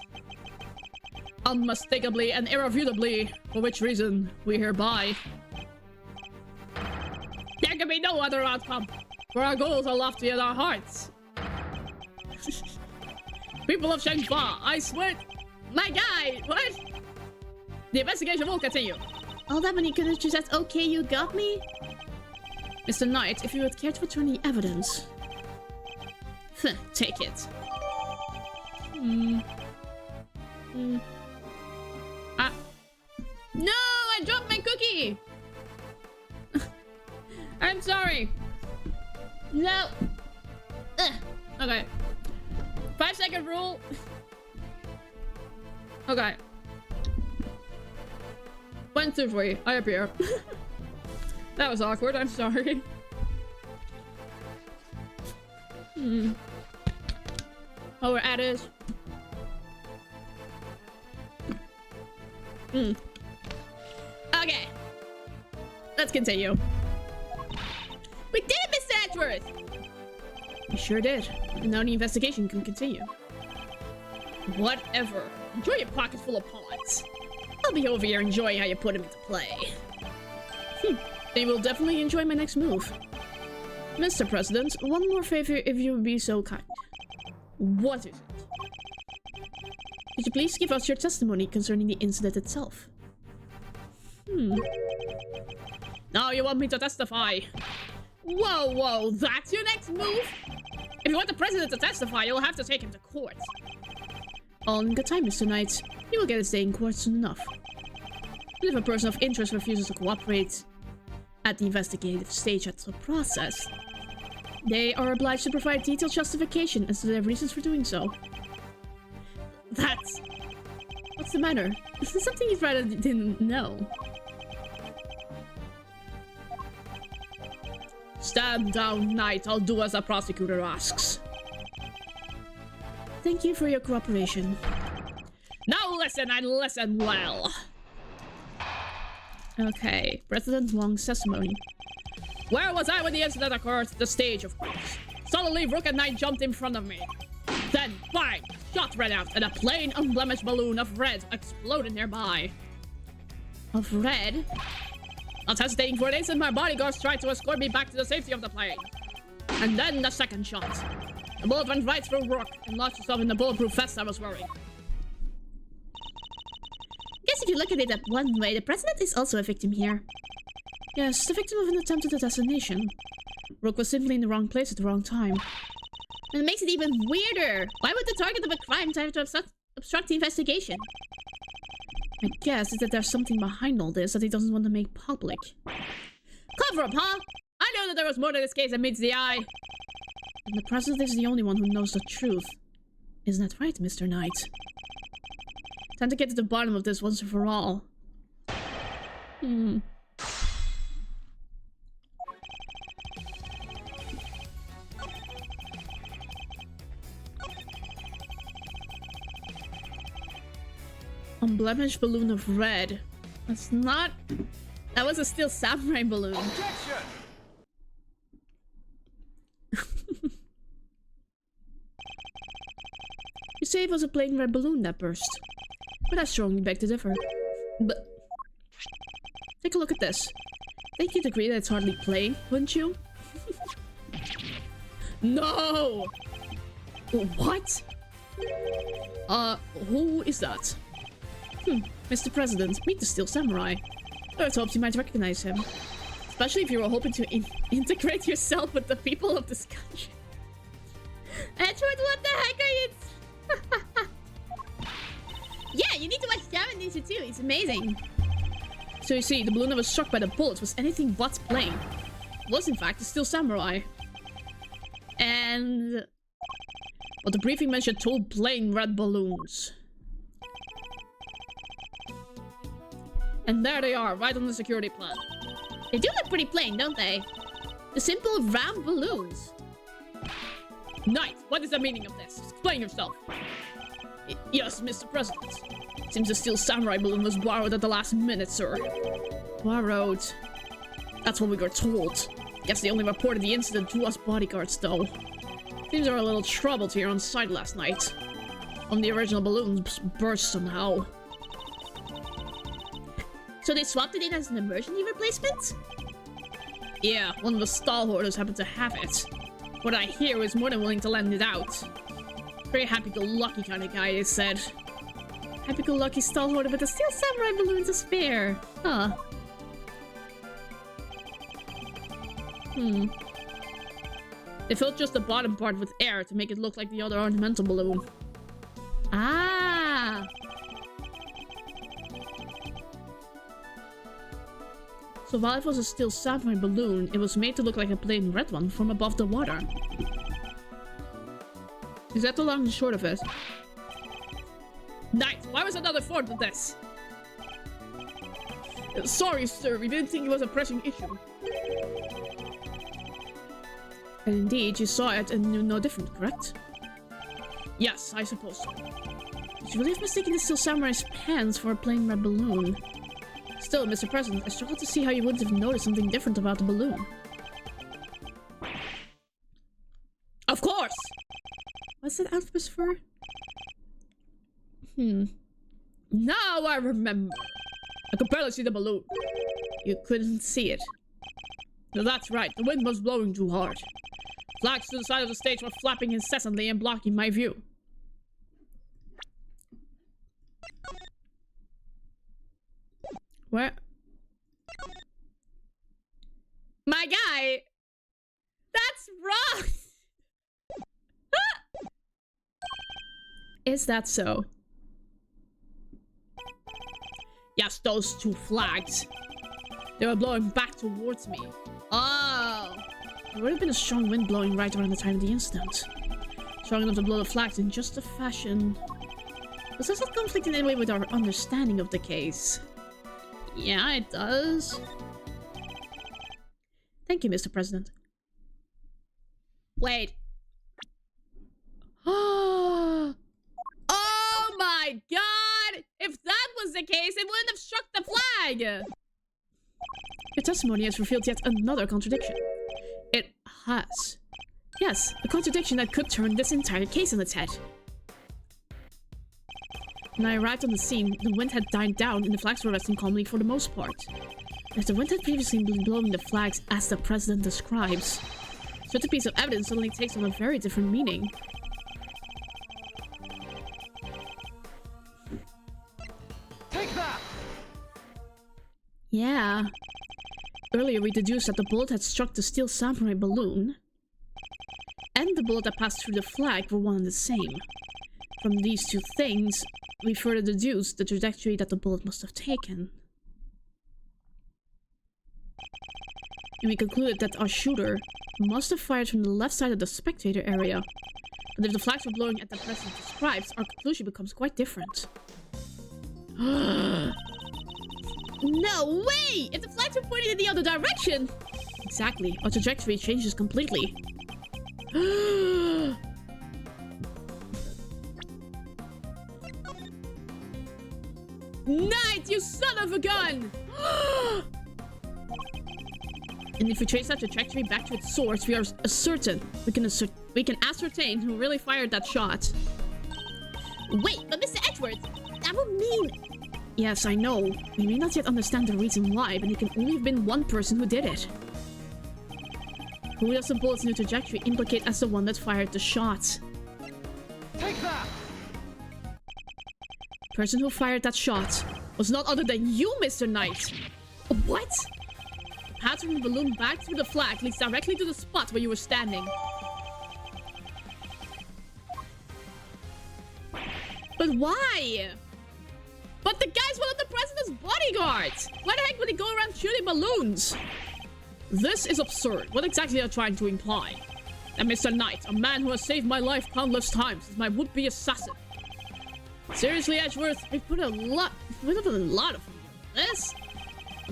unmistakably and irrefutably, for which reason we hereby. There can be no other outcome. For our goals are lofty in our hearts. People of Shangfa, I swear... My guy! What? The investigation will continue. All that when you could have just said, okay, you got me? Mr. Knight, if you would care to return the evidence... Take it. Ah. No! I dropped my cookie! I'm sorry. No. Ugh. Okay. 5-second rule. Okay. 1, 2, 3. I appear. That was awkward. I'm sorry. Oh, we're at it. Okay. Let's continue. We did it, Mr. Edgeworth! We sure did. And now the investigation can continue. Whatever. Enjoy your pocket full of pawns. I'll be over here enjoying how you put him into play. Then you will definitely enjoy my next move. Mr. President, one more favor if you would be so kind. What is it? Could you please give us your testimony concerning the incident itself? Now you want me to testify? Whoa, that's your next move? If you want the president to testify, you'll have to take him to court. All in good time, Mr. Knight. You will get a day in court soon enough. But if a person of interest refuses to cooperate at the investigative stage of the process, they are obliged to provide detailed justification as to their reasons for doing so. That's... What's the matter? This is something you'd rather didn't know. Stand down, Knight. I'll do as the prosecutor asks. Thank you for your cooperation. Now listen and listen well. Okay, President Wong's testimony. Where was I when the incident occurred? The stage, of course. Suddenly, Rook and Knight jumped in front of me. Then, bang! Shot ran out, and a plain, unblemished balloon of red exploded nearby. Of red? Not hesitating for an instant, my bodyguards tried to escort me back to the safety of the plane. And then the second shot. The bullet went right through Rook and lodged itself in the bulletproof vest I was wearing. Guess if you look at it that one way, the president is also a victim here. Yes, the victim of an attempted assassination. Rook was simply in the wrong place at the wrong time. And it makes it even weirder. Why would the target of a crime try to obstruct the investigation? My guess is that there's something behind all this that he doesn't want to make public. Cover up, huh? I know that there was more to this case than meets the eye. And the president is the only one who knows the truth. Isn't that right, Mr. Knight? Time to get to the bottom of this once and for all. Unblemished balloon of red. That's not... That was a steel samurai balloon. Objection! You say it was a plain red balloon that burst. But I strongly beg to differ. But... Take a look at this. I think you'd agree that it's hardly plain, wouldn't you? No! What? Who is that? Mr. President, meet the Steel Samurai. I had hoped you might recognize him. Especially if you were hoping to integrate yourself with the people of this country. Edgeworth, what the heck are you... Yeah, you need to watch Gambit Ninja too. It's amazing. So you see, the balloon that was struck by the bullets was anything but plain. It was in fact a Steel Samurai. And... But the briefing mentioned 2 plain red balloons. And there they are, right on the security plan. They do look pretty plain, don't they? The simple round balloons. Knight, what is the meaning of this? Explain yourself. Yes, Mr. President. Seems the Steel Samurai balloon was borrowed at the last minute, sir. Borrowed? That's what we were told. Guess they only reported the incident to us bodyguards, though. Seems there were a little trouble here on site last night. One of the original balloons burst somehow. So they swapped it in as an emergency replacement? Yeah, one of the stallholders happened to have it. What I hear is more than willing to lend it out. Very happy-go-lucky kind of guy, they said. Happy-go-lucky stallholder with a steel samurai balloon to spare. Huh. They filled just the bottom part with air to make it look like the other ornamental balloon. Ah! So while it was a steel samurai balloon, it was made to look like a plain red one from above the water. Is that the long and short of it? Knight, why was another thought of this? Sorry, sir, we didn't think it was a pressing issue. And indeed, you saw it and knew no different, correct? Yes, I suppose so. Did you really have mistaken the steel samurai's pants for a plain red balloon? Still, Mr. President, I struggle to see how you wouldn't have noticed something different about the balloon. Of course! What's that alphabet for? Now I remember. I could barely see the balloon. You couldn't see it. No, that's right. The wind was blowing too hard. Flags to the side of the stage were flapping incessantly and blocking my view. Where? My guy! That's wrong! Is that so? Yes, those two flags. They were blowing back towards me. Oh! There would have been a strong wind blowing right around the time of the incident. Strong enough to blow the flags in just a fashion. Does this not conflict in any way with our understanding of the case? Yeah, it does. Thank you, Mr. President. Wait. Oh my god! If that was the case, it wouldn't have struck the flag! Your testimony has revealed yet another contradiction. It has. Yes, a contradiction that could turn this entire case on its head. When I arrived on the scene, the wind had died down and the flags were resting calmly for the most part. If the wind had previously been blowing the flags as the president describes, such a piece of evidence suddenly takes on a very different meaning. Take that! Yeah. Earlier we deduced that the bullet had struck the steel samurai balloon, and the bullet that passed through the flag were one and the same. From these two things, we further deduced the trajectory that the bullet must have taken. And we concluded that our shooter must have fired from the left side of the spectator area. But if the flags were blowing at the president describes, our conclusion becomes quite different. No way! If the flags were pointing in the other direction! Exactly, our trajectory changes completely. Knight, you son of a gun! And if we trace that trajectory back to its source, we are certain we can ascertain who really fired that shot. Wait, but Mr. Edgeworth, that would mean... Yes, I know. We may not yet understand the reason why, but it can only have been one person who did it. Who does the bullet's new trajectory implicate as the one that fired the shot? Take that! The person who fired that shot was not other than you, Mr. Knight. What? The path from the balloon back through the flag leads directly to the spot where you were standing. But why? But the guy's one of the president's bodyguards! Why the heck would he go around shooting balloons? This is absurd. What exactly are you trying to imply? That Mr. Knight, a man who has saved my life countless times, is my would-be assassin. Seriously, Edgeworth, we put a lot of this.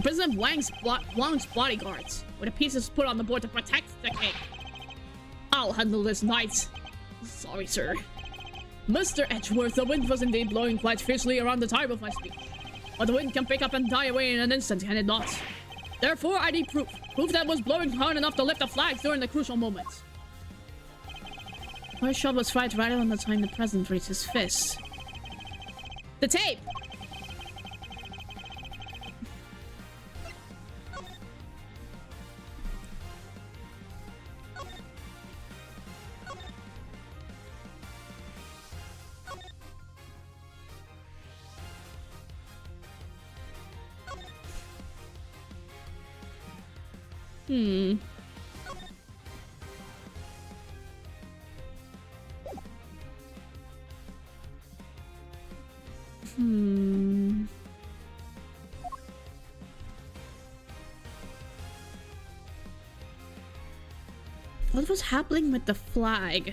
President Wang's bodyguards, with the pieces put on the board to protect the king. I'll handle this, Knight. Sorry, sir. Mr. Edgeworth, the wind was indeed blowing quite fiercely around the time of my speech. But the wind can pick up and die away in an instant, can it not? Therefore, I need proof. Proof that was blowing hard enough to lift the flags during the crucial moments. My shot was fired right around the time the president raised his fist. The tape! Hmm. What was happening with the flag?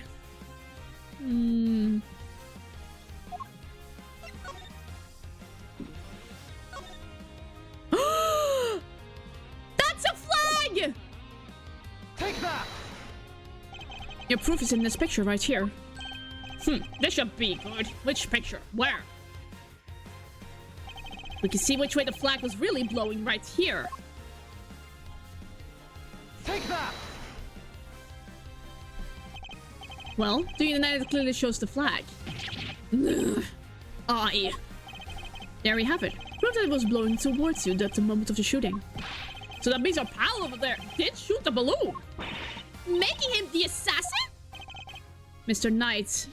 That's a flag! Take that! Your proof is in this picture right here. This should be good. Which picture? Where? We can see which way the flag was really blowing right here. Take that! Well, the United clearly shows the flag. Aye. There we have it. Proof that it was blowing towards you at the moment of the shooting. So that means our pal over there did shoot the balloon. Making him the assassin? Mr. Knight.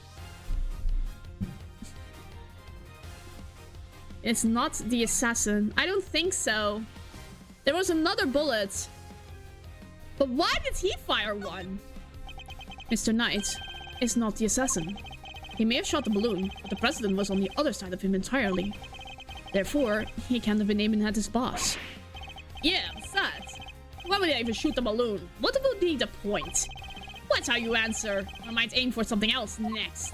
It's not the assassin. I don't think so. There was another bullet. But why did he fire one? Mr. Knight is not the assassin. He may have shot the balloon, but the president was on the other side of him entirely. Therefore, he can't have been aiming at his boss. Yeah, besides, why would I even shoot the balloon? What would be the point? Watch how you answer. I might aim for something else next.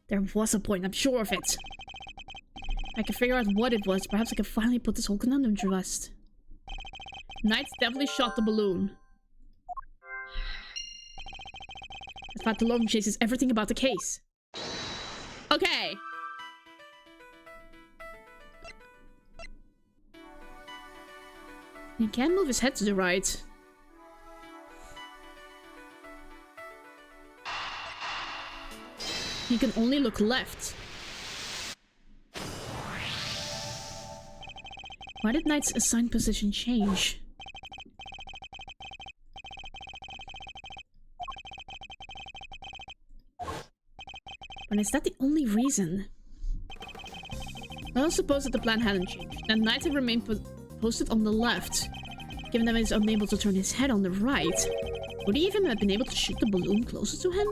There was a point, I'm sure of it. I can figure out what it was. Perhaps I can finally put this whole conundrum to rest. Knight definitely shot the balloon. The fact alone chases everything about the case. Okay. He can move his head to the right. He can only look left. Why did Knight's assigned position change? But is that the only reason? Well, suppose that the plan hadn't changed, and Knight had remained posted on the left. Given that he is unable to turn his head on the right, would he even have been able to shoot the balloon closer to him?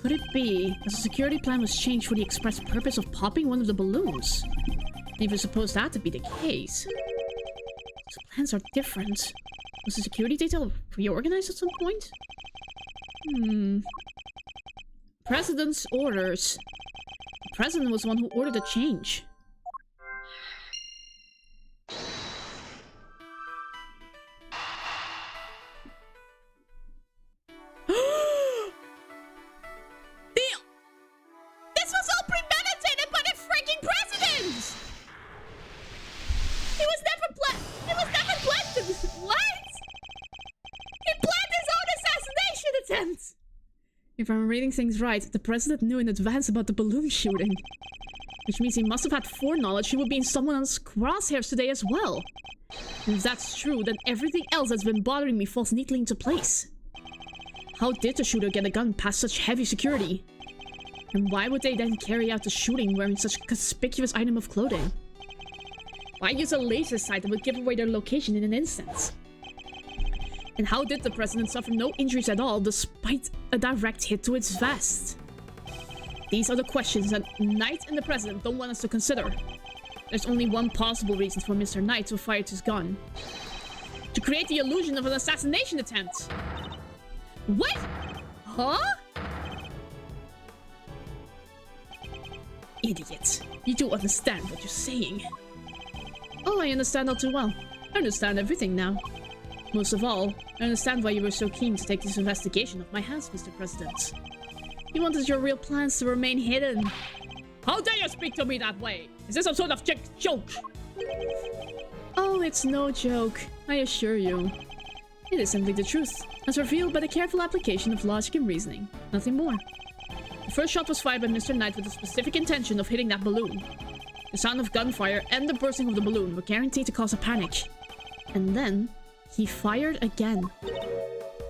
Could it be that the security plan was changed for the express purpose of popping one of the balloons? And if you suppose that to be the case, so plans are different. Was the security detail reorganized at some point? President's orders. The president was the one who ordered the change. This was all premeditated by the freaking president! He was never planned. What? He planned his own assassination attempt! If I'm reading things right, the president knew in advance about the balloon shooting. Which means he must have had foreknowledge he would be in someone else's crosshairs today as well. And if that's true, then everything else that's been bothering me falls neatly into place. How did the shooter get a gun past such heavy security? And why would they then carry out the shooting wearing such a conspicuous item of clothing? Why use a laser sight that would give away their location in an instant? And how did the president suffer no injuries at all despite a direct hit to its vest? These are the questions that Knight and the president don't want us to consider. There's only one possible reason for Mr. Knight to have fired his gun. To create the illusion of an assassination attempt. What? Huh? Idiot. You do understand what you're saying. Oh, I understand all too well. I understand everything now. Most of all, I understand why you were so keen to take this investigation off my hands, Mr. President. You wanted your real plans to remain hidden. How dare you speak to me that way? Is this some sort of joke? Oh, it's no joke, I assure you. It is simply the truth, as revealed by the careful application of logic and reasoning. Nothing more. The first shot was fired by Mr. Knight with the specific intention of hitting that balloon. The sound of gunfire and the bursting of the balloon were guaranteed to cause a panic. And then, he fired again.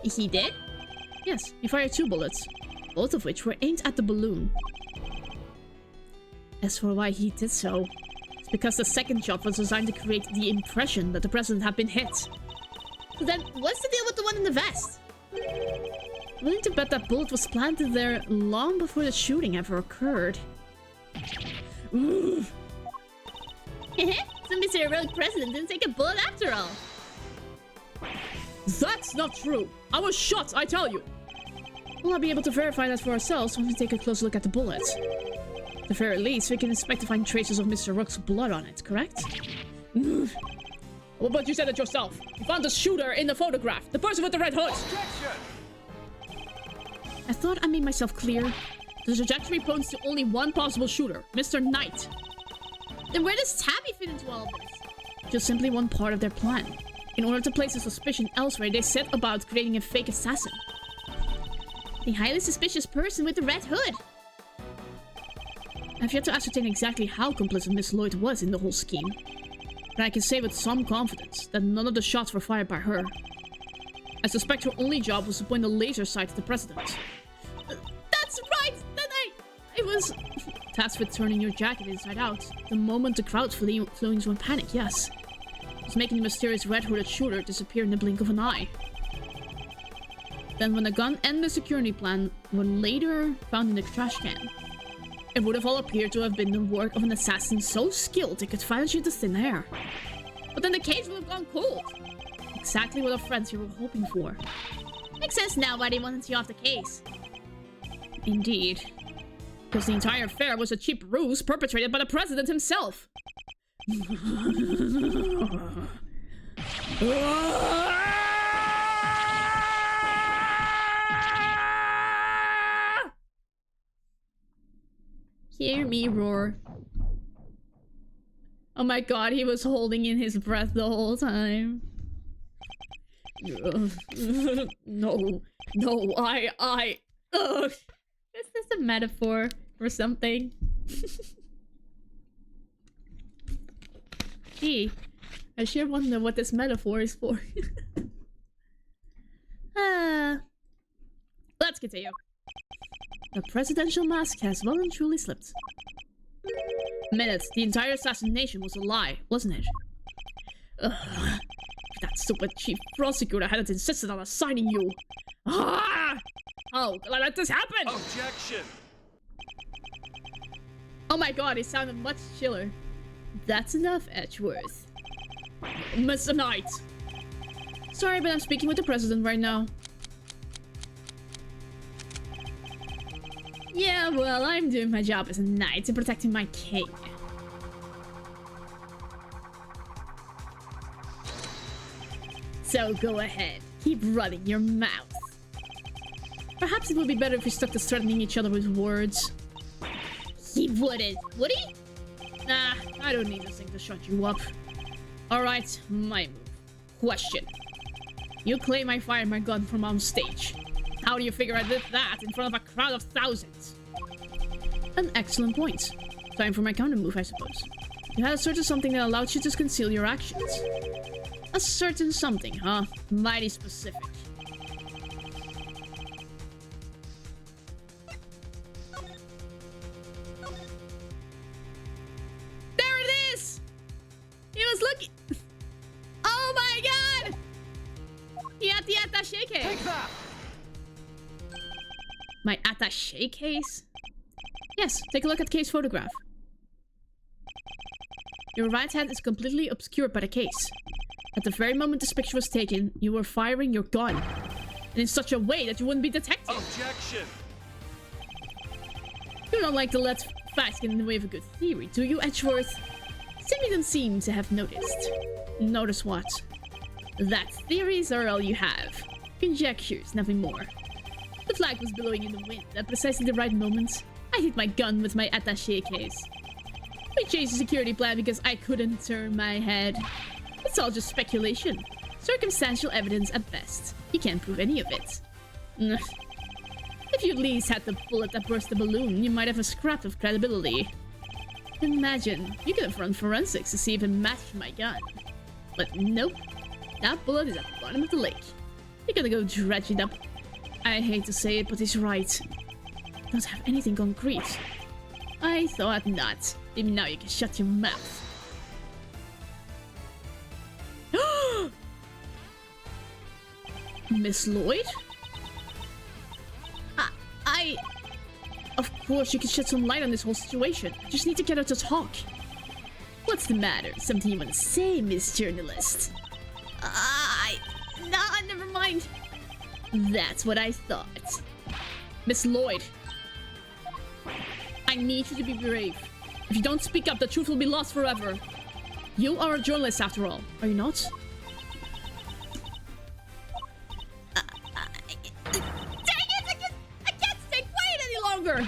He did? Yes, he fired 2 bullets, both of which were aimed at the balloon. As for why he did so, it's because the second shot was designed to create the impression that the president had been hit. So then, what's the deal with the one in the vest? I'm willing to bet that bullet was planted there long before the shooting ever occurred. So Mr. Heroic President didn't take a bullet after all. That's not true! I was shot, I tell you! We'll not be able to verify that for ourselves when we take a closer look at the bullet. At the very least, we can expect to find traces of Mr. Rook's blood on it, correct? Well, but you said it yourself. You found the shooter in the photograph. The person with the red hood. Objection! I thought I made myself clear. The trajectory points to only one possible shooter, Mr. Knight. Then where does Tabby fit into all of this? Just simply one part of their plan. In order to place a suspicion elsewhere, they set about creating a fake assassin. The highly suspicious person with the red hood. I've yet to ascertain exactly how complicit Miss Lloyd was in the whole scheme. But I can say with some confidence that none of the shots were fired by her. I suspect her only job was to point a laser sight at the president. That's right! Then I was... Tasked with turning your jacket inside out. The moment the crowd flew into a panic, yes. It was making the mysterious red-hooded shooter disappear in the blink of an eye. Then when the gun and the security plan were later found in the trash can, it would have all appeared to have been the work of an assassin so skilled it could vanish into thin air. But then the case would have gone cold. Exactly what our friends here were hoping for. Makes sense now why they wanted you off the case. Indeed. Because the entire affair was a cheap ruse perpetrated by the president himself. Hear me roar. Oh my god, he was holding in his breath the whole time. No, ugh. Is this a metaphor for something? Gee, I sure wonder what this metaphor is for. Let's continue. The presidential mask has well and truly slipped. Minutes, the entire assassination was a lie, wasn't it? Ugh. If that stupid chief prosecutor hadn't insisted on assigning you. Ah! How could I let this happen? Objection! Oh my god, he sounded much chiller. That's enough, Edgeworth. Mr. Knight! Sorry, but I'm speaking with the president right now. Yeah, well, I'm doing my job as a knight and protecting my king. So go ahead, keep running your mouth. Perhaps it would be better if we stuck to threatening each other with words. He wouldn't, would he? Nah, I don't need this thing to shut you up. Alright, my move. Question. You claim I fired my gun from on stage. How do you figure I did that in front of a crowd of thousands? An excellent point. Time for my counter move, I suppose. You had a certain something that allowed you to conceal your actions. A certain something, huh? Mighty specific. There it is! He was looking... Oh my god! He had the attaché case. Take that! My attaché case? Yes, take a look at the case photograph. Your right hand is completely obscured by the case. At the very moment this picture was taken, you were firing your gun. And in such a way that you wouldn't be detected. Objection! You don't like to let facts get in the way of a good theory, do you, Edgeworth? Simply don't seem to have noticed. Notice what? That theories are all you have. Conjectures, nothing more. The flag was billowing in the wind at precisely the right moment. I hit my gun with my attaché case. We changed the security plan because I couldn't turn my head. It's all just speculation. Circumstantial evidence at best. You can't prove any of it. If you at least had the bullet that burst the balloon, you might have a scrap of credibility. Imagine, you could have run forensics to see if it matched my gun. But nope. That bullet is at the bottom of the lake. You're gonna go dredge it up. I hate to say it, but he's right. Don't have anything concrete. I thought not. Maybe now you can shut your mouth. Miss Lloyd? Of course, you can shed some light on this whole situation. I just need to get her to talk. What's the matter? Something you want to say, Miss Journalist? Nah, never mind. That's what I thought. Miss Lloyd, I need you to be brave. If you don't speak up, the truth will be lost forever. You are a journalist after all, are you not? Dang it! I can't stay quiet any longer!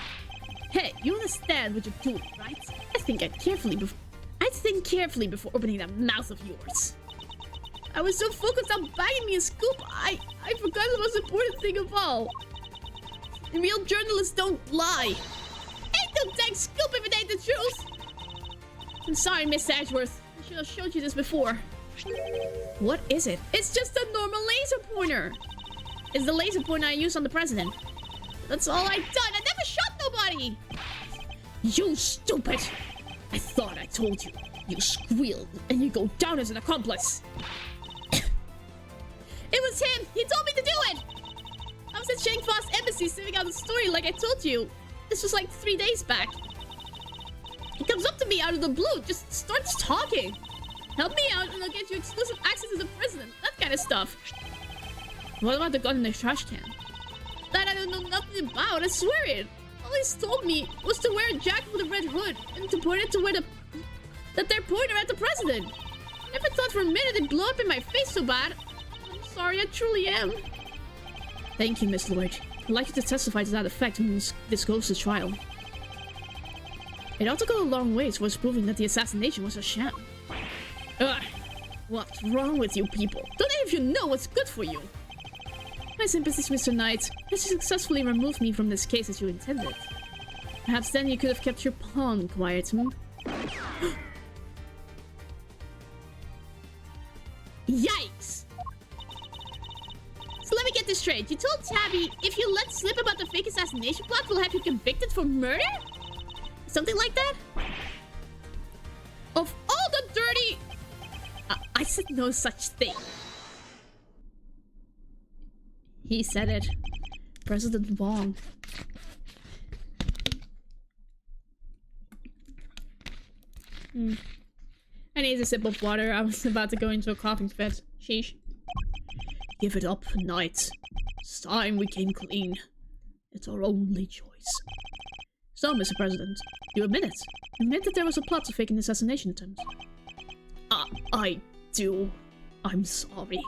Hey, you understand what you're doing, right? I think carefully before opening that mouth of yours. I was so focused on bagging me a scoop, I forgot the most important thing of all. Real journalists don't lie. Ain't no dang scoop if it ain't the truth. I'm sorry, Miss Edgeworth. I should have showed you this before. What is it? It's just a normal laser pointer. It's the laser pointer I used on the president. That's all I've done. I never shot nobody. You stupid. I thought I told you. You squealed and you go down as an accomplice. It was him. He told me to do it. I was at Shangfa's embassy sending out the story like I told you. This was like 3 days back. He comes up to me out of the blue, just starts talking. Help me out and I'll get you exclusive access to the president. That kind of stuff. What about the gun in the trash can? That I don't know nothing about, I swear it. All he's told me was to wear a jacket with a red hood and to point it to where that they're pointing at the president. I never thought for a minute it'd blow up in my face so bad. I'm sorry, I truly am. Thank you, Miss Lloyd. I'd like you to testify to that effect when this goes to trial. It ought to go a long way towards proving that the assassination was a sham. Ugh. What's wrong with you people? Don't any of you know what's good for you? My sympathies, Mr. Knight. As you successfully removed me from this case as you intended. Perhaps then you could have kept your pawn quiet, hmm? Yikes! So let me get this straight. You told Tabby if you let slip about the fake assassination plot, we'll have you convicted for murder? Something like that? Of all the dirty... I said no such thing. He said it. President Wong. I need a sip of water. I was about to go into a coughing fit. Sheesh. Give it up, Knight. It's time we came clean. It's our only choice. So, Mr. President, you admit it. You admit that there was a plot to fake an assassination attempt. I do. I'm sorry.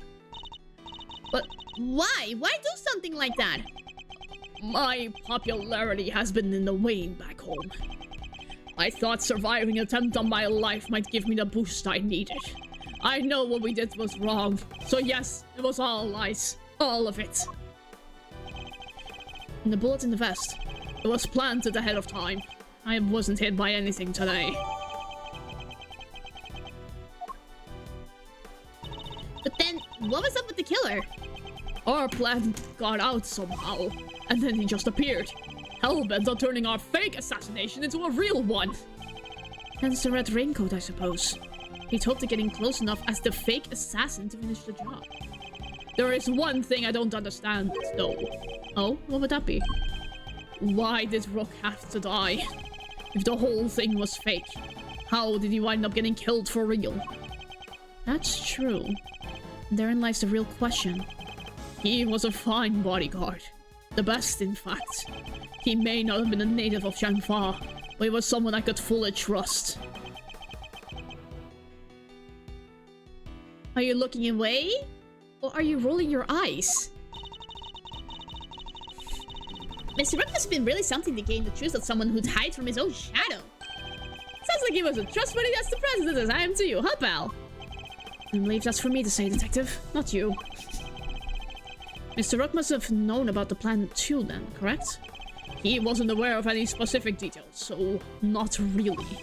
But why? Why do something like that? My popularity has been in the wane back home. I thought surviving an attempt on my life might give me the boost I needed. I know what we did was wrong. So yes, it was all lies. All of it. And the bullet in the vest. It was planted ahead of time. I wasn't hit by anything today. But then, what was up with the killer? Our plan got out somehow, and then he just appeared. Hellbent on turning our fake assassination into a real one. Hence the red raincoat, I suppose. He'd hoped to get in close enough as the fake assassin to finish the job. There is one thing I don't understand, though. Oh, what would that be? Why did Rook have to die? If the whole thing was fake, how did he wind up getting killed for real? That's true. Therein lies the real question. He was a fine bodyguard. The best, in fact. He may not have been a native of Shangfa, but he was someone I could fully trust. Are you looking away? Or are you rolling your eyes? Mr. Rook must have been really something to gain the truth of someone who'd hide from his own shadow. Sounds like he was as trustworthy as the president as I am to you, huh, pal? I believe that's for me to say, Detective, not you. Mr. Rook must have known about the plan too then, correct? He wasn't aware of any specific details, so not really.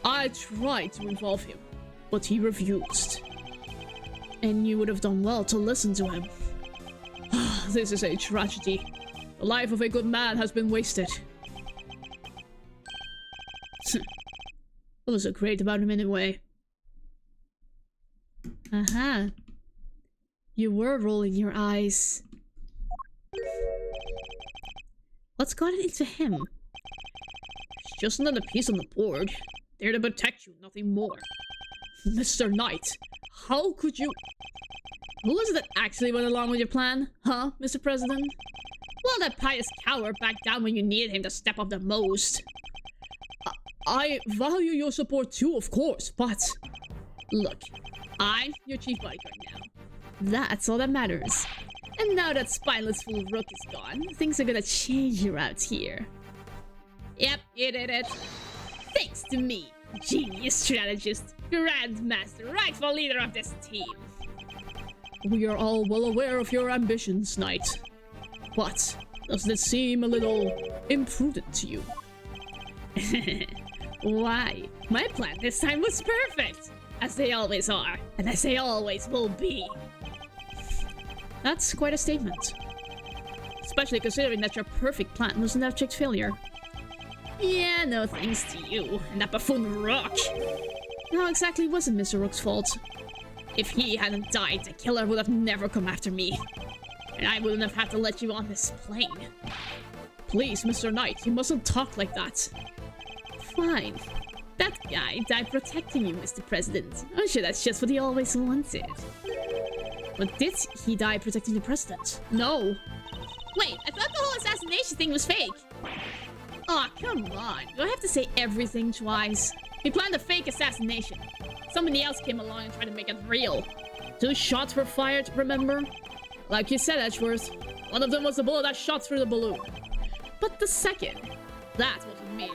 I tried to involve him, but he refused. And you would have done well to listen to him. This is a tragedy. The life of a good man has been wasted. What was so great about him anyway? Aha. You were rolling your eyes. What's gotten into him? It's just another piece on the board. There to protect you, nothing more. Mr. Knight, how could you... Who was it that actually went along with your plan? Huh, Mr. President? Well, that pious coward backed down when you needed him to step up the most. I value your support too, of course, but... Look, I'm your chief bodyguard now. That's all that matters. And now that spineless fool Rook is gone, things are gonna change around here. Yep, you did it. Thanks to me, genius strategist, grandmaster, rightful leader of this team. We are all well aware of your ambitions, Knight. But doesn't it seem a little imprudent to you? Why? My plan this time was perfect! As they always are, and as they always will be. That's quite a statement. Especially considering that your perfect plan was an abject failure. Yeah, no thanks to you, and that buffoon Rook. How exactly wasn't Mr. Rook's fault? If he hadn't died, the killer would have never come after me. And I wouldn't have had to let you on this plane. Please, Mr. Knight, you mustn't talk like that. Fine. That guy died protecting you, Mr. President. I'm sure that's just what he always wanted. But did he die protecting the president? No. Wait, I thought the whole assassination thing was fake. Aw, oh, come on. Do I have to say everything twice? We planned a fake assassination. Somebody else came along and tried to make it real. 2 shots were fired, remember? Like you said, Edgeworth. One of them was the bullet that shot through the balloon. But the second, that wasn't me.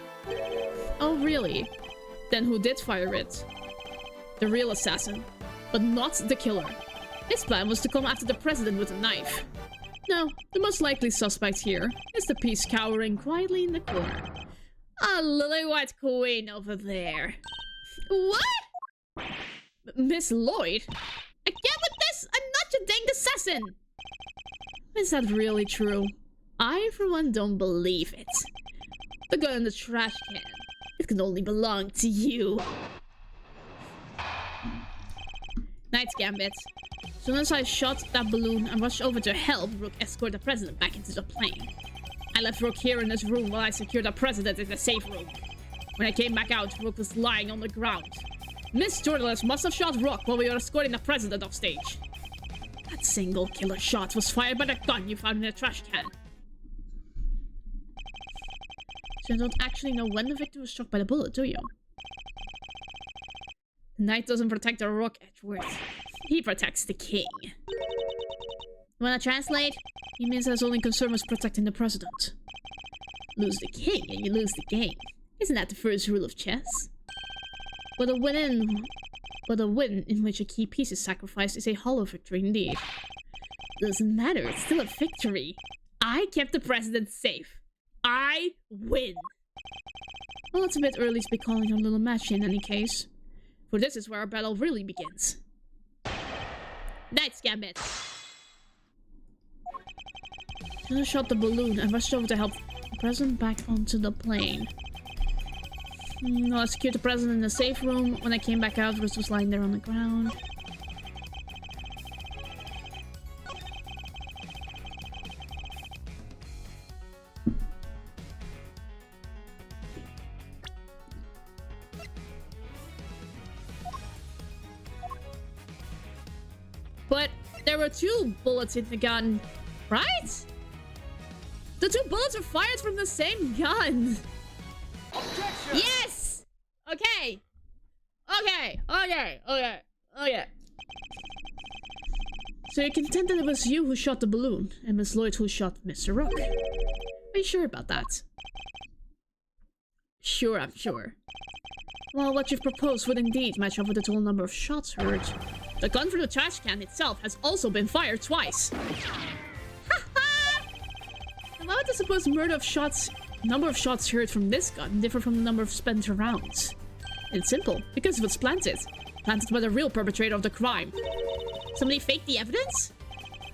Oh, really? Then who did fire it? The real assassin, but not the killer. His plan was to come after the president with a knife. No, the most likely suspect here is the piece cowering quietly in the corner. A lily white queen over there. What? Miss Lloyd? Again with this? I'm not your danged assassin! Is that really true? I, for one, don't believe it. The gun in the trash can. It can only belong to you. Night, Gambit. As soon as I shot that balloon and rushed over to help Rook escort the president back into the plane. I left Rook here in this room while I secured the president in the safe room. When I came back out, Rook was lying on the ground. Miss Journalist must have shot Rook while we were escorting the president off stage. That single killer shot was fired by the gun you found in the trash can. So you don't actually know when the victim was struck by the bullet, do you? The knight doesn't protect the Rook, Edgeworth. He protects the king. Wanna translate? He means his only concern was protecting the president. Lose the king and you lose the game. Isn't that the first rule of chess? But a win in which a key piece is sacrificed is a hollow victory indeed. Doesn't matter, it's still a victory. I kept the president safe. I win. Well, it's a bit early to be calling our little match in any case. For this is where our battle really begins. Nice, Gambit. I shot the balloon and rushed over to help the president back onto the plane. I secured the president in the safe room. When I came back out, Russ was lying there on the ground. But there were 2 bullets in the gun, right? The 2 bullets were fired from the same gun. Objection! Yes! Okay. Okay. So you contend that it was you who shot the balloon, and Miss Lloyd who shot Mr. Rook. Are you sure about that? Sure, I'm sure. Well, what you've proposed would indeed match up with the total number of shots heard. The gun from the trash can itself has also been fired twice. And why would the supposed number of shots heard from this gun differ from the number of spent rounds? It's simple, because it was planted. Planted by the real perpetrator of the crime. Somebody faked the evidence?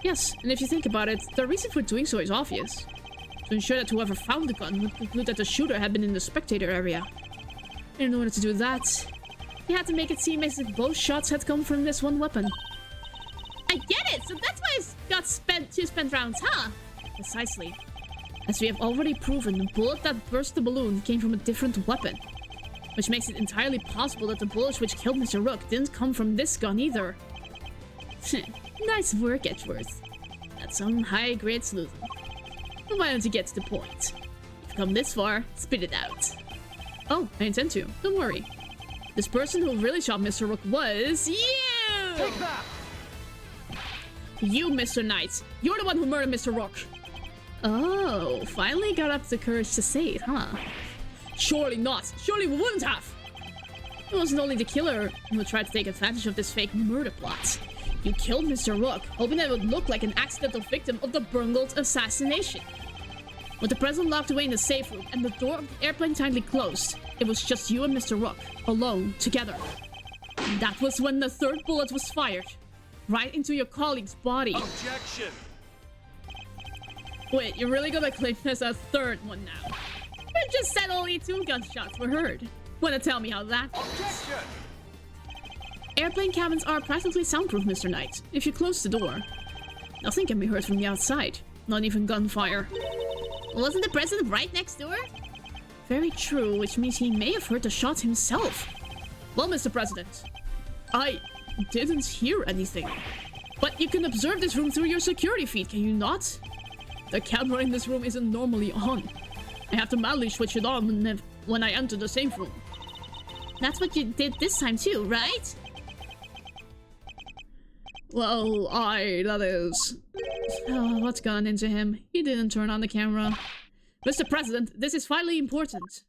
Yes, and if you think about it, the reason for doing so is obvious. To ensure that whoever found the gun would conclude that the shooter had been in the spectator area. In order to do that, he had to make it seem as if both shots had come from this one weapon. I get it! So that's why it's got two spent rounds, huh? Precisely. As we have already proven, the bullet that burst the balloon came from a different weapon. Which makes it entirely possible that the bullets which killed Mr. Rook didn't come from this gun either. Nice work, Edgeworth. That's some high-grade sleuthing. But why don't you get to the point? You've come this far, spit it out. Oh, I intend to. Don't worry. This person who really shot Mr. Rook was you! Take that! You, Mr. Knight. You're the one who murdered Mr. Rook. Oh, finally got up the courage to say it, huh? Surely not. Surely we wouldn't have. It wasn't only the killer who tried to take advantage of this fake murder plot. You killed Mr. Rook, hoping that it would look like an accidental victim of the bungled assassination. With the present locked away in the safe room and the door of the airplane tightly closed, it was just you and Mr. Rook, alone, together. And that was when the third bullet was fired. Right into your colleague's body. Objection! Wait, you're really gonna claim there's a third one now? You just said only 2 gunshots were heard. Wanna tell me how that works? Objection! Airplane cabins are practically soundproof, Mr. Knight. If you close the door, nothing can be heard from the outside. Not even gunfire. Wasn't the president right next door? Very true, which means he may have heard the shots himself. Well, Mr. President, I didn't hear anything. But you can observe this room through your security feed, can you not? The camera in this room isn't normally on. I have to manually switch it on when I enter the safe room. That's what you did this time too, right? Well, that is... Oh, what's gone into him? He didn't turn on the camera. Mr. President, this is vitally important.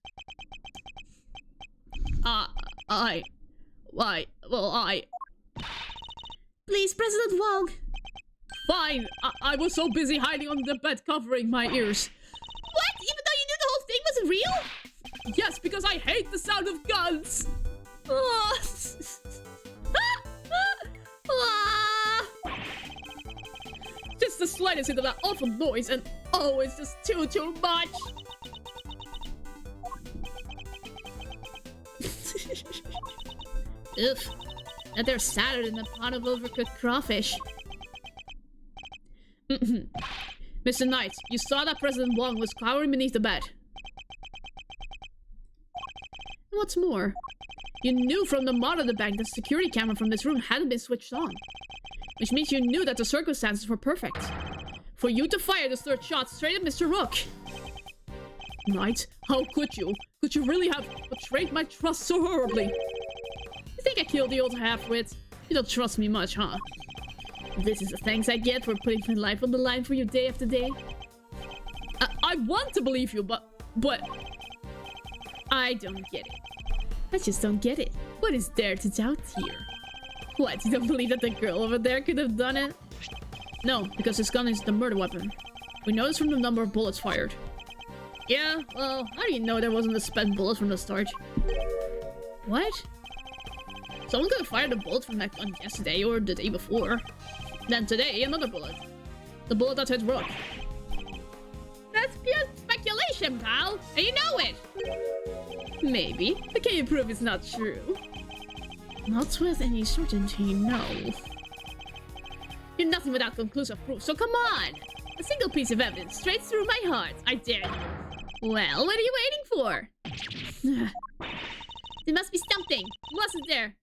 Please, President Wong. Fine, I was so busy hiding under the bed covering my ears. What? Even though you knew the whole thing wasn't real? Yes, because I hate the sound of guns. Oh. Just the slightest hint of that awful noise and oh, it's just too much. Oof. That they're sadder than a pot of overcooked crawfish. Mr. Knight, you saw that President Wong was cowering beneath the bed. And what's more, you knew from the monitor bank that the security camera from this room hadn't been switched on. Which means you knew that the circumstances were perfect. For you to fire the third shot straight at Mr. Rook. Knight, how could you? Could you really have betrayed my trust so horribly? You think I killed the old half-wit? You don't trust me much, huh? This is the thanks I get for putting my life on the line for you day after day. I want to believe you, but... I don't get it. I just don't get it. What is there to doubt here? What, you don't believe that the girl over there could have done it? No, because this gun is the murder weapon. We know this from the number of bullets fired. Yeah, well, how do you know there wasn't a spent bullet from the start? What? Someone could have fired a bullet from that gun yesterday or the day before. Then today, another bullet. The bullet that hit Rook. That's pure speculation, pal! And you know it! Maybe, but can you prove it's not true? Not with any certainty, no. You're nothing without conclusive proof, so come on! A single piece of evidence straight through my heart, I dare you. Well, what are you waiting for? There must be something, wasn't there?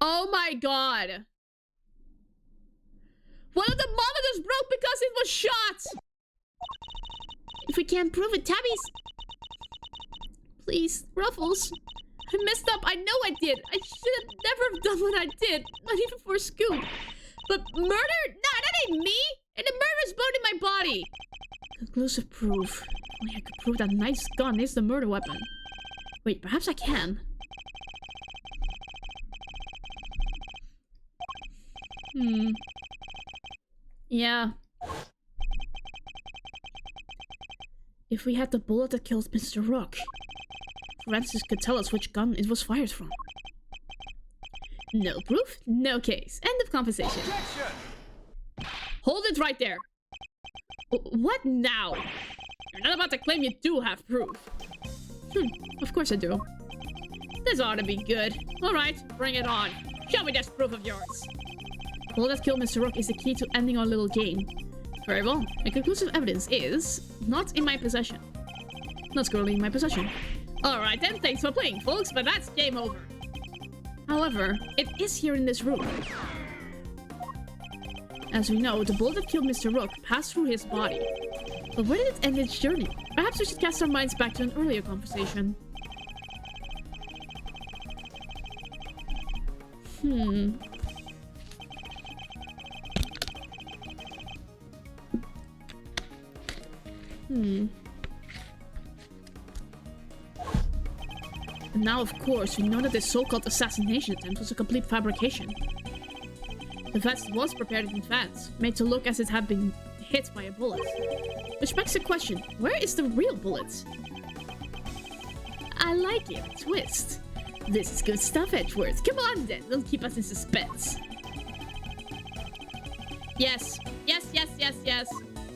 Oh my god! One of the monitors broke because it was shot! If we can't prove it, Tabby's... Please, Ruffles. I messed up, I know I did. I should have never have done what I did. Not even for a scoop. But murder? Nah, that ain't me! And the murder's bone in my body! Conclusive proof. Only I could prove that Knight's gun is the murder weapon. Wait, perhaps I can. Yeah. If we had the bullet that killed Mr. Rook, Francis could tell us which gun it was fired from. No proof, no case. End of conversation. Objection! Hold it right there. What now? You're not about to claim you do have proof. Of course I do. This ought to be good. Alright, bring it on. Show me this proof of yours. The bullet that killed Mr. Rook is the key to ending our little game. Very well. The conclusive evidence is not in my possession. Not currently in my possession. Alright then, thanks for playing, folks, but that's game over. However, it is here in this room. As we know, the bullet that killed Mr. Rook passed through his body. But where did it end its journey? Perhaps we should cast our minds back to an earlier conversation. And now, of course, we know that this so-called assassination attempt was a complete fabrication. The vest was prepared in advance, made to look as it had been hit by a bullet. Which begs the question, where is the real bullet? I like it. Twist. This is good stuff, Edgeworth. Come on then, don't keep us in suspense. Yes. Yes, yes, yes, yes.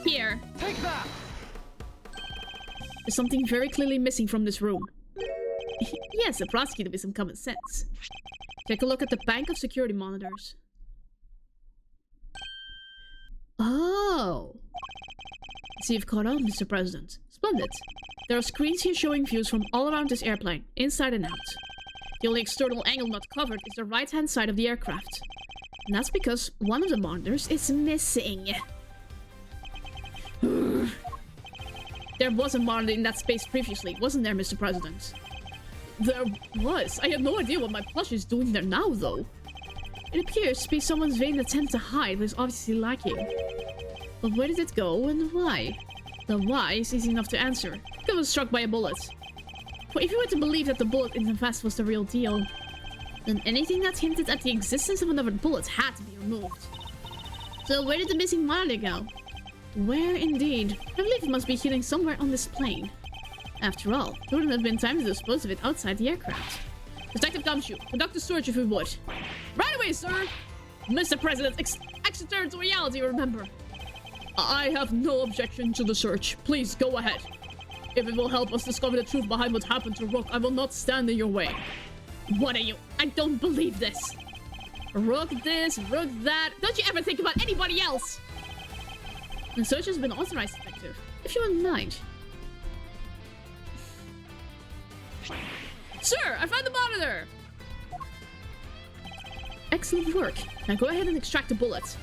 Here. Take that! There's something very clearly missing from this room. Yes, a prosecutor with some common sense. Take a look at the bank of security monitors. Oh. See, you've caught on, Mr. President. Splendid. There are screens here showing views from all around this airplane, inside and out. The only external angle not covered is the right-hand side of the aircraft. And that's because one of the monitors is missing. There was a monitor in that space previously, wasn't there, Mr. President? There was. I have no idea what my plush is doing there now, though. It appears to be someone's vain attempt to hide, but is obviously lacking. But where did it go, and why? The why is easy enough to answer. It was struck by a bullet. For if you were to believe that the bullet in the vest was the real deal, then anything that hinted at the existence of another bullet had to be removed. So where did the missing monitor go? Where indeed? I believe it must be hidden somewhere on this plane. After all, there wouldn't have been time to dispose of it outside the aircraft. Detective Gumshoe, conduct a search if you would. Right away, sir! Mr. President, extraterritoriality, remember. I have no objection to the search. Please, go ahead. If it will help us discover the truth behind what happened to Rook, I will not stand in your way. What are you? I don't believe this. Rook this, Rook that. Don't you ever think about anybody else? The search has been authorized, Detective. If you wouldn't mind. Sir, I found the monitor! Excellent work. Now go ahead and extract the bullet.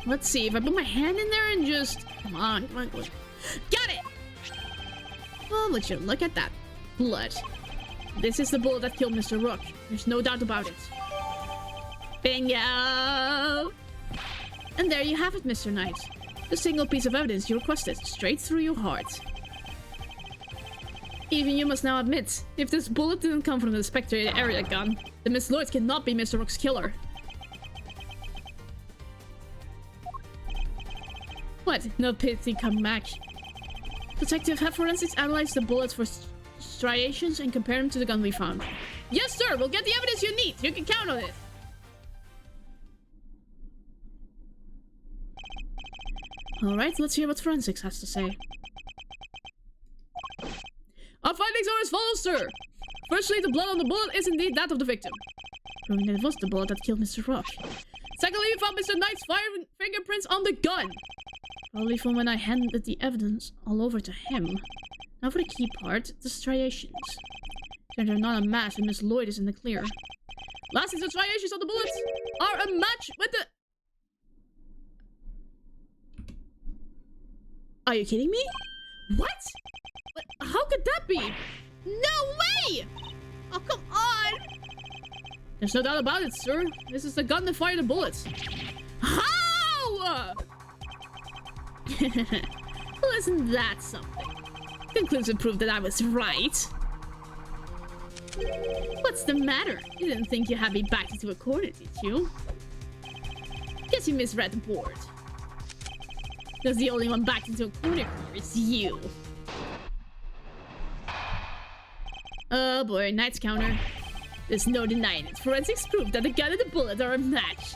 Let's see, if I put my hand in there and just... Come on, come on, come on. Got it! Oh, would you look at that blood. This is the bullet that killed Mr. Rook. There's no doubt about it. Bingo! And there you have it, Mr. Knight. The single piece of evidence you requested, straight through your heart. Even you must now admit, if this bullet didn't come from the Spectre area gun, then Miss Lloyd cannot be Mr. Rook's killer. What? No pity, come back. Detective, have forensics analyze the bullets for striations and compare them to the gun we found. Yes, sir! We'll get the evidence you need! You can count on it! Alright, let's hear what forensics has to say. Our findings are as follows, sir! Firstly, the blood on the bullet is indeed that of the victim, proving that it was the bullet that killed Mr. Rook. Secondly, we found Mr. Knight's fingerprints on the gun, probably from when I handed the evidence all over to him. Now for the key part, the striations. They're not a match and Miss Lloyd is in the clear. Lastly, the striations on the bullets are a match with the... Are you kidding me? What? How could that be? No way! Oh, come on! There's no doubt about it, sir. This is the gun that fired the bullets. How? Well, isn't that something? Conclusive proof that I was right. What's the matter? You didn't think you had me backed into a corner, did you? Guess you misread the board. Because the only one backed into a corner here is you. Oh boy, Knight's counter. There's no denying it. Forensics prove that the gun and the bullet are a match.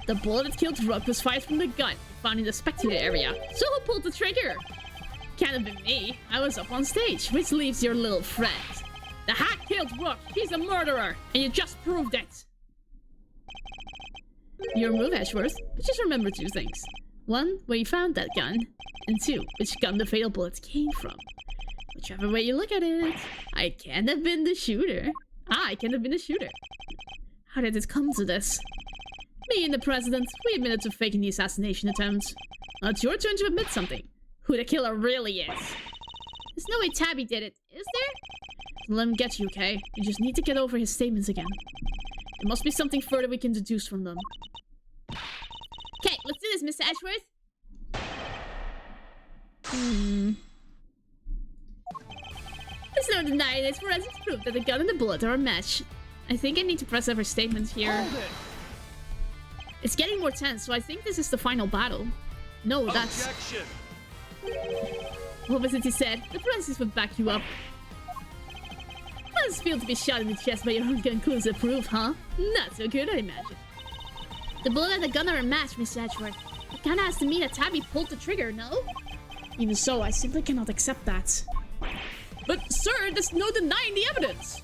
The bullet that killed Rook was fired from the gun found in the spectator area. So who pulled the trigger? Can't have been me. I was up on stage, which leaves your little friend. The hack killed Rook. He's a murderer, and you just proved it. Your move, Edgeworth. Just remember 2 things. 1, where you found that gun, and 2, which gun the fatal bullets came from. Whichever way you look at it, I can't have been the shooter. I can't have been the shooter. How did it come to this? Me and the president, we admitted to faking the assassination attempt. Now it's your turn to admit something. Who the killer really is. There's no way Tabby did it, is there? Let him get you, okay? You just need to get over his statements again. There must be something further we can deduce from them. Okay, let's do this, Mr. Edgeworth. There's no denying it's forensic proof that the gun and the bullet are a match. I think I need to press every statement here. Hold it. It's getting more tense, so I think this is the final battle. No, that's... Objection. What was it you said? The forensics would back you up. How does it feel to be shot in the chest by your own conclusive proof, huh? Not so good, I imagine. The bullet and the gun are a match, Mr. Edgeworth. It kinda has to mean that Tabby pulled the trigger, no? Even so, I simply cannot accept that. But, sir, there's no denying the evidence!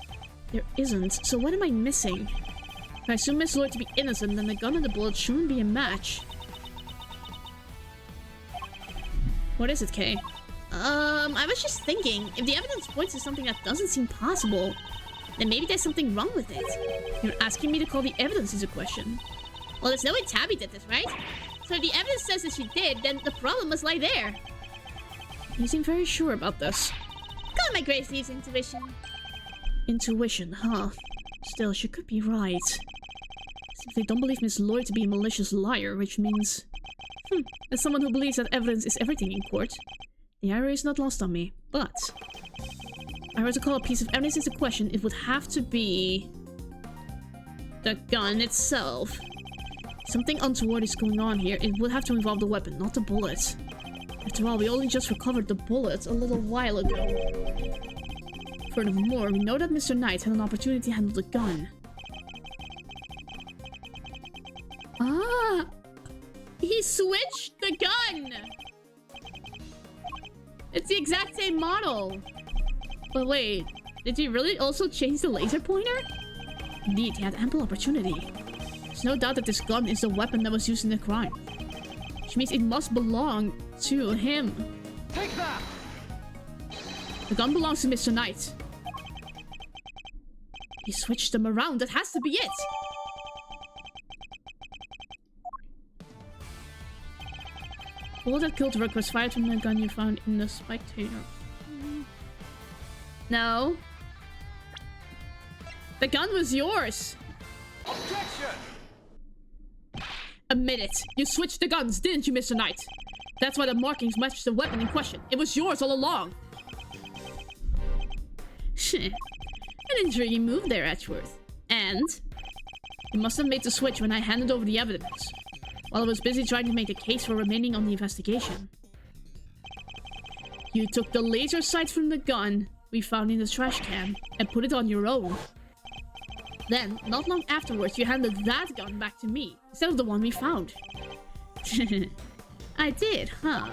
There isn't, so what am I missing? If I assume Miss Lloyd to be innocent, then the gun and the bullet shouldn't be a match. What is it, Kay? I was just thinking, if the evidence points to something that doesn't seem possible, then maybe there's something wrong with it. You're asking me to call the evidence into question. Well, there's no way Tabby did this, right? So if the evidence says that she did, then the problem must lie there. You seem very sure about this. Call it my Grace Leaves intuition. Intuition, huh? Still, she could be right. Since they don't believe Miss Lloyd to be a malicious liar, which means... as someone who believes that evidence is everything in court, the irony is not lost on me. But... if I were to call a piece of evidence into question, it would have to be... the gun itself. Something untoward is going on here. It would have to involve the weapon, not the bullet. After all, we only just recovered the bullet a little while ago. Furthermore, we know that Mr. Knight had an opportunity to handle the gun. Ah! He switched the gun! It's the exact same model! But wait, did he really also change the laser pointer? Indeed, he had ample opportunity. There's no doubt that this gun is the weapon that was used in the crime. Which means it must belong to him. Take that! The gun belongs to Mr. Knight. He switched them around. That has to be it. The bullet that killed Rook was fired from the gun you found in the spectator. No. The gun was yours. Objection! Admit it. You switched the guns, didn't you, Mr. Knight? That's why the markings matched the weapon in question. It was yours all along. An intriguing move there, Edgeworth. And you must have made the switch when I handed over the evidence, while I was busy trying to make a case for remaining on the investigation. You took the laser sights from the gun we found in the trash can and put it on your own. Then, not long afterwards, you handed that gun back to me, instead of the one we found. I did, huh?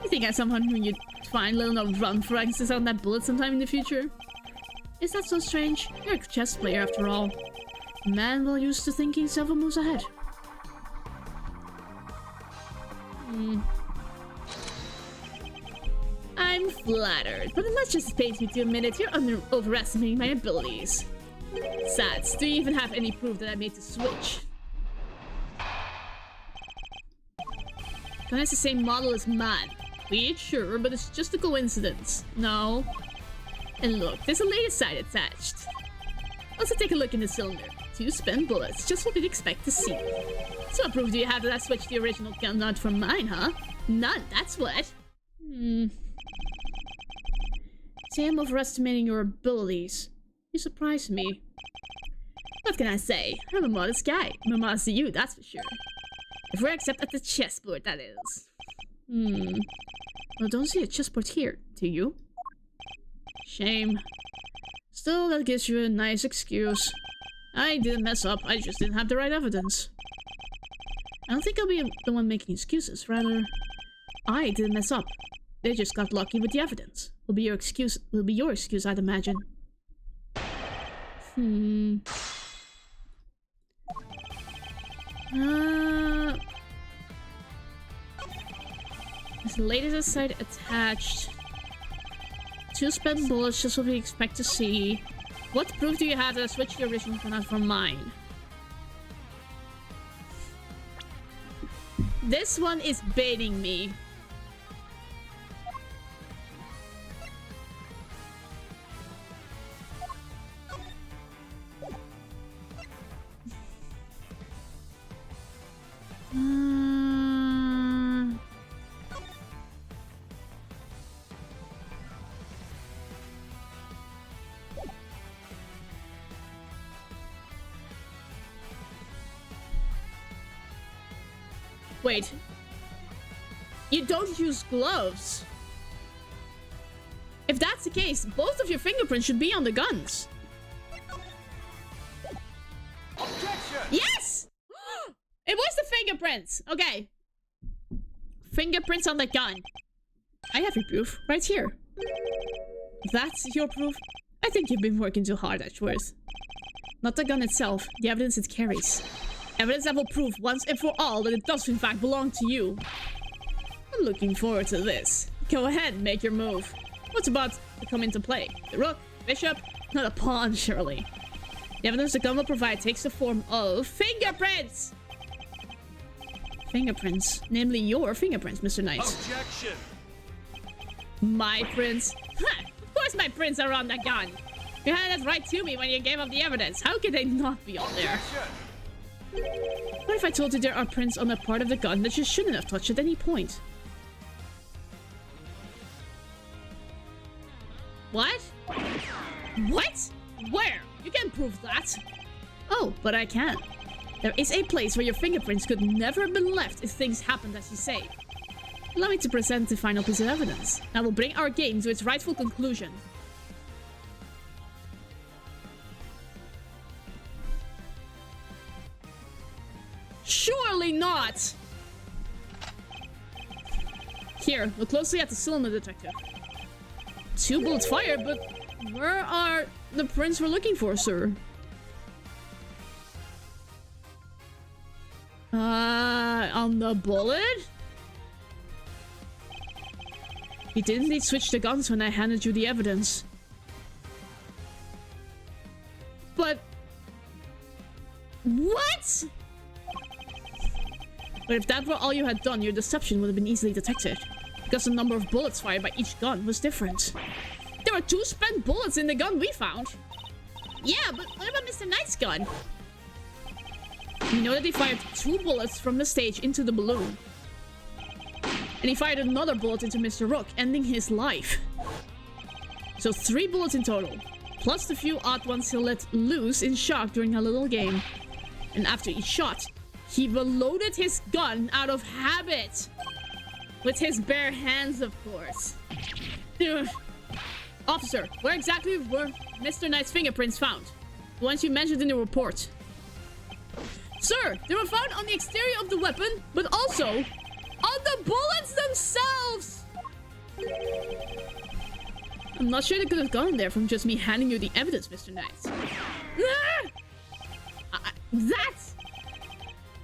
You think I'm someone who you'd find letting a run for access on that bullet sometime in the future? Is that so strange? You're a chess player after all. A man well used to thinking several moves ahead. I'm flattered, but it much just pains me to admit it, you're overestimating my abilities. Sats, do you even have any proof that I made the switch? Gun is the same model as mine. Weird, sure, but it's just a coincidence. No. And look, there's a laser sight attached. Also take a look in the cylinder. 2 spent bullets, just what we'd expect to see. So what proof do you have that I switched the original gun out from mine, huh? None, that's what. Say I'm overestimating your abilities. You surprise me. What can I say? I'm a modest guy. I'm a modest to you, that's for sure. If we're except at the chessboard, that is. Well, don't see a chessboard here, do you? Shame. Still, that gives you a nice excuse. I didn't mess up, I just didn't have the right evidence. I don't think I'll be the one making excuses, rather... I didn't mess up. They just got lucky with the evidence. Will be your excuse, I'd imagine. As late as the site attached. 2 spent bullets, just what we expect to see. What proof do you have that I switched the original one out from mine? This one is baiting me. Wait. You don't use gloves. If that's the case, both of your fingerprints should be on the guns. Objection! Yes! It was the fingerprints! Okay. Fingerprints on the gun. I have your proof right here. That's your proof? I think you've been working too hard, Edgeworth. Not the gun itself, the evidence it carries. Evidence that will prove once and for all that it does in fact belong to you. I'm looking forward to this. Go ahead, make your move. What's about to come into play? The rook, bishop, not a pawn, surely. The evidence the gun will provide takes the form of fingerprints! Fingerprints. Namely your fingerprints, Mr. Knight. Objection! My prints? Ha! Of course my prints are on the gun! You handed that right to me when you gave up the evidence. How could they not be on there? Objection! What if I told you there are prints on a part of the gun that you shouldn't have touched at any point? What? What? Where? You can't prove that. Oh, but I can. There is a place where your fingerprints could never have been left if things happened as you say. Allow me to present the final piece of evidence. That will bring our game to its rightful conclusion. Surely not! Here, look closely at the cylinder detector. 2 bullets fired, but where are the prints we're looking for, sir? On the bullet? You did indeed switch the guns when I handed you the evidence. But... what? But if that were all you had done, your deception would have been easily detected. Because the number of bullets fired by each gun was different. There were 2 spent bullets in the gun we found. Yeah, but what about Mr. Knight's gun? We know that he fired 2 bullets from the stage into the balloon. And he fired another bullet into Mr. Rook, ending his life. So 3 bullets in total. Plus the few odd ones he let loose in shock during a little game. And after each shot, he reloaded his gun out of habit. With his bare hands, of course. Ugh. Officer, where exactly were Mr. Knight's fingerprints found? The ones you mentioned in the report. Sir, they were found on the exterior of the weapon, but also on the bullets themselves! I'm not sure they could have gone there from just me handing you the evidence, Mr. Knight. That!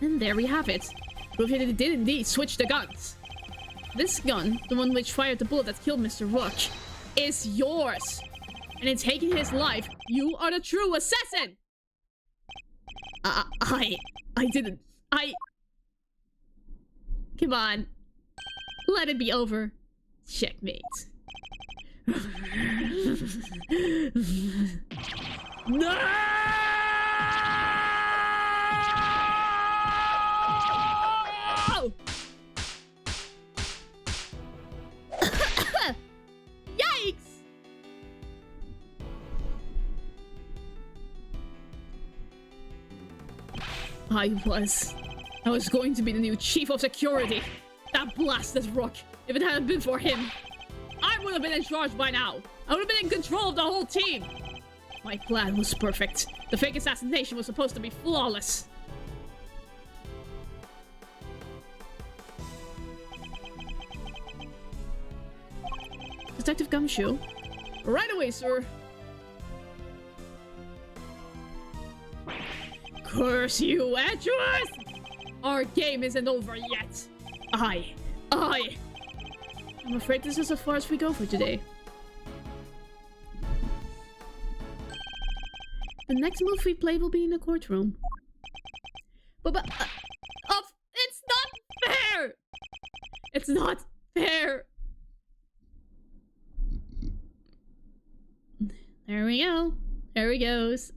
And there we have it. Proof that they did indeed switch the guns. This gun, the one which fired the bullet that killed Mr. Rook, is yours. And in taking his life, you are the true assassin! I didn't. Come on. Let it be over. Checkmate. No! Yikes! I was going to be the new chief of security. That blasted Rook. If it hadn't been for him, I would have been in charge by now. I would have been in control of the whole team. My plan was perfect. The fake assassination was supposed to be flawless. Detective Gumshoe? Right away, sir. Curse you, Edgeworth! Our game isn't over yet. I'm afraid this is as far as we go for today. The next move we play will be in the courtroom. But it's not fair! It's not fair! There we go. There he goes.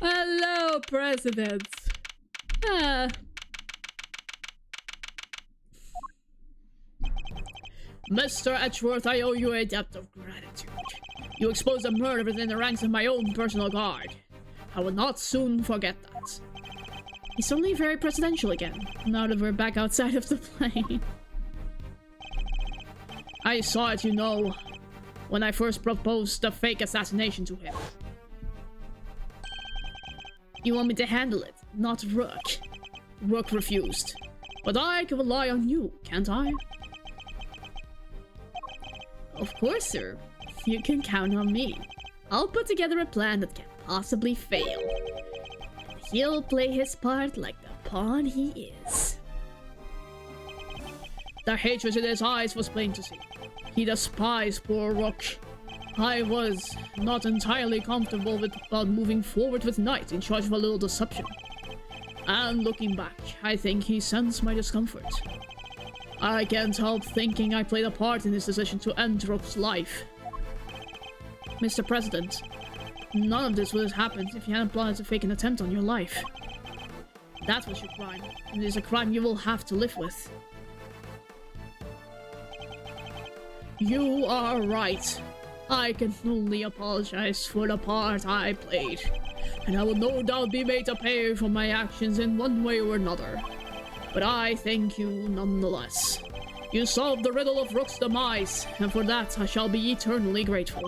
Hello, President. Mr. Edgeworth, I owe you a debt of gratitude. You exposed a murder within the ranks of my own personal guard. I will not soon forget that. He's suddenly very presidential again, now that we're back outside of the plane. I saw it, you know, when I first proposed the fake assassination to him. You want me to handle it, not Rook. Rook refused. But I can rely on you, can't I? Of course, sir. You can count on me. I'll put together a plan that can possibly fail. And he'll play his part like the pawn he is. The hatred in his eyes was plain to see. He despised poor Rook. I was not entirely comfortable about moving forward with Knight in charge of a little deception. And looking back, I think he sensed my discomfort. I can't help thinking I played a part in his decision to end Rook's life. Mr. President, none of this would have happened if you hadn't planned to fake an attempt on your life. That was your crime, and it is a crime you will have to live with. You are right. I can only apologize for the part I played, and I will no doubt be made to pay for my actions in one way or another. But I thank you nonetheless. You solved the riddle of Rook's demise, and for that I shall be eternally grateful.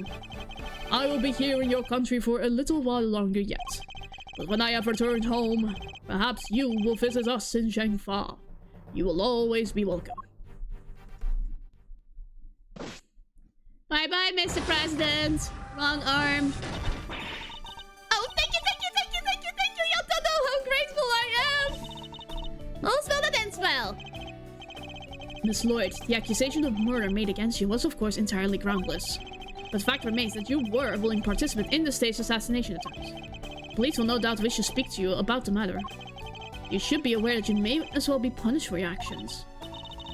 I will be here in your country for a little while longer yet, but when I have returned home, perhaps you will visit us in Zhengfa. You will always be welcome. Bye-bye, Mr. President. Wrong arm. Oh, thank you. You don't know how grateful I am. All spell that ends well. Miss Lloyd, the accusation of murder made against you was of course entirely groundless. But the fact remains that you were a willing participant in the staged assassination attempt. Police will no doubt wish to speak to you about the matter. You should be aware that you may as well be punished for your actions.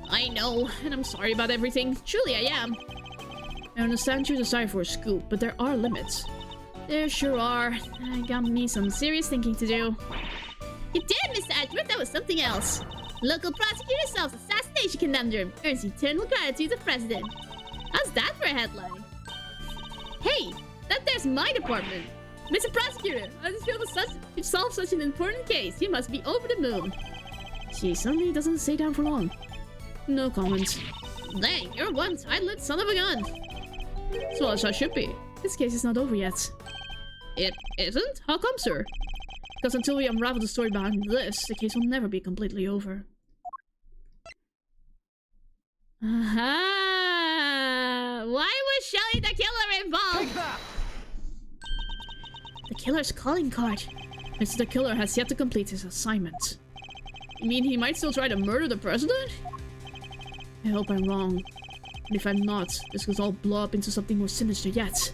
I know, and I'm sorry about everything. Truly I am. I understand your desire for a scoop, but there are limits. There sure are. Got me some serious thinking to do. You did, Mr. Edgeworth. That was something else. Local prosecutor solves assassination conundrum. Earns eternal gratitude to president. How's that for a headline? Hey, that there's my department. Mr. Prosecutor, I just feel that you solved such an important case. You must be over the moon. She suddenly doesn't stay down for long. No comments. Dang, you're one tight-lipped son of a gun. So as I should be. This case is not over yet. It isn't? How come, sir? Because until we unravel the story behind this, the case will never be completely over. Aha! Why was Shelly the killer involved? The killer's calling card. Mr. The Killer has yet to complete his assignment. You mean he might still try to murder the president? I hope I'm wrong. But if I'm not, this could all blow up into something more sinister yet.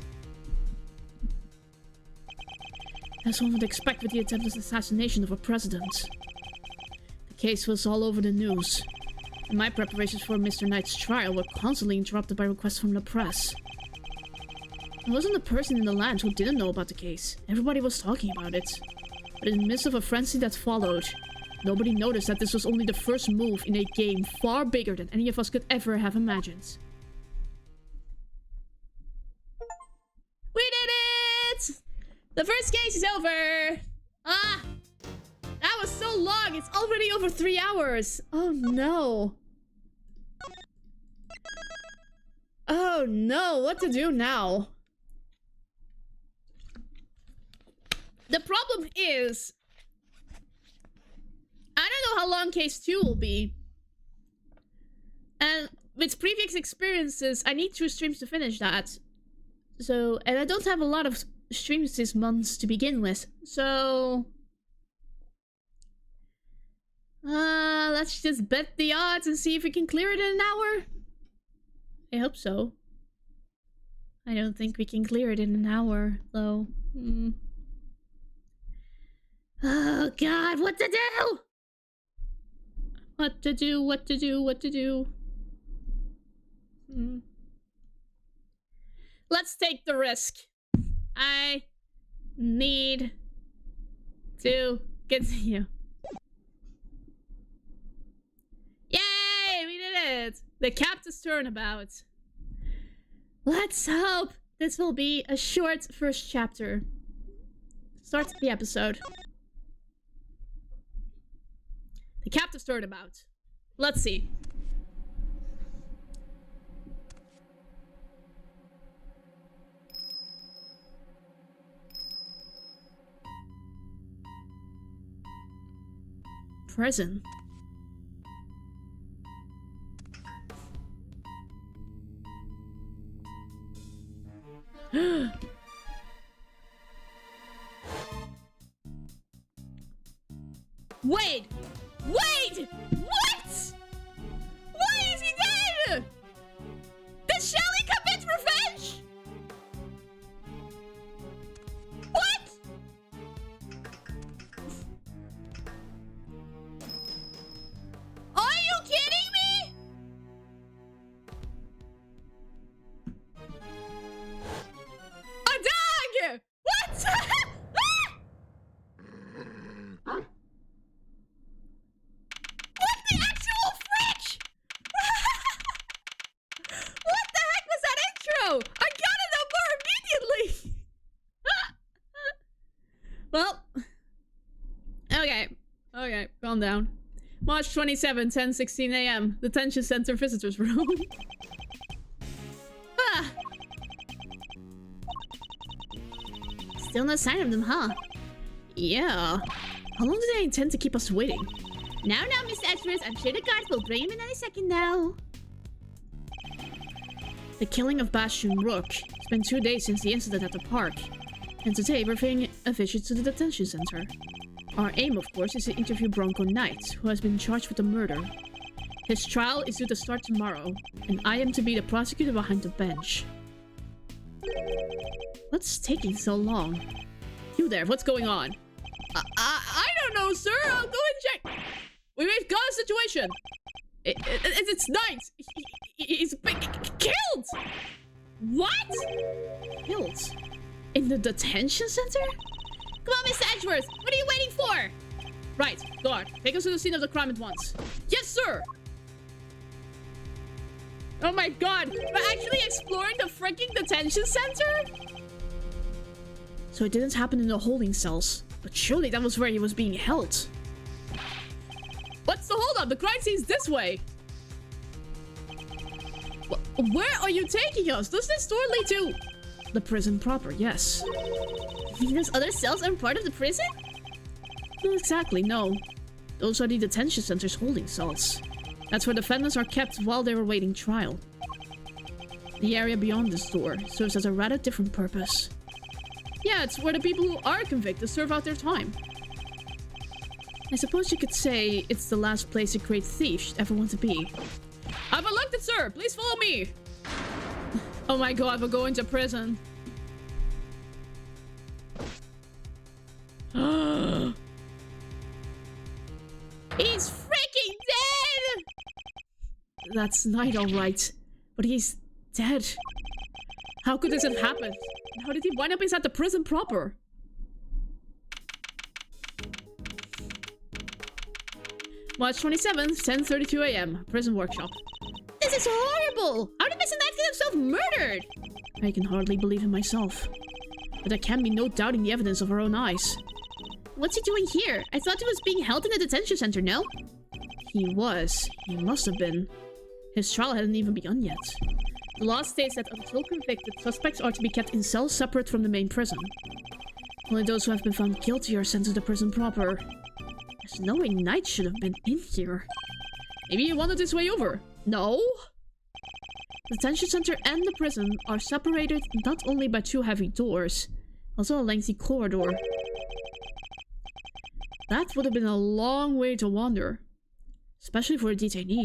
As one would expect with the attempted assassination of a president. The case was all over the news. And my preparations for Mr. Knight's trial were constantly interrupted by requests from the press. I wasn't the person in the land who didn't know about the case. Everybody was talking about it. But in the midst of a frenzy that followed, nobody noticed that this was only the first move in a game far bigger than any of us could ever have imagined. We did it! The first case is over! Ah! That was so long! It's already over 3 hours! Oh no! Oh no! What to do now? The problem is, I don't know how long case 2 will be. And with previous experiences, I need 2 streams to finish that. So, and I don't have a lot of streams this month to begin with, so... let's just bet the odds and see if we can clear it in an hour. I hope so. I don't think we can clear it in an hour, though. Oh god, what to do? What to do, what to do, what to do. Let's take the risk. I need to continue. Yay! We did it! The captain's turnabout. Let's hope this will be a short first chapter. Start the episode. The captain's turnabout. Let's see. Prison. Wait! Wait! What? Why is he dead? Did Shelly commit revenge? What? Are you kidding me? A dog! What? What the actual frick? What the heck was that intro? I gotta know more immediately. Well, okay, calm down. March 27, 10:16 a.m. Detention Center Visitors Room. Still no sign of them, huh? Yeah. How long do they intend to keep us waiting? Now, Mr. Edgeworth, I'm sure the guards will bring him in any second now. The killing of Bastion Rook. It's been 2 days since the incident at the park. And today we're paying a visit to the detention center. Our aim, of course, is to interview Bronco Knight, who has been charged with the murder. His trial is due to start tomorrow, and I am to be the prosecutor behind the bench. What's taking so long? You there, what's going on? I don't know, sir. I'll go and check. We've got a situation. It's Knight. He's been killed. What? Killed? In the detention center? Come on, Mr. Edgeworth. What are you waiting for? Right, guard. Take us to the scene of the crime at once. Yes, sir. Oh my god. We're actually exploring the freaking detention center? So it didn't happen in the holding cells. But surely that was where he was being held. What's the holdup? The crime scene's this way. Where are you taking us? Does this door lead to... The prison proper, yes. You mean those other cells aren't part of the prison? Not exactly, no. Those are the detention center's holding cells. That's where defendants are kept while they're awaiting trial. The area beyond this door serves as a rather different purpose. Yeah, it's where the people who are convicted serve out their time. I suppose you could say it's the last place a great thief should ever want to be. I've unlocked it, sir! Please follow me! Oh my god, we're going to prison. He's freaking dead! That's Knight, alright. But he's dead. How could this have happened? How did he wind up inside the prison proper? March 27th, 10:32 a.m. Prison workshop. This is horrible! How did Mr. Knight get himself murdered? I can hardly believe it myself. But there can be no doubting the evidence of our own eyes. What's he doing here? I thought he was being held in a detention center, no? He was. He must have been. His trial hadn't even begun yet. The law states that until convicted, suspects are to be kept in cells separate from the main prison. Only those who have been found guilty are sent to the prison proper. There's no way Knight should have been in here. Maybe he wanted his way over. No? The detention center and the prison are separated not only by 2 heavy doors, Also a lengthy corridor. That would have been a long way to wander. Especially for a detainee.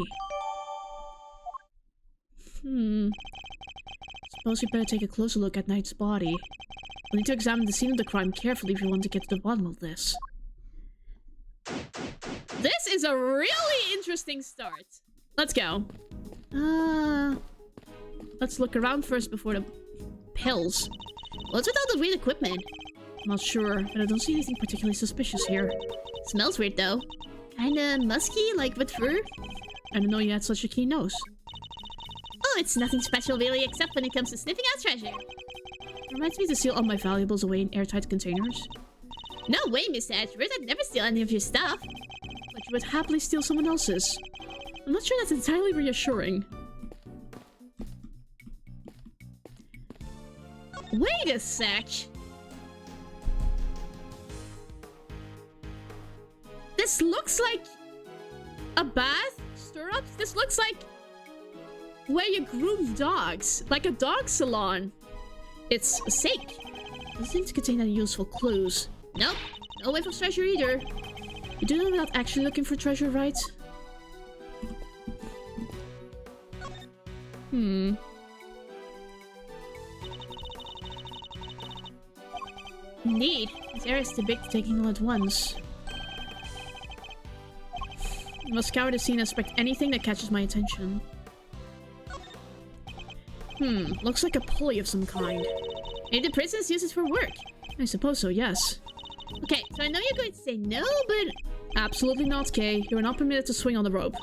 Suppose we better take a closer look at Knight's body. We'll need to examine the scene of the crime carefully if we want to get to the bottom of this. This is a really interesting start. Let's go. Let's look around first before the pills. What's with all the weird equipment? I'm not sure, but I don't see anything particularly suspicious here. Smells weird though. Kinda musky, like with fur. I didn't know you had such a keen nose. Oh, it's nothing special really, except when it comes to sniffing out treasure. It reminds me to seal all my valuables away in airtight containers. No way, Mr. Edgeworth, I'd never steal any of your stuff. But you would happily steal someone else's. I'm not sure that's entirely reassuring. Wait a sec. This looks like a bath? Stirrups? This looks like where you groom dogs. Like a dog salon. It's safe. Doesn't seem to contain any useful clues. Nope. No way for treasure either. You do know without actually looking for treasure, right? Indeed. This area is too big to take in all at once. I must scour the scene and inspect anything that catches my attention. Looks like a pulley of some kind. Maybe the prisoners use it for work. I suppose so, yes. Okay, so I know you're going to say no, but... Absolutely not, Kay. You're not permitted to swing on the rope.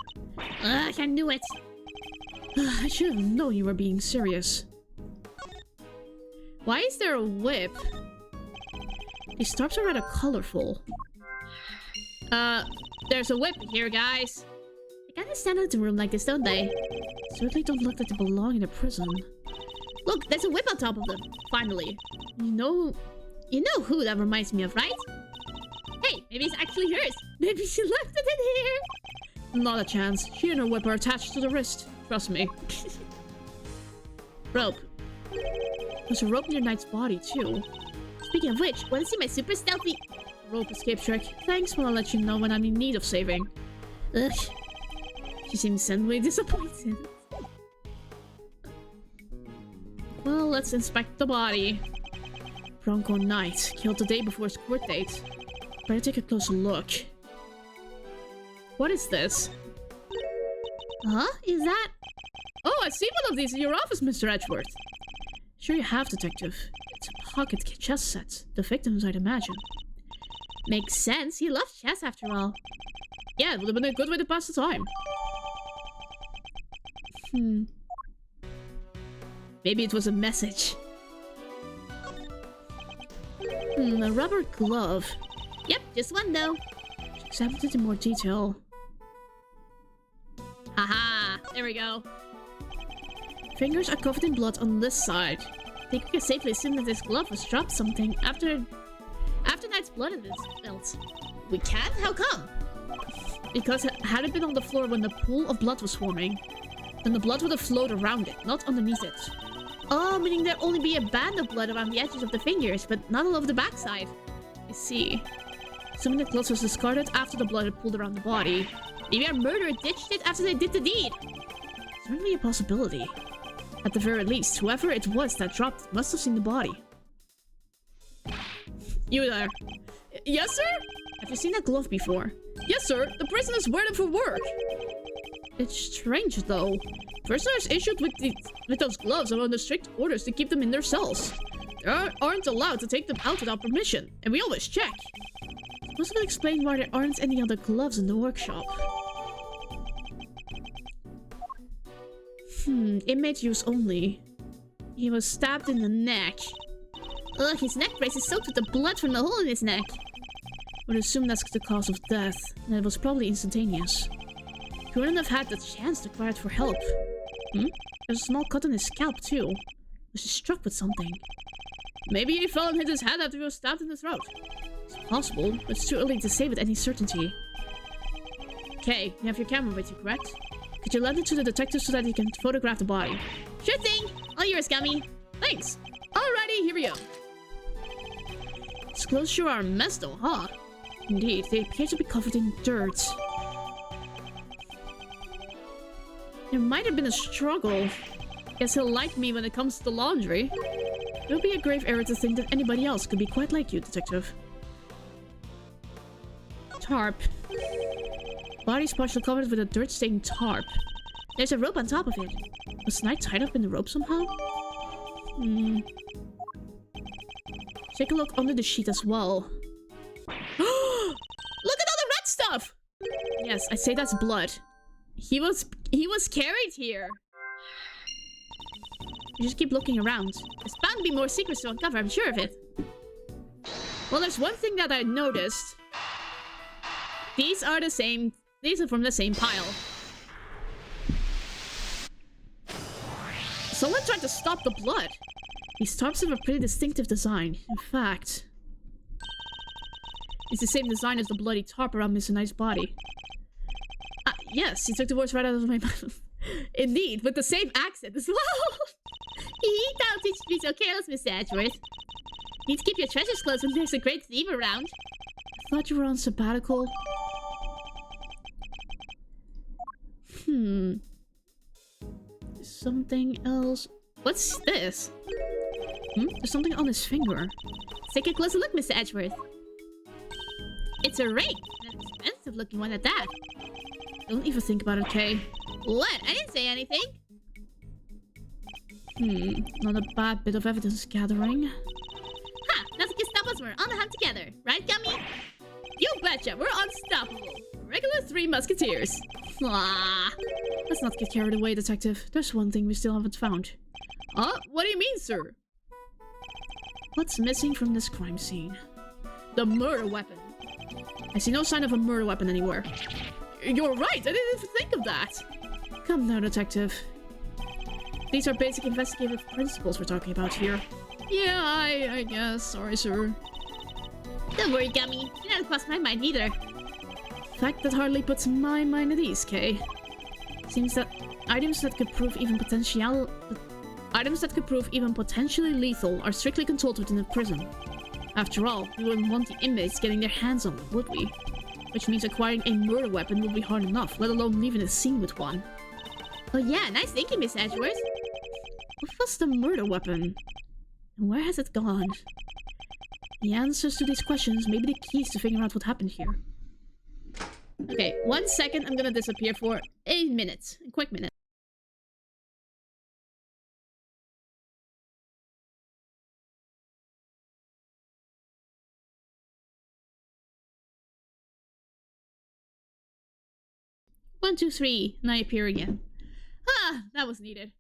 I knew it. I should have known you were being serious. Why is there a whip? These tarps are rather colorful. There's a whip here, guys. They kinda stand out in a room like this, don't they? Certainly don't look like they belong in a prison. Look, there's a whip on top of them. Finally. You know who that reminds me of, right? Hey, maybe it's actually hers. Maybe she left it in here. Not a chance. She and her whip are attached to the wrist. Trust me. Rope. There's a rope near Knight's body, too. Speaking of which, wanna see my super stealthy... Rope escape trick. Thanks, but I'll let you know when I'm in need of saving. Ugh. She seems suddenly disappointed. Well, let's inspect the body. Bronco Knight, killed the day before his court date. Better take a closer look. What is this? Huh? Is that... Oh, I've seen one of these in your office, Mr. Edgeworth. Sure you have, Detective. It's a pocket chess set. The victims, I'd imagine. Makes sense. He loves chess after all. Yeah, it would have been a good way to pass the time. Maybe it was a message. A rubber glove. Yep, just one though. Examined it in more detail. Haha, there we go. Fingers are covered in blood on this side. I think we can safely assume that this glove was dropped something after Knight's blood had been spilled. We can? How come? Because had it been on the floor when the pool of blood was forming, then the blood would have flowed around it, not underneath it. Oh, meaning there'd only be a band of blood around the edges of the fingers, but not all over the backside. I see. Assuming the clothes was discarded after the blood had pooled around the body. Maybe our murderer ditched it after they did the deed. Certainly a possibility. At the very least, whoever it was that dropped it must have seen the body. You there. Yes, sir? Have you seen that glove before? Yes, sir. The prisoners wear them for work. It's strange, though. Prisoners issued with those gloves are under strict orders to keep them in their cells. They aren't allowed to take them out without permission, and we always check. Must have explained why there aren't any other gloves in the workshop. Inmate use only. He was stabbed in the neck. Ugh, his neck brace is soaked with the blood from the hole in his neck. Would assume that's the cause of death, and it was probably instantaneous. He wouldn't have had the chance to cry out for help. There's a small cut on his scalp, too. Was he struck with something? Maybe he fell and hit his head after he was stabbed in the throat. It's possible, but it's too early to say with any certainty. Okay, you have your camera with you, correct? Could you lend it to the detective so that he can photograph the body? Sure thing! All yours, Gummy. Thanks! Alrighty, here we go. These clothes sure are a mess though, huh? Indeed, they appear to be covered in dirt. There might have been a struggle. Guess he'll like me when it comes to the laundry. It would be a grave error to think that anybody else could be quite like you, detective. Tarp. Body's partially covered with a dirt-stained tarp. There's a rope on top of it. Was Knight tied up in the rope somehow? Take a look under the sheet as well. Look at all the red stuff! Yes, I'd say that's blood. He was carried here. You just keep looking around. There's bound to be more secrets to uncover, I'm sure of it. Well, there's one thing that I noticed. These are the same. These are from the same pile. Someone tried to stop the blood. These tarps have a pretty distinctive design. In fact, it's the same design as the bloody tarp around Mr. Knight's body. Yes, he took the words right out of my mouth. Indeed, with the same accent as well. Don't teach me so careless, Mr. Edgeworth. You need to keep your treasures close when there's a great thief around. I thought you were on sabbatical. There's something else. What's this? There's something on his finger. Take a closer look, Mr. Edgeworth. It's a ring. An expensive looking one at that. Don't even think about it, Kay. What? I didn't say anything. Not a bad bit of evidence gathering. Ha! Nothing can stop us. We're on the hunt together. Right, Gummy? You betcha. We're unstoppable. Regular Three Musketeers. Ah. Let's not get carried away, detective. There's one thing we still haven't found. What do you mean, sir? What's missing from this crime scene? The murder weapon. I see no sign of a murder weapon anywhere. You're right. I didn't even think of that. Come now, detective. These are basic investigative principles we're talking about here. Yeah, I guess. Sorry, sir. Don't worry, Gummy. You're not across my mind either. Fact that hardly puts my mind at ease, Kay. Seems that items that could prove even potentially lethal are strictly controlled within a prison. After all, we wouldn't want the inmates getting their hands on them, would we? Which means acquiring a murder weapon would be hard enough, let alone leaving a scene with one. Oh yeah, nice thinking, Miss Edgeworth. What was the murder weapon? And where has it gone? The answers to these questions may be the keys to figuring out what happened here. Okay, 1 second, I'm gonna disappear for a minute. A quick minute. One, two, three, and I appear again. Ah, that was needed.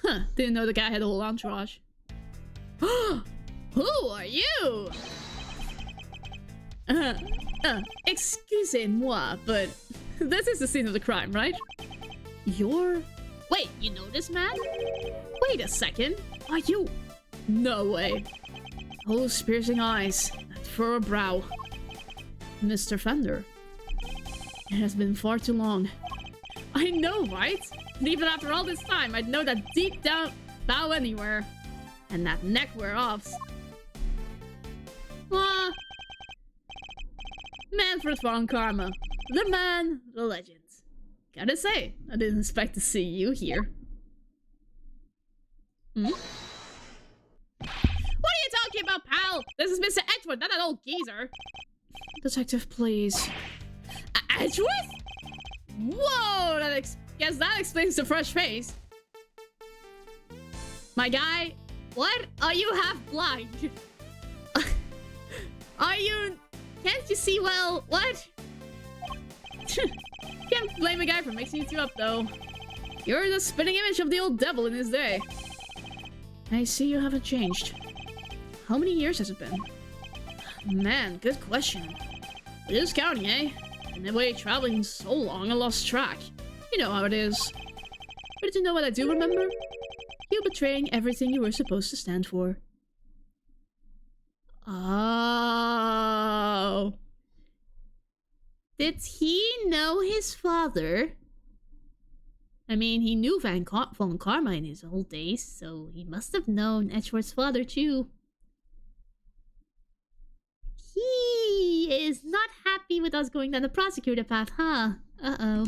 Huh, didn't know the guy had a whole entourage. Who are you? Excusez-moi, but this is the scene of the crime, right? Wait, you know this man? Wait a second. Are you? No way. Those piercing eyes, that furrowed brow. Mr. Fender. It has been far too long. I know, right? And even after all this time, I'd know that deep down bow anywhere. And that neck whereof. Manfred von Karma. The man, the legend. Gotta say, I didn't expect to see you here. What are you talking about, pal? This is Mr. Edgeworth, not that old geezer. Detective, please. Edgeworth? Whoa! Guess that explains the fresh face. My guy, what? Are you half blind? Are you... Can't you see well? What? Can't blame a guy for mixing you two up, though. You're the spitting image of the old devil in his day. I see you haven't changed. How many years has it been? Man, good question. It is counting, eh? And the way traveling so long, I lost track. You know how it is. But did you know what I do remember? You betraying everything you were supposed to stand for. Oh. Did he know his father? I mean, he knew von Karma in his old days, so he must have known Edgeworth's father too. is not happy with us going down the prosecutor path, huh? Uh-oh.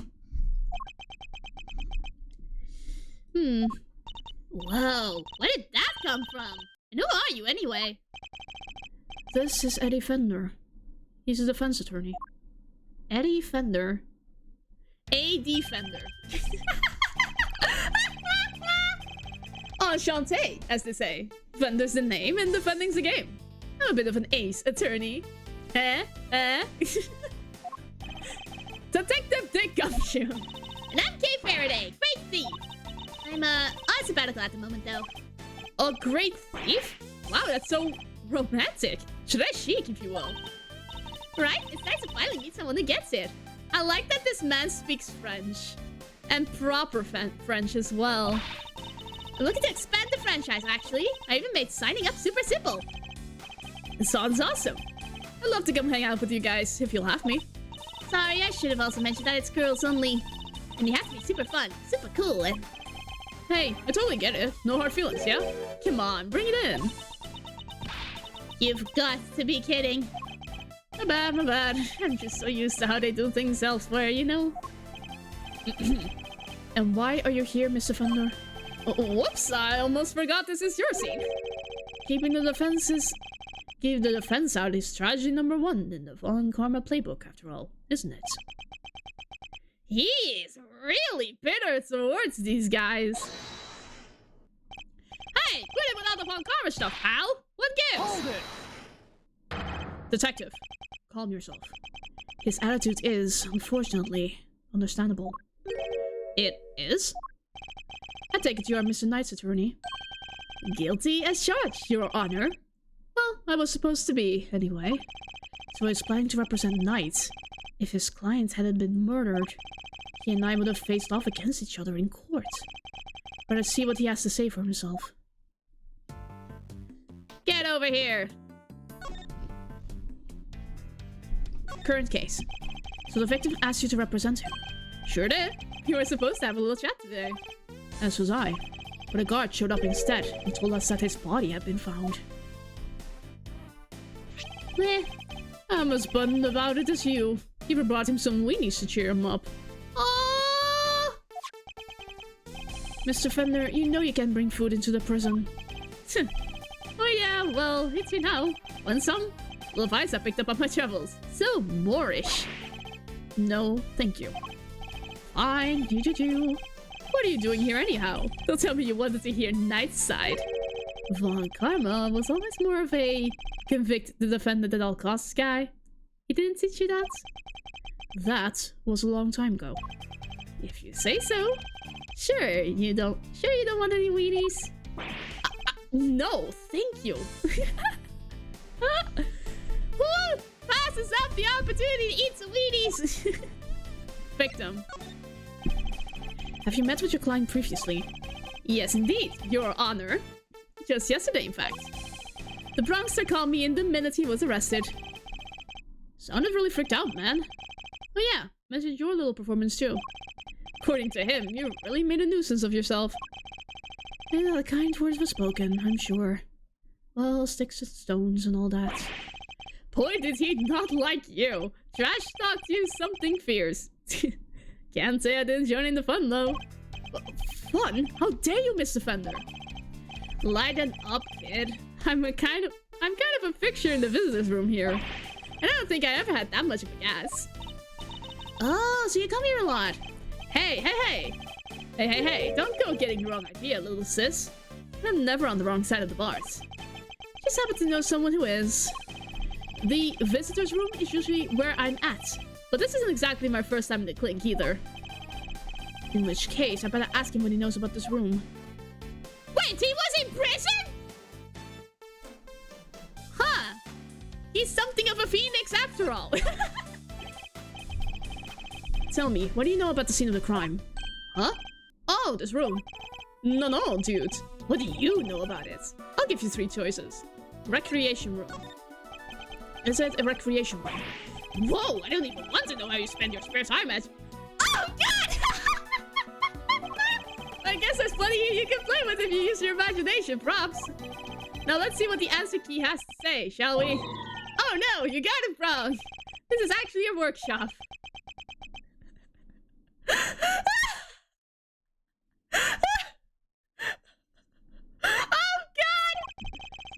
Whoa, where did that come from? And who are you anyway? This is Eddie Fender. He's a defense attorney. Eddie Fender. A.D. Fender. Enchanté, as they say. Fender's the name and defending's the game. I'm a bit of an ace attorney. Detective Dick Gumshoe. And I'm Kay Faraday, great thief. I'm on sabbatical at the moment, though. A great thief? Wow, that's so romantic. Should I chic, if you will? Right? It's nice to finally meet someone who gets it. I like that this man speaks French. And proper French as well. I'm looking to expand the franchise, actually. I even made signing up super simple. It sounds awesome. I'd love to come hang out with you guys, if you'll have me. Sorry, I should have also mentioned that it's girls only. And you have to be super fun, super cool, and... Hey, I totally get it. No hard feelings, yeah? Come on, bring it in. You've got to be kidding. My bad, my bad. I'm just so used to how they do things elsewhere, you know? And why are you here, Mr. Fender? Oh, whoops, I almost forgot this is your scene. Keeping the defenses... Give the defense out is strategy number 1 in the Von Karma playbook, after all, isn't it? He's really bitter towards these guys. Hey, quit it without the Von Karma stuff, pal! What gives? Hold it! Detective, calm yourself. His attitude is, unfortunately, understandable. It is? I take it you are Mr. Knight's attorney. Guilty as charged, Your Honor. Well, I was supposed to be, anyway. So he's planning to represent Knight. If his client hadn't been murdered, he and I would have faced off against each other in court. But let's see what he has to say for himself. Get over here! Current case. So the victim asked you to represent him? Sure did. You were supposed to have a little chat today. As was I. But a guard showed up instead and told us that his body had been found. I'm as bummed about it as you. Even brought him some weenies to cheer him up. Oh! Mr. Fender, you know you can bring food into the prison. Oh yeah, well, it's here now. Want some? Little advice I picked up on my travels. So Moorish. No, thank you. Fine, you. What are you doing here anyhow? Don't tell me you wanted to hear Knight's side. Von Karma was always more of a convict the defendant at all costs guy. He didn't teach you that? That was a long time ago. If you say so. Sure you don't want any weenies? No, thank you. Who passes up the opportunity to eat some weenies? Victim. Have you met with your client previously? Yes, indeed, Your Honor. Just yesterday, in fact. The prankster called me in the minute he was arrested. Sounded really freaked out, man. Oh yeah, mentioned your little performance too. According to him, you really made a nuisance of yourself. And the kind words were spoken, I'm sure. Well, sticks and stones and all that. Boy, did he not like you. Trash talked you something fierce. Can't say I didn't join in the fun, though. Fun? How dare you, Mr. Fender? Lighten up, kid. I'm kind of a fixture in the visitors' room here. And I don't think I ever had that much of a gas. Oh, so you come here a lot. Hey. Hey, don't go getting the wrong idea, little sis. I'm never on the wrong side of the bars. Just happen to know someone who is. The visitors' room is usually where I'm at. But this isn't exactly my first time in the clink either. In which case, I better ask him what he knows about this room. Wait, he was in prison?! Huh. He's something of a phoenix after all. Tell me, what do you know about the scene of the crime? Huh? Oh, this room. No, dude. What do you know about it? I'll give you 3 choices. Recreation room. Is it a recreation room? Whoa, I don't even want to know how you spend your spare time at. Oh, God! I guess there's plenty you can play with if you use your imagination, props. Now let's see what the answer key has to say, shall we? Oh no, you got it wrong. This is actually a workshop. Oh god!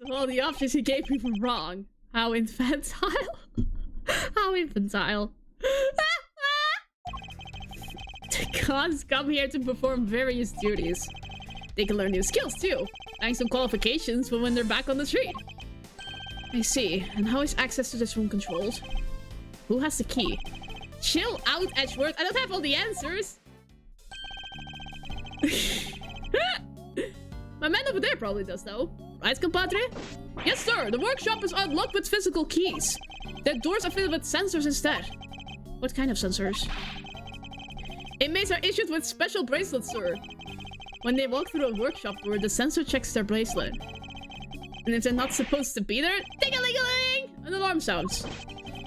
So all the options he gave me were wrong. How infantile. How infantile. The cons come here to perform various duties. They can learn new skills too, thanks to qualifications for when they're back on the street. I see. And how is access to this room controlled? Who has the key? Chill out, Edgeworth. I don't have all the answers. My man over there probably does though. Right, compadre? Yes, sir. The workshop is unlocked with physical keys. The doors are fitted with sensors instead. What kind of sensors? Inmates are issued with special bracelets, sir. When they walk through a workshop door, the sensor checks their bracelet. And if they're not supposed to be there, ding-a-ling-a-ling! An alarm sounds.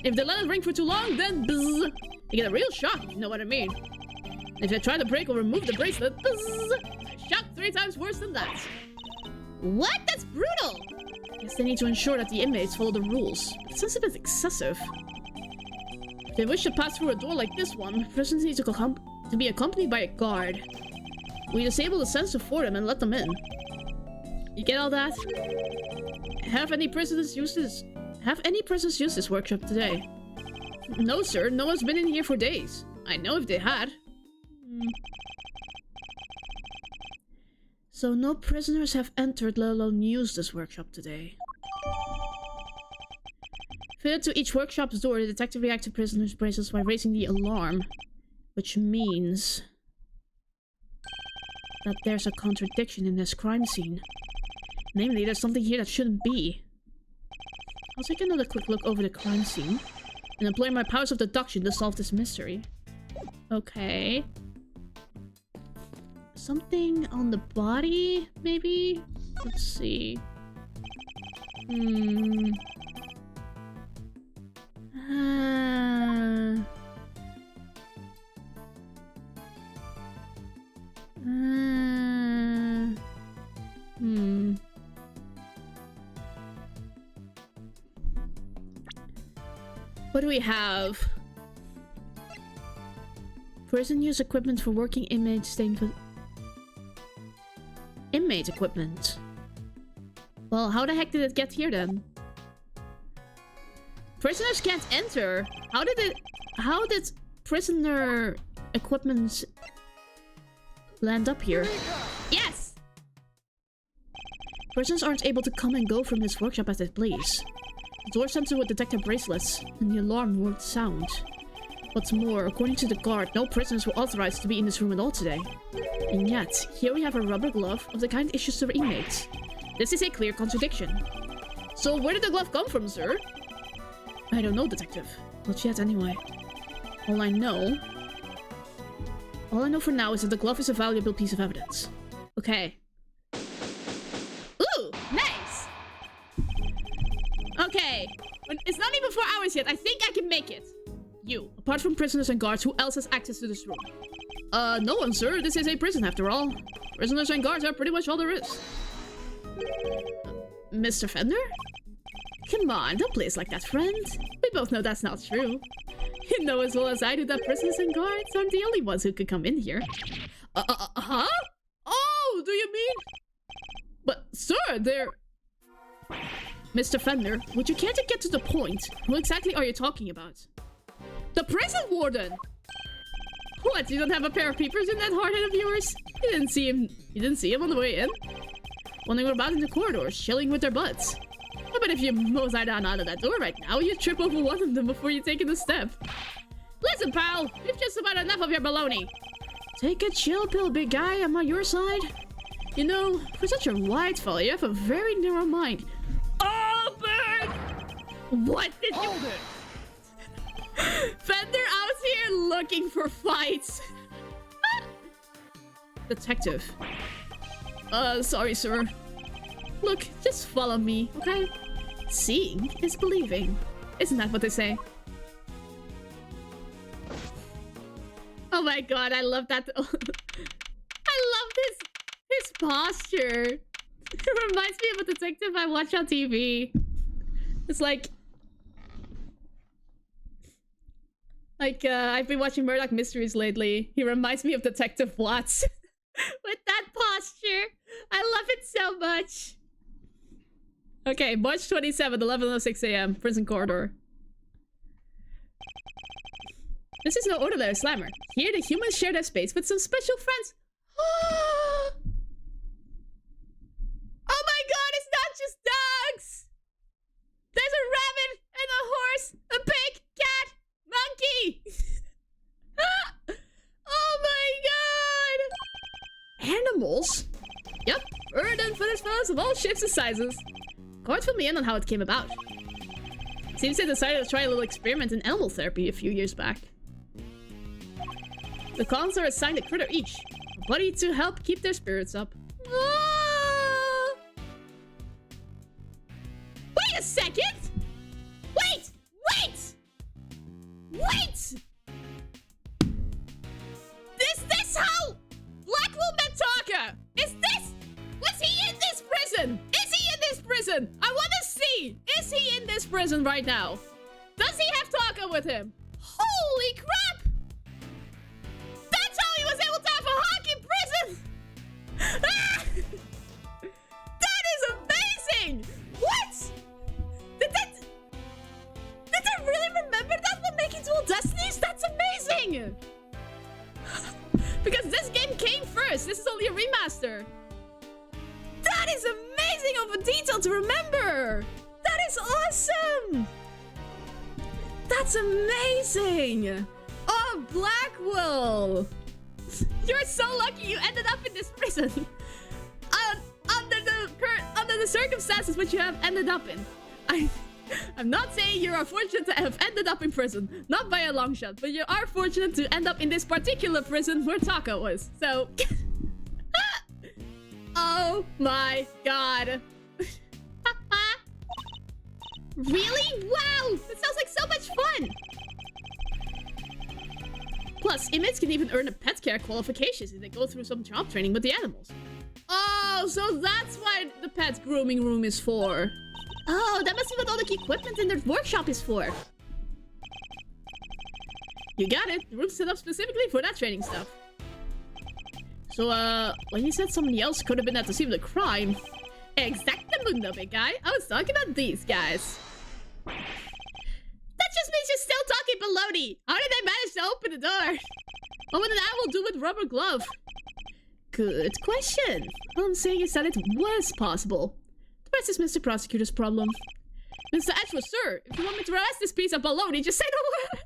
If they let it ring for too long, then bzzz. They get a real shock, if you know what I mean. And if they try to break or remove the bracelet, bzzz. A shock 3 times worse than that. What? That's brutal! Guess they need to ensure that the inmates follow the rules. It sounds a bit excessive. If they wish to pass through a door like this one, prisoners need to be accompanied by a guard. We disable the sensor for them and let them in. You get all that? Have any prisoners used this workshop today? No, sir. No one's been in here for days. I know if they had. So no prisoners have entered, let alone used this workshop today. Fitted to each workshop's door, the detective reacts to prisoners' bracelets by raising the alarm. Which means that there's a contradiction in this crime scene. Namely, there's something here that shouldn't be. I'll take another quick look over the crime scene and employ my powers of deduction to solve this mystery. Okay. Something on the body, maybe? Let's see. What do we have? Prison use equipment for working inmates staying for inmate equipment. Well, how the heck did it get here then? Prisoners can't enter. How did prisoner equipment land up here? Yes! Prisoners aren't able to come and go from this workshop as they please. The door sensor will detect their bracelets, and the alarm won't sound. What's more, according to the guard, no prisoners were authorized to be in this room at all today. And yet, here we have a rubber glove of the kind issued to inmates. This is a clear contradiction. So where did the glove come from, sir? I don't know, detective. Not yet, anyway. All I know for now is that the glove is a valuable piece of evidence. Okay. Ooh, nice! Okay. It's not even 4 hours yet. I think I can make it. You. Apart from prisoners and guards, who else has access to this room? No one, sir. This is a prison, after all. Prisoners and guards are pretty much all there is. Mr. Fender? Come on, don't play us like that, friend. We both know that's not true. You know as well as I do that prisoners and guards aren't the only ones who could come in here. Huh? Oh, do you mean? But, sir, they're... Mr. Fender, would you care to get to the point? Who exactly are you talking about? The prison warden! What, you don't have a pair of peepers in that hardhead of yours? You didn't see him on the way in? Wandering about in the corridors, chilling with their butts. I bet if you mosey down out of that door right now, you'd trip over one of them before you take a step. Listen, pal, we've just about enough of your baloney. Take a chill pill, big guy. I'm on your side. You know, for such a white fella, you have a very narrow mind. Oh, bird! What did you... Hold it! Fender out here looking for fights. Detective. Sorry, sir. Look, just follow me, okay? Seeing is believing. Isn't that what they say? Oh my god, I love that. I love his posture. It reminds me of a detective I watch on TV. It's like... Like, I've been watching Murdoch Mysteries lately. He reminds me of Detective Watts. With that posture. I love it so much. Okay, March 27th, 11:06 a.m. Prison corridor. This is no ordinary slammer. Here the humans share their space with some special friends. Oh my god, it's not just dogs! There's a rabbit and a horse, a pig, cat, monkey! Oh my god! Animals? Yep, burden for this fellows of all shapes and sizes. Court filled me in on how it came about. Seems they decided to try a little experiment in animal therapy a few years back. The clowns are assigned a critter each, a buddy to help keep their spirits up. Ah! Wait a second! Wait! Wait! Wait! Is this how Blackwell met Taka? Is this... Was he in this prison? Is he in this prison? I want to see! Is he in this prison right now? Does he have Taka with him? Holy crap! That's how he was able to have a hawk in prison! Ah! That is amazing! What? Did I really remember that when making Dual Destinies? That's amazing! Because this game came first. This is only a remaster. That is amazing of a detail to remember! That is awesome! That's amazing! Oh, Blackwell! You're so lucky you ended up in this prison. Under the circumstances which you have ended up in. I'm not saying you are fortunate to have ended up in prison. Not by a long shot, but you are fortunate to end up in this particular prison where Taka was. So... Oh my god. Really? Wow! That sounds like so much fun! Plus, inmates can even earn a pet care qualifications if they go through some job training with the animals. Oh, so that's why the pet grooming room is for. Oh, that must be what all the equipment in their workshop is for. You got it. The room's set up specifically for that training stuff. So, when you said somebody else could have been at the scene of the crime... Exactamundo, big guy. I was talking about these guys. That just means you're still talking baloney. How did they manage to open the door? What would an animal do with rubber glove? Good question. All I'm saying is that it was possible. The rest is Mr. Prosecutor's problem. Mr. Edgeworth, sir, if you want me to arrest this piece of baloney, just say the word.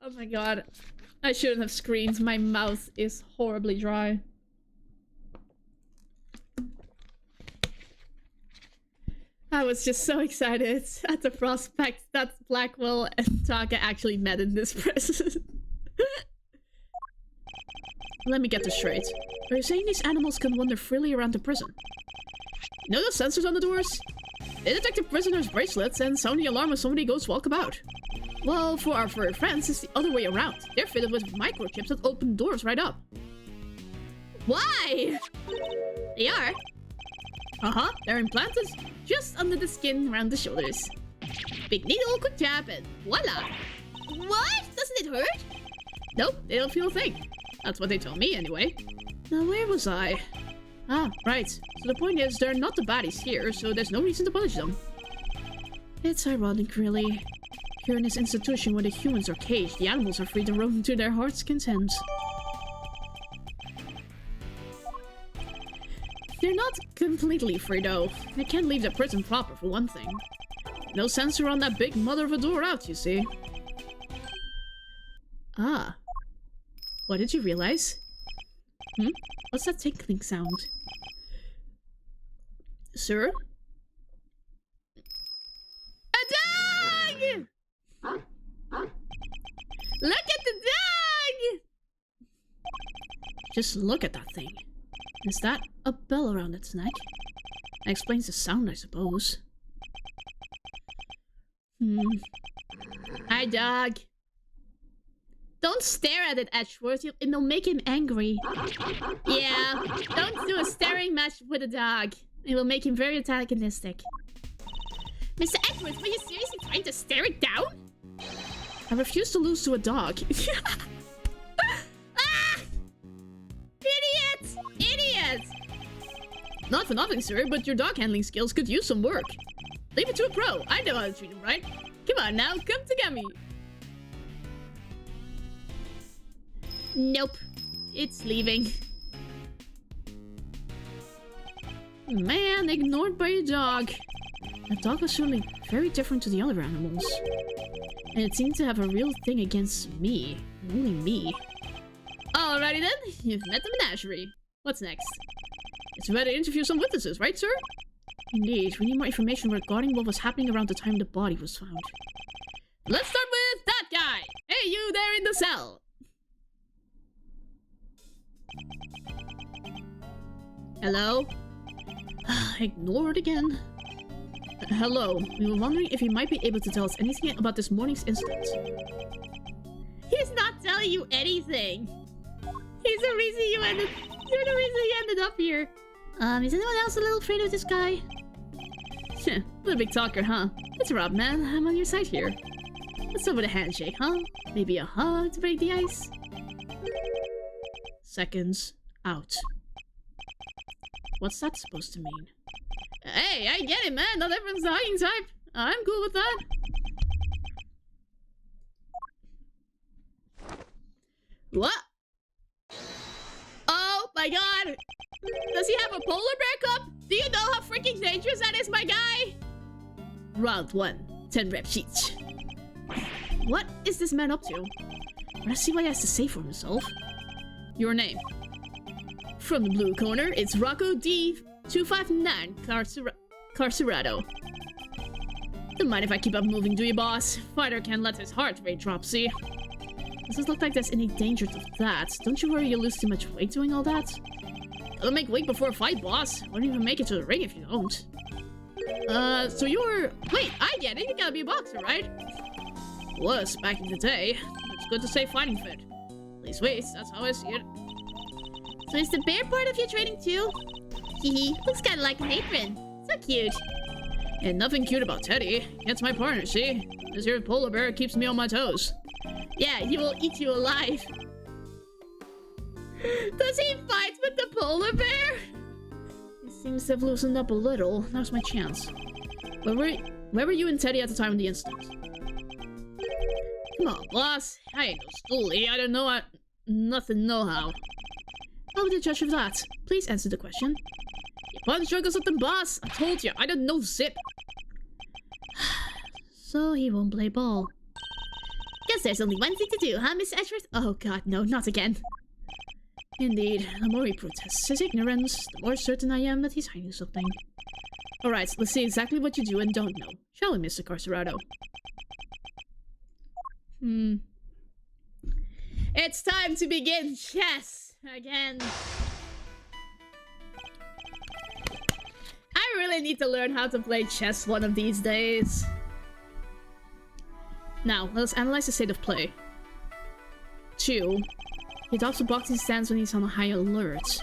Oh my god. I shouldn't have screamed. My mouth is horribly dry. I was just so excited at the prospect that Blackwell and Taka actually met in this prison. Let me get this straight. Are you saying these animals can wander freely around the prison? You know those sensors on the doors? They detect the prisoners' bracelets and sound the alarm when somebody goes walk about. Well, for our furry friends, it's the other way around. They're fitted with microchips that open doors right up. Why? They are? Uh-huh, they're implanted just under the skin around the shoulders. Big needle, quick jab, and voila! What? Doesn't it hurt? Nope, they don't feel a thing. That's what they told me anyway. Now, where was I? Ah, right. So the point is, they're not the baddies here, so there's no reason to punish them. It's ironic, really. Here in this institution where the humans are caged, the animals are free to roam to their heart's content. They're not completely free, though. They can't leave the prison proper, for one thing. No sensor on that big mother of a door out, you see. Ah. What did you realize? What's that tinkling sound? Sir? A dog! Look at the dog! Just look at that thing. Is that a bell around its neck? That explains the sound, I suppose. Hi, dog. Don't stare at it, Edgeworth. It'll make him angry. Yeah, don't do a staring match with a dog. It will make him very antagonistic. Mr. Edgeworth, were you seriously trying to stare it down? I refuse to lose to a dog. Ah! Idiot! Idiot! Not for nothing, sir, but your dog handling skills could use some work. Leave it to a pro. I know how to treat him, right? Come on now, come to get me. Nope. It's leaving. Man, ignored by a dog. That dog was certainly very different to the other animals. And it seemed to have a real thing against me. Only me. Alrighty then, you've met the menagerie. What's next? It's ready to interview some witnesses, right, sir? Indeed, we need more information regarding what was happening around the time the body was found. Let's start with that guy! Hey, you there in the cell! Hello? Ignored again. Hello, we were wondering if you might be able to tell us anything about this morning's incident. He's not telling you anything! He's the reason you're the reason you ended up here. Is anyone else a little afraid of this guy? What a big talker, huh? It's Rob, man. I'm on your side here. Let's start with a handshake, huh? Maybe a hug to break the ice? Seconds out. What's that supposed to mean? Hey, I get it, man. Not everyone's the hugging type. I'm cool with that. What? Oh my god! Does he have a polar bear cup? Do you know how freaking dangerous that is, my guy? Round 1. 10 reps each. What is this man up to? Let's see what he has to say for himself. Your name. From the blue corner, it's Rocco D259 Carcerado. Don't mind if I keep up moving, do you, boss? Fighter can't let his heart rate drop, see? Doesn't look like there's any danger of that. Don't you worry you'll lose too much weight doing all that? I'll make weight before a fight, boss. Won't even make it to the ring if you don't. So you're... Wait, I get it. You gotta be a boxer, right? Was back in the day. It's good to say fighting fit. At least wait, that's how I see it. So is the bear part of your training too? Hehe, looks kinda like an apron. So cute. And nothing cute about Teddy. That's my partner, see? This here polar bear keeps me on my toes. Yeah, he will eat you alive. Does he fight with the polar bear? He seems to have loosened up a little. Now's my chance. Where were you and Teddy at the time of the incident? Come on, boss. I ain't no stoolie. I don't know nothing know-how. I'll be the judge of that. Please answer the question. You punch drunk or something, boss? I told you, I don't know zip. So he won't play ball. Guess there's only one thing to do, huh, Miss Edgeworth? Oh god, no, not again. Indeed, the more he protests his ignorance, the more certain I am that he's hiding something. Alright, let's see exactly what you do and don't know. Shall we, Mr. Carcerado? It's time to begin chess again. I really need to learn how to play chess one of these days. Now, let's analyze the state of play. 2. He adopts a boxing stance when he's on a high alert.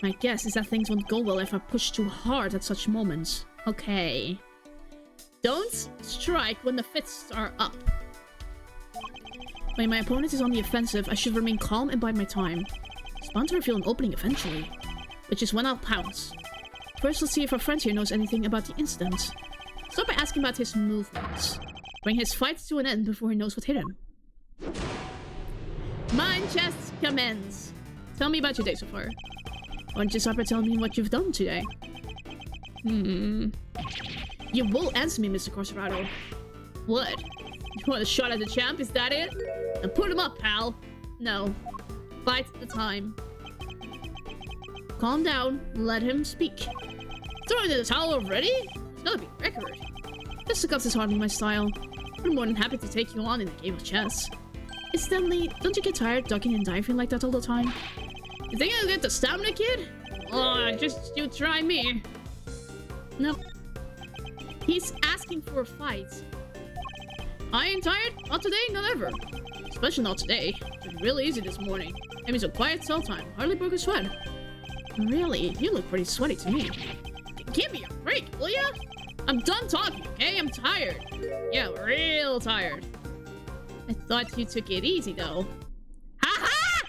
My guess is that things won't go well if I push too hard at such moments. Okay. Don't strike when the fists are up. When my opponent is on the offensive, I should remain calm and bide my time. It's bound to reveal an opening eventually, which is when I'll pounce. First, let's see if our friend here knows anything about the incident. Start by asking about his movements. Bring his fight to an end before he knows what hit him. Mind chess commence. Tell me about your day so far. Why don't you start by telling me what you've done today? You will answer me, Mr. Carcerado. What? You want a shot at the champ? Is that it? Then put him up, pal. No. Fight the time. Calm down. Let him speak. Throwing in the towel already? It's gotta be a record. Fisticuffs is hardly my style. I'm more than happy to take you on in a game of chess. Incidentally, don't you get tired ducking and diving like that all the time? You think I'll get the stamina, kid? Oh, just you try me. Nope. He's asking for a fight. I ain't tired. Not today, not ever. Especially not today. It was really easy this morning. Gave me some quiet cell time. Hardly broke a sweat. Really? You look pretty sweaty to me. Give me a break, will ya? I'm done talking, okay? I'm tired. Yeah, real tired. I thought you took it easy, though. Ha-ha!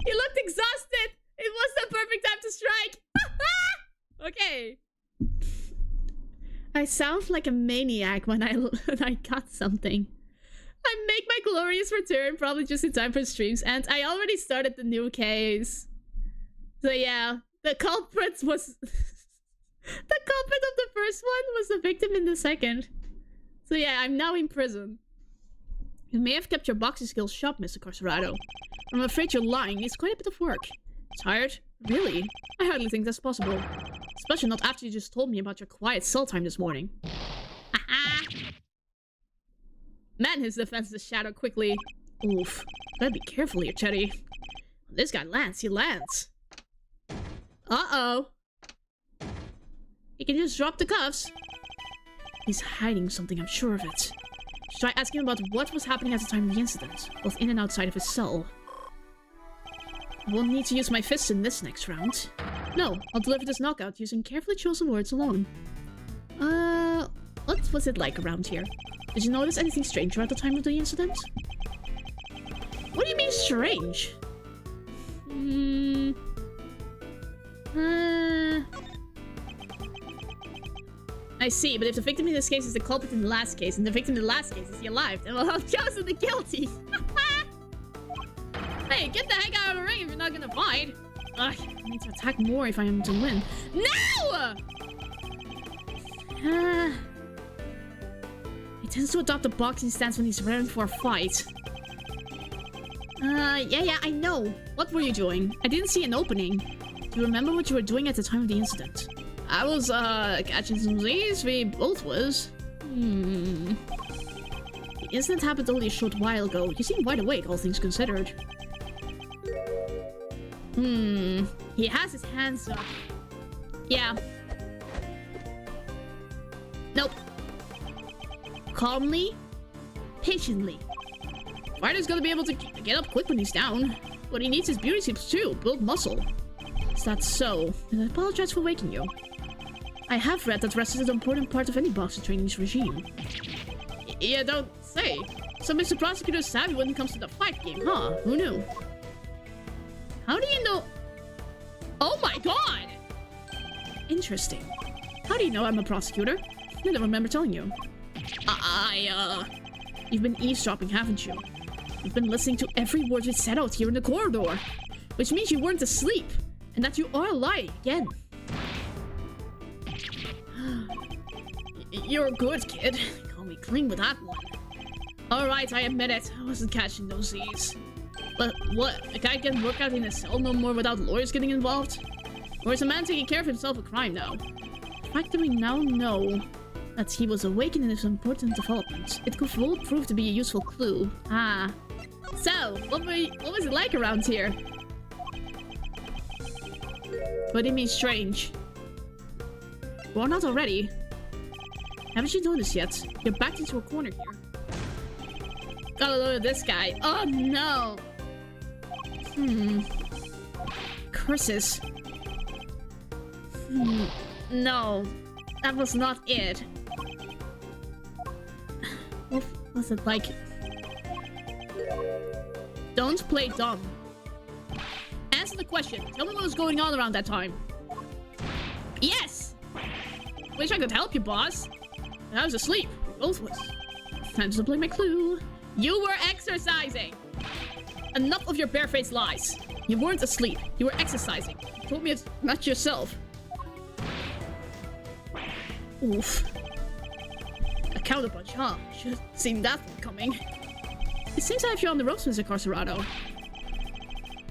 You looked exhausted! It was the perfect time to strike! Okay. I sound like a maniac when I got something. I make my glorious return probably just in time for streams, and I already started the new case. So yeah, the culprit was... the culprit of the first one was the victim in the second. So yeah, I'm now in prison. You may have kept your boxing skills sharp, Mr. Carcerado. I'm afraid you're lying. It's quite a bit of work. Tired? Really? I hardly think that's possible. Especially not after you just told me about your quiet cell time this morning. Haha! Man, his defenses shadow quickly. Oof. Better be careful here, Teddy. When this guy lands, he lands. Uh-oh. He can just drop the cuffs. He's hiding something, I'm sure of it. Should I ask him about what was happening at the time of the incident, both in and outside of his cell? I won't need to use my fists in this next round. No, I'll deliver this knockout using carefully chosen words alone. What was it like around here? Did you notice anything strange at the time of the incident? What do you mean strange? I see, but if the victim in this case is the culprit in the last case, and the victim in the last case is the alive, then we'll have chosen the guilty. Hey, get the heck out of the ring if you're not gonna fight. Ugh, I need to attack more if I am to win. No! He tends to adopt a boxing stance when he's ready for a fight. Yeah, I know. What were you doing? I didn't see an opening. Do you remember what you were doing at the time of the incident? I was, catching some Z's. We both was. The incident happened only a short while ago. You seem wide awake, all things considered. He has his hands up. Yeah. Nope. Calmly, patiently. Fighter's gonna be able to get up quick when he's down. But he needs his beauty sleeps too, build muscle. Is that so? And I apologize for waking you. I have read that rest is an important part of any boxing training's regime. Yeah, don't say. So Mr. Prosecutor's savvy when it comes to the fight game, huh? Who knew? How do you know? Oh my god! Interesting. How do you know I'm a prosecutor? I don't remember telling you. You've been eavesdropping, haven't you? You've been listening to every word we said out here in the corridor. Which means you weren't asleep. And that you are lying again. You're good, kid. Call me clean with that one. Alright, I admit it. I wasn't catching those Z's. But what? A guy can work out in a cell no more without lawyers getting involved? Or is a man taking care of himself a crime now? The fact that we now know that he was awakened is an important development. It could all prove to be a useful clue. Ah. So, what was it like around here? What do you mean strange? Well, not already. Haven't you noticed yet? You're backed into a corner here. Gotta look at this guy. Oh no! Curses. No. That was not it. What was it like? Don't play dumb. Answer the question. Tell me what was going on around that time. Yes! Wish I could help you, boss. I was asleep. Both was. Time to play my clue. You were exercising. Enough of your barefaced lies. You weren't asleep. You were exercising. You told me it's not yourself. Oof. A counterpunch, huh? Should have seen that one coming. It seems I have you on the ropes, Mr. Carcerado.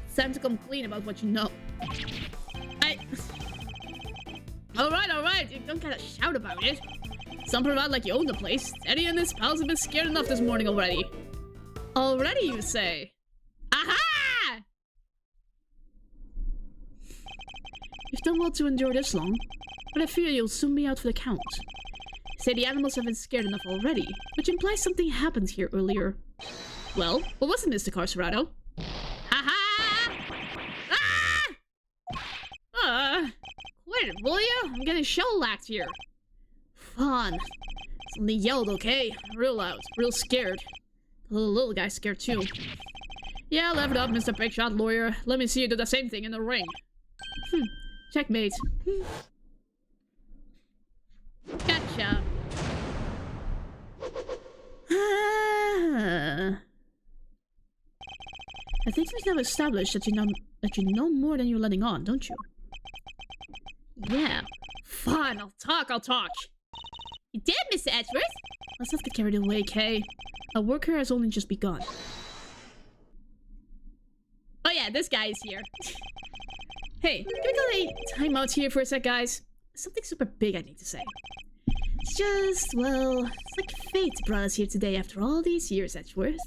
It's time to come clean about what you know. Alright. You don't gotta shout about it. Stomp around like you own the place. Eddie and his pals have been scared enough this morning already. Already, you say? Aha! You've done well to endure this long, but I fear you'll soon be out for the count. Say the animals have been scared enough already, which implies something happened here earlier. Well, what was it, Mr. Carcerado? Ha-ha! Ah! Quit it, will ya? I'm getting shell-lacked here. Fun. Somebody yelled, okay? Real loud, real scared. The little guy's scared too. Yeah, level up, Mr. Big Shot Lawyer. Let me see you do the same thing in the ring. Checkmate. Gotcha. I think we've now established that you know more than you're letting on, don't you? Yeah. Fine, I'll talk. You did, Mr. Edgeworth? Let's not get carried away, Kay. Our work here has only just begun. Oh yeah, this guy is here. Hey, can we call a timeout here for a sec, guys? Something super big I need to say. It's just, well, it's like fate brought us here today after all these years, Edgeworth.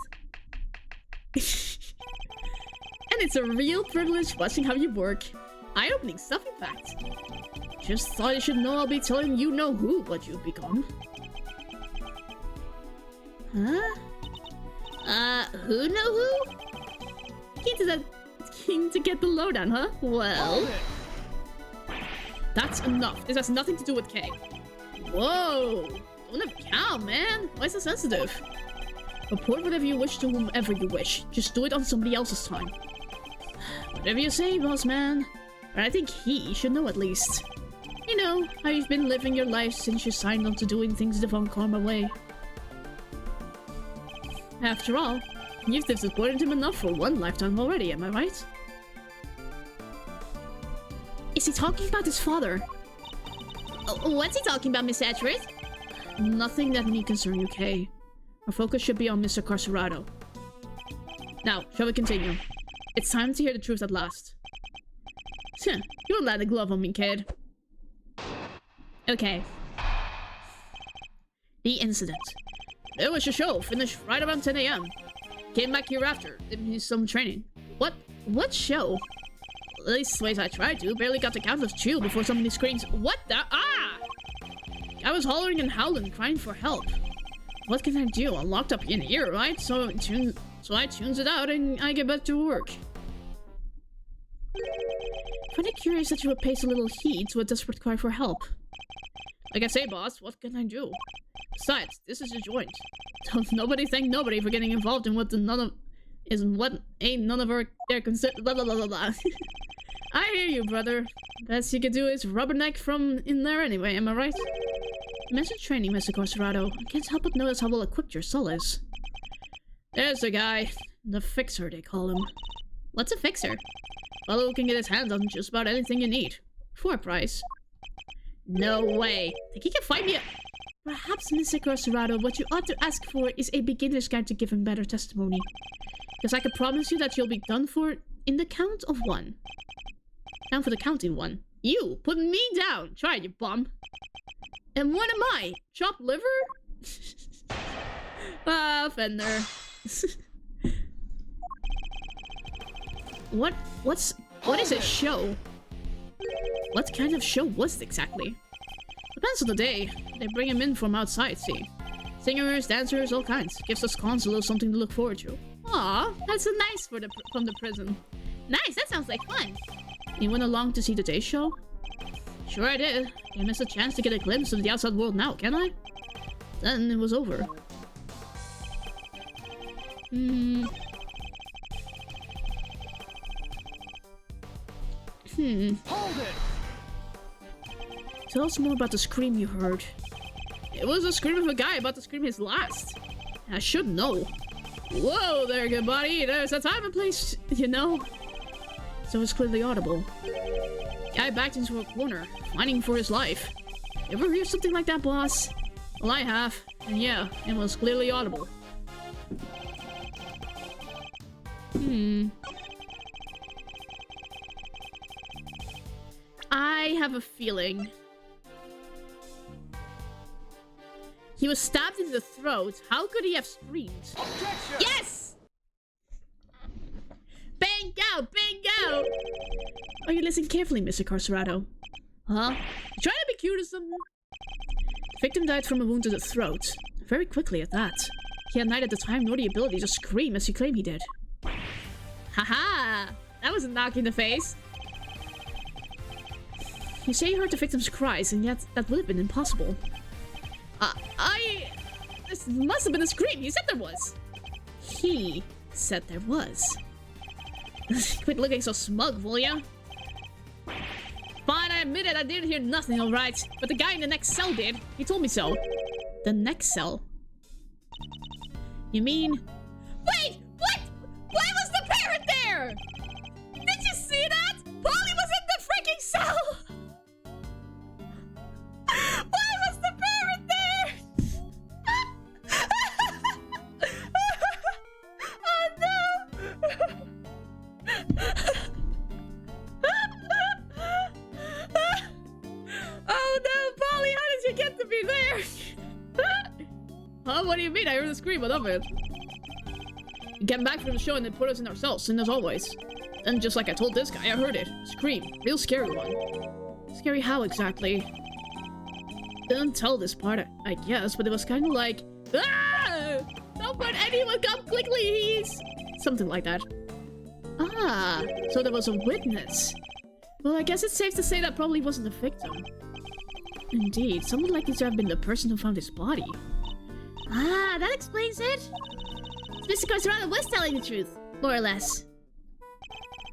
And it's a real privilege watching how you work. Eye-opening stuff, in fact. Just thought you should know I'll be telling you know who what you've become. Huh? Who know who? Keen to get the lowdown, huh? Well... That's enough. This has nothing to do with Kay. Whoa! Don't have a cow, man. Why so sensitive? Report whatever you wish to whomever you wish. Just do it on somebody else's time. Whatever you say, boss man. But I think he should know at least. You know, how you've been living your life since you signed on to doing things the Von Karma way. After all, you've disappointed him enough for one lifetime already, am I right? Is he talking about his father? Oh, what's he talking about, Miss Edgeworth? Nothing that need concern you, Kay. Our focus should be on Mr. Carcerado. Now, shall we continue? It's time to hear the truth at last. You won't land a glove on me, kid. Okay. The incident. It was a show, finished right around 10 AM. Came back here after, did me some training. What show? At least the ways I tried to, barely got the count of two before somebody screams, "What the? Ah!" I was hollering and howling, crying for help. What can I do? I'm locked up in here, right? So I tunes it out and I get back to work. Find it curious that you would pay so little heed to a desperate cry for help. Like I say, boss, what can I do? Besides, this is a joint. Don't nobody thank nobody for getting involved in what ain't none of our their concern. Blah blah blah blah blah. I hear you, brother. Best you could do is rubberneck from in there anyway, am I right? You mentioned training, Mr. Carcerado. I can't help but notice how well equipped your soul is. There's the guy. The fixer, they call him. What's a fixer? Fellow who can get his hands on just about anything you need. For a price. No way. Think he can find me a... Perhaps, Mr. Carcerado, what you ought to ask for is a beginner's guide to give him better testimony. Because I can promise you that you'll be done for in the count of one. Down for the counting one. You! Put me down! Try it, you bum! And what am I? Chopped liver? Ah, Fender. What is a show? What kind of show was it exactly? Depends on the day. They bring him in from outside, see. Singers, dancers, all kinds. Gives us cons a little something to look forward to. Aw, that's so nice from the prison. Nice, that sounds like fun. You went along to see the day show? Sure I did. I missed a chance to get a glimpse of the outside world now, can I? Then it was over. Hold it! Tell us more about the scream you heard. It was the scream of a guy about to scream his last. I should know. Whoa there, good buddy. There's a time and place, you know. So it's clearly audible. Guy backed into a corner, fighting for his life. Ever hear something like that, boss? Well, I have. And yeah, it was clearly audible. I have a feeling. He was stabbed in the throat. How could he have screamed? Objection! Yes! Bang out! Bang out! Are you listening carefully, Mr. Carcerado? Huh? You trying to be cute or something? The victim died from a wound to the throat. Very quickly at that. He had neither the time nor the ability to scream as he claimed he did. Haha! That was a knock in the face. You say you heard the victim's cries, and yet that would have been impossible. This must have been a scream. You said there was. he said there was. Quit looking so smug, will ya? Fine, I admit it, I didn't hear nothing, alright. But the guy in the next cell did. He told me so. The next cell? You mean... Wait! What? Why was the parrot there? Did you see that? Polly was in the freaking cell! Why was the parrot there? Oh no! Oh no, Polly, how did you get to be there? Huh? What do you mean? I heard a scream. What of it? You came back from the show and they put us in our cells, and as always. And just like I told this guy, I heard it. Scream. Real scary one. Scary how exactly? Didn't tell this part, I guess, but it was kind of like... Ah! Don't let anyone come quickly, he's... Something like that. Ah, so there was a witness. Well, I guess it's safe to say that probably wasn't the victim. Indeed, someone likely to have been the person who found his body. Ah, that explains it. Mr. Carcerado was telling the truth, more or less.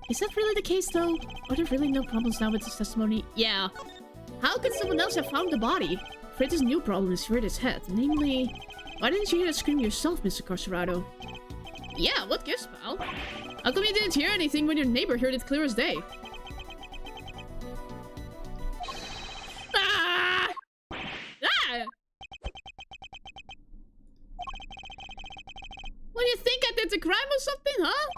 Is that really the case, though? Are there really no problems now with his testimony? Yeah. How could someone else have found the body? Fritz's new problem is reared its head, namely... Why didn't you hear that scream yourself, Mr. Carcerado? Yeah, what gives, pal? How come you didn't hear anything when your neighbor heard it clear as day? Ah! Ah! What do you think I did, a crime or something, huh?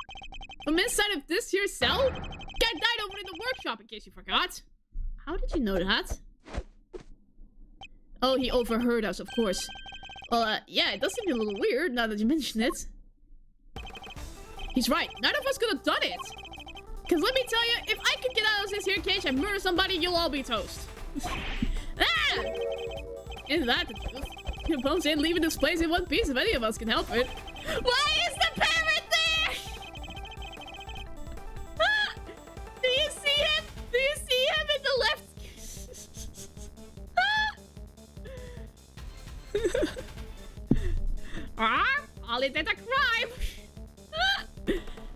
From inside of this here cell? Guy died over in the workshop, in case you forgot. How did you know that? Oh, he overheard us, of course. Well, yeah, it does seem a little weird now that you mention it. He's right. None of us could have done it. Because let me tell you, if I could get out of this here cage and murder somebody, you'll all be toast. Ah! Isn't that the truth? Your bones ain't leaving this place in one piece if any of us can help it. Why is the parrot there? Ah! Do you see him? Do you see him in the left? Ah! Ollie did a crime!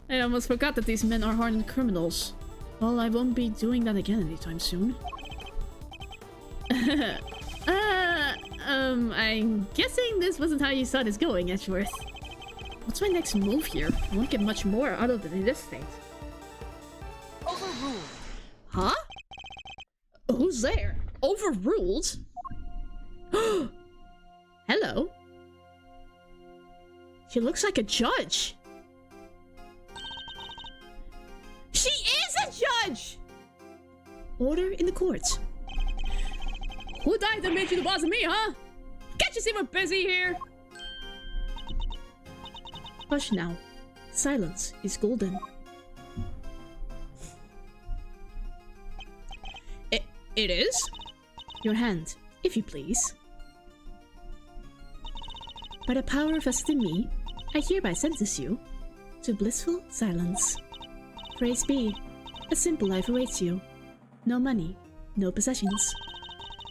I almost forgot that these men are hardened criminals. Well, I won't be doing that again anytime soon. I'm guessing this wasn't how you saw this going, Edgeworth. What's my next move here? I won't get much more out of it in this state. Overruled. Huh? Who's there? Overruled? Hello? She looks like a judge. She is a judge! Order in the court. Who died that made you the boss of me, huh? Can't you see we're busy here? Hush now. Silence is golden. It is? Your hand, if you please. By the power vested in me, I hereby sentence you to blissful silence. Praise be, a simple life awaits you. No money, no possessions.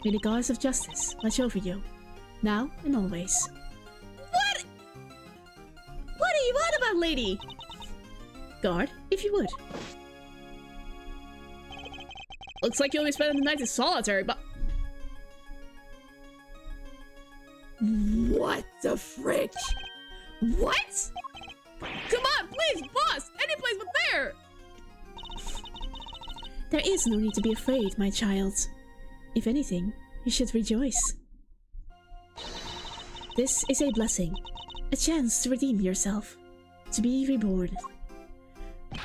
May the goddess of justice watch over you, now and always. What? What are you on about, lady? Guard, if you would. Looks like you'll be spending the night in solitary, but... What the frick? What? Come on, please, boss! Any place but there! There is no need to be afraid, my child. If anything, you should rejoice. This is a blessing, a chance to redeem yourself, to be reborn. No!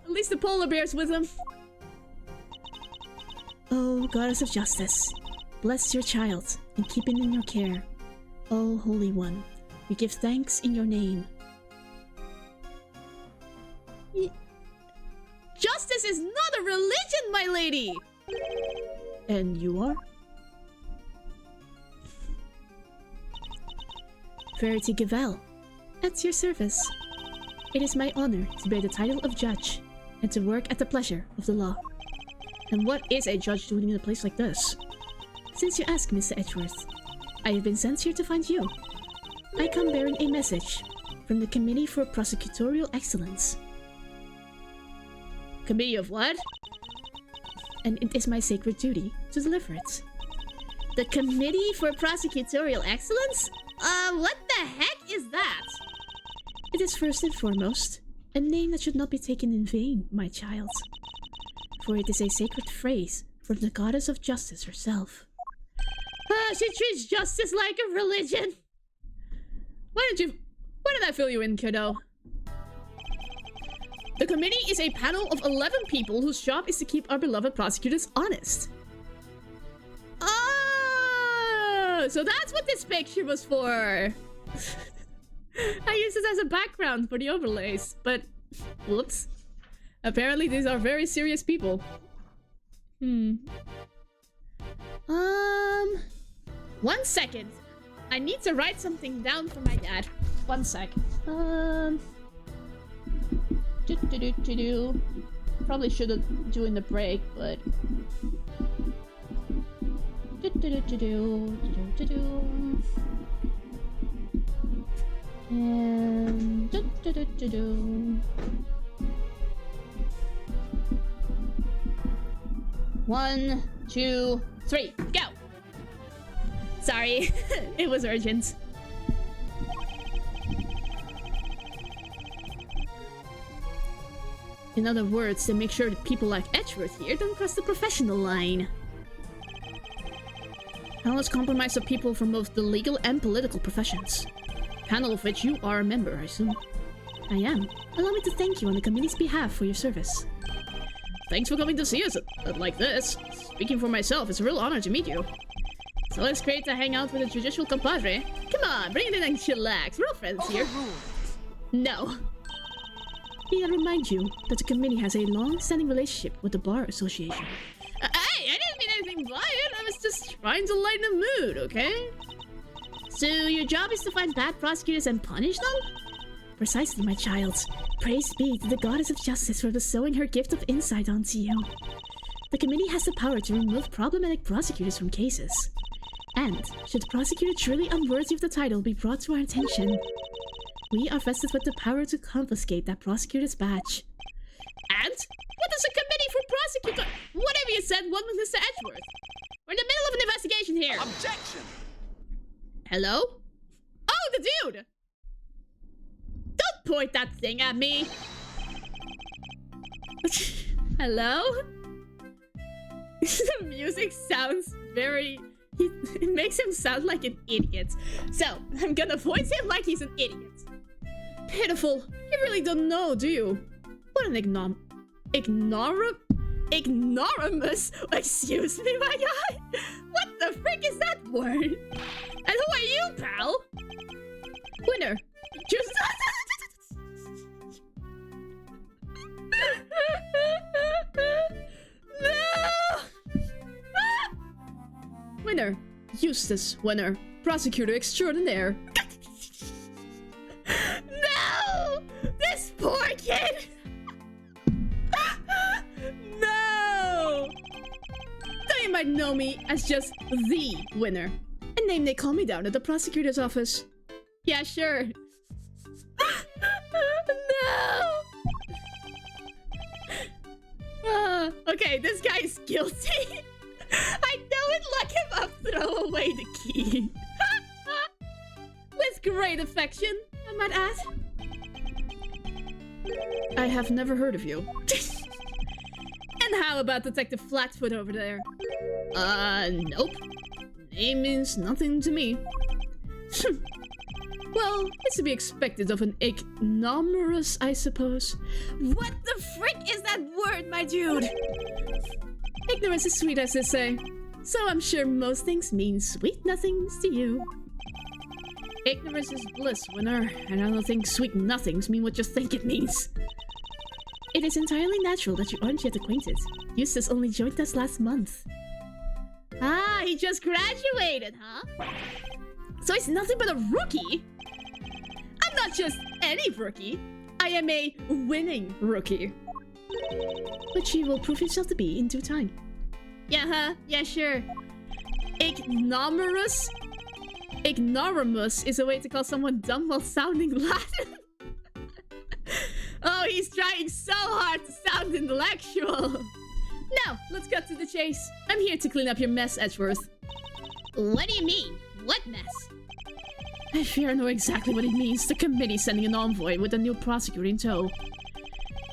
At least the polar bear's with him. Oh, goddess of justice, bless your child and keep him in your care. Oh, Holy One, we give thanks in your name. Justice is not a religion, my lady! And you are? Verity Gavel, at your service. It is my honor to bear the title of judge and to work at the pleasure of the law. And what is a judge doing in a place like this? Since you ask, Mr. Edgeworth, I have been sent here to find you. I come bearing a message from the Committee for Prosecutorial Excellence. Committee of what? And it is my sacred duty to deliver it. The Committee for Prosecutorial Excellence? What the heck is that? It is first and foremost a name that should not be taken in vain, my child. For it is a sacred phrase from the goddess of justice herself. She treats justice like a religion. Why did I fill you in, kiddo? The committee is a panel of 11 people whose job is to keep our beloved prosecutors honest. Oh, so that's what this picture was for. I used this as a background for the overlays, but whoops. Apparently these are very serious people. 1 second. I need to write something down for my dad. 1 sec. Probably should have doing the break, but and 1, 2, 3, go! Sorry, it was urgent. In other words, to make sure that people like Edgeworth here don't cross the professional line. Panel is comprised of people from both the legal and political professions. Panel of which you are a member, I assume. I am. Allow me to thank you on the committee's behalf for your service. Thanks for coming to see us like this. Speaking for myself, it's a real honor to meet you. It's always great to hang out with a judicial compadre. Come on, bring it in and chillax. We're all friends here. No. May I remind you that the committee has a long-standing relationship with the Bar Association. Hey, I didn't mean anything by it. I was just trying to lighten the mood, okay? So your job is to find bad prosecutors and punish them? Precisely, my child. Praise be to the goddess of justice for bestowing her gift of insight onto you. The committee has the power to remove problematic prosecutors from cases. And, should a prosecutor truly unworthy of the title be brought to our attention, we are vested with the power to confiscate that prosecutor's badge. And? What is a committee for prosecutor? Whatever you said, what was Mr. Edgeworth? We're in the middle of an investigation here. Objection! Hello? Oh, the dude! Don't point that thing at me! Hello? The music sounds very... It makes him sound like an idiot. So, I'm gonna voice him like he's an idiot. Pitiful. You really don't know, do you? What an ignoramus? Excuse me, my guy? What the frick is that word? And who are you, pal? Winner. Just... No! Winner. Eustace Winner. Prosecutor extraordinaire. No! This poor kid! No! Though you might know me as just the Winner. A name they call me down at the prosecutor's office. Yeah, sure. No! Okay, this guy is guilty. I know it, lock him up, throw away the key. With great affection, I might add. I have never heard of you. And how about Detective Flatfoot over there? Nope. Name means nothing to me. Well, it's to be expected of an ignoramus, I suppose. What the frick is that word, my dude? Ignorance is sweet, as they say. So I'm sure most things mean sweet nothings to you. Ignorance is bliss, Winner, and I don't think sweet nothings mean what you think it means. It is entirely natural that you aren't yet acquainted. Eustace only joined us last month. Ah, he just graduated, huh? So he's nothing but a rookie? I'm not just any rookie. I am a winning rookie. Which he will prove himself to be in due time. Yeah, huh? Yeah, sure. Ignoramus? Ignoramus is a way to call someone dumb while sounding Latin. Oh, he's trying so hard to sound intellectual. Now, let's cut to the chase. I'm here to clean up your mess, Edgeworth. What do you mean? What mess? I fear I know exactly what it means. The committee sending an envoy with a new prosecutor in tow.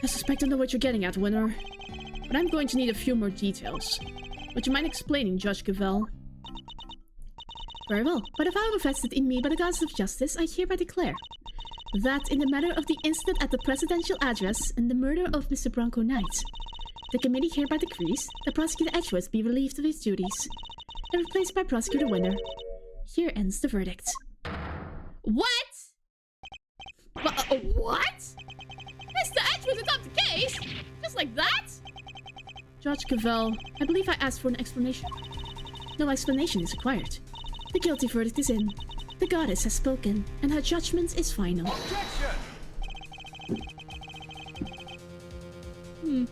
I suspect I know what you're getting at, Winner. But I'm going to need a few more details. Would you mind explaining, Judge Cavell? Very well. By the power vested in me by the goddess of justice, I hereby declare that in the matter of the incident at the presidential address and the murder of Mr. Bronco Knight, the committee hereby decrees that Prosecutor Edgeworth be relieved of his duties and replaced by Prosecutor Winner. Here ends the verdict. What? What? Mr. Edgeworth adopted the case? Just like that? Judge Cavell, I believe I asked for an explanation. No explanation is required. The guilty verdict is in. The goddess has spoken, and her judgment is final. The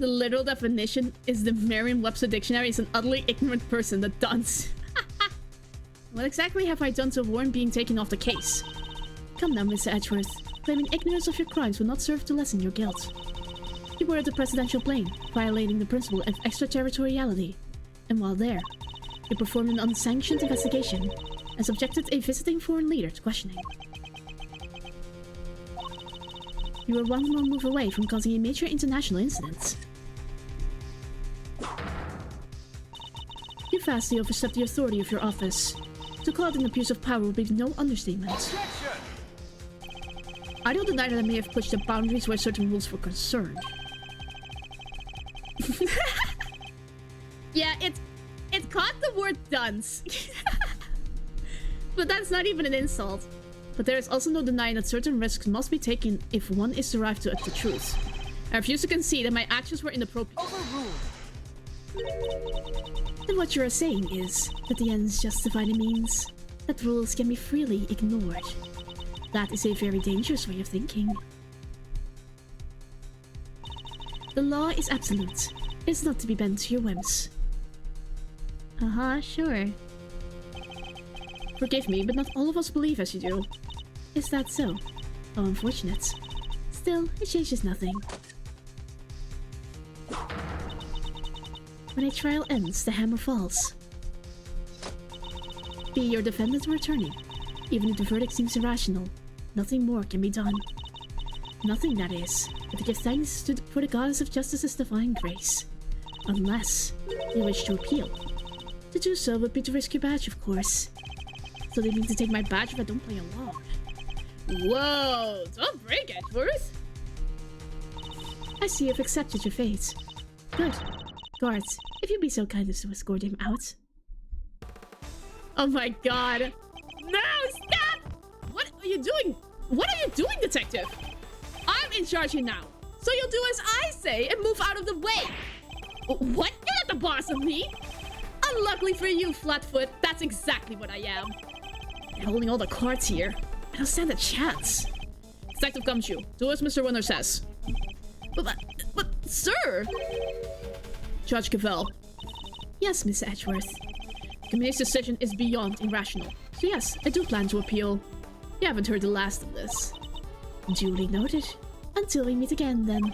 literal definition is the Merriam-Webster dictionary is an utterly ignorant person that dunce. What exactly have I done to warrant being taken off the case? Come now, Mr. Edgeworth. Claiming ignorance of your crimes will not serve to lessen your guilt. You were at the presidential plane, violating the principle of extraterritoriality. And while there, you performed an unsanctioned investigation and subjected a visiting foreign leader to questioning. You were one more move away from causing a major international incident. You vastly overstepped the authority of your office. To call it an abuse of power would be no understatement. I don't deny that I may have pushed the boundaries where certain rules were concerned. Yeah, it caught the word dunce. But that's not even an insult. But there is also no denying that certain risks must be taken if one is to arrive at the truth. I refuse to concede that my actions were inappropriate. Then what you are saying is that the ends justify the means, that rules can be freely ignored. That is a very dangerous way of thinking. The law is absolute. It is not to be bent to your whims. Sure. Forgive me, but not all of us believe as you do. Is that so? How unfortunate. Still, it changes nothing. When a trial ends, the hammer falls. Be your defendant or attorney. Even if the verdict seems irrational, nothing more can be done. Nothing, that is, but to give thanks for the goddess of justice's divine grace. Unless you wish to appeal. To do so would be to risk your badge, of course. So they mean to take my badge if I don't play along. Whoa! Don't break, Edgeworth! I see you've accepted your fate. Good. Guards, if you'd be so kind as to escort him out. Oh my god! No! Stop! What are you doing? What are you doing, detective? I'm in charge here now. So you'll do as I say and move out of the way. What? You're not the boss of me! Unluckily for you, Flatfoot, that's exactly what I am. I'm holding all the cards here. I don't stand a chance. Detective Gumshoe, do as Mr. Winner says. But, sir! Judge Cavell. Yes, Miss Edgeworth. The committee's decision is beyond irrational. So yes, I do plan to appeal. You haven't heard the last of this. Duly noted. Until we meet again, then.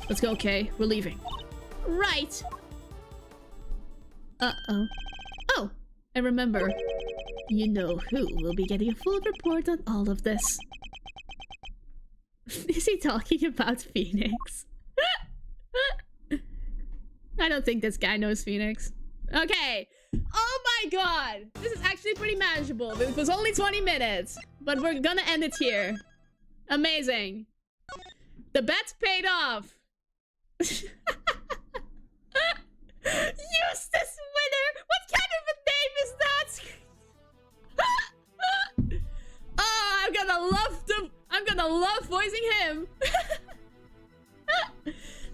Let's go, Kay. We're leaving. Right! Uh-oh. Oh, I remember. You know who will be getting a full report on all of this. Is he talking about Phoenix? I don't think this guy knows Phoenix. Okay. Oh my god! This is actually pretty manageable. It was only 20 minutes. But we're gonna end it here. Amazing. The bet's paid off. Eustace Winner! What kind of a name is that? Oh, I'm gonna love voicing him.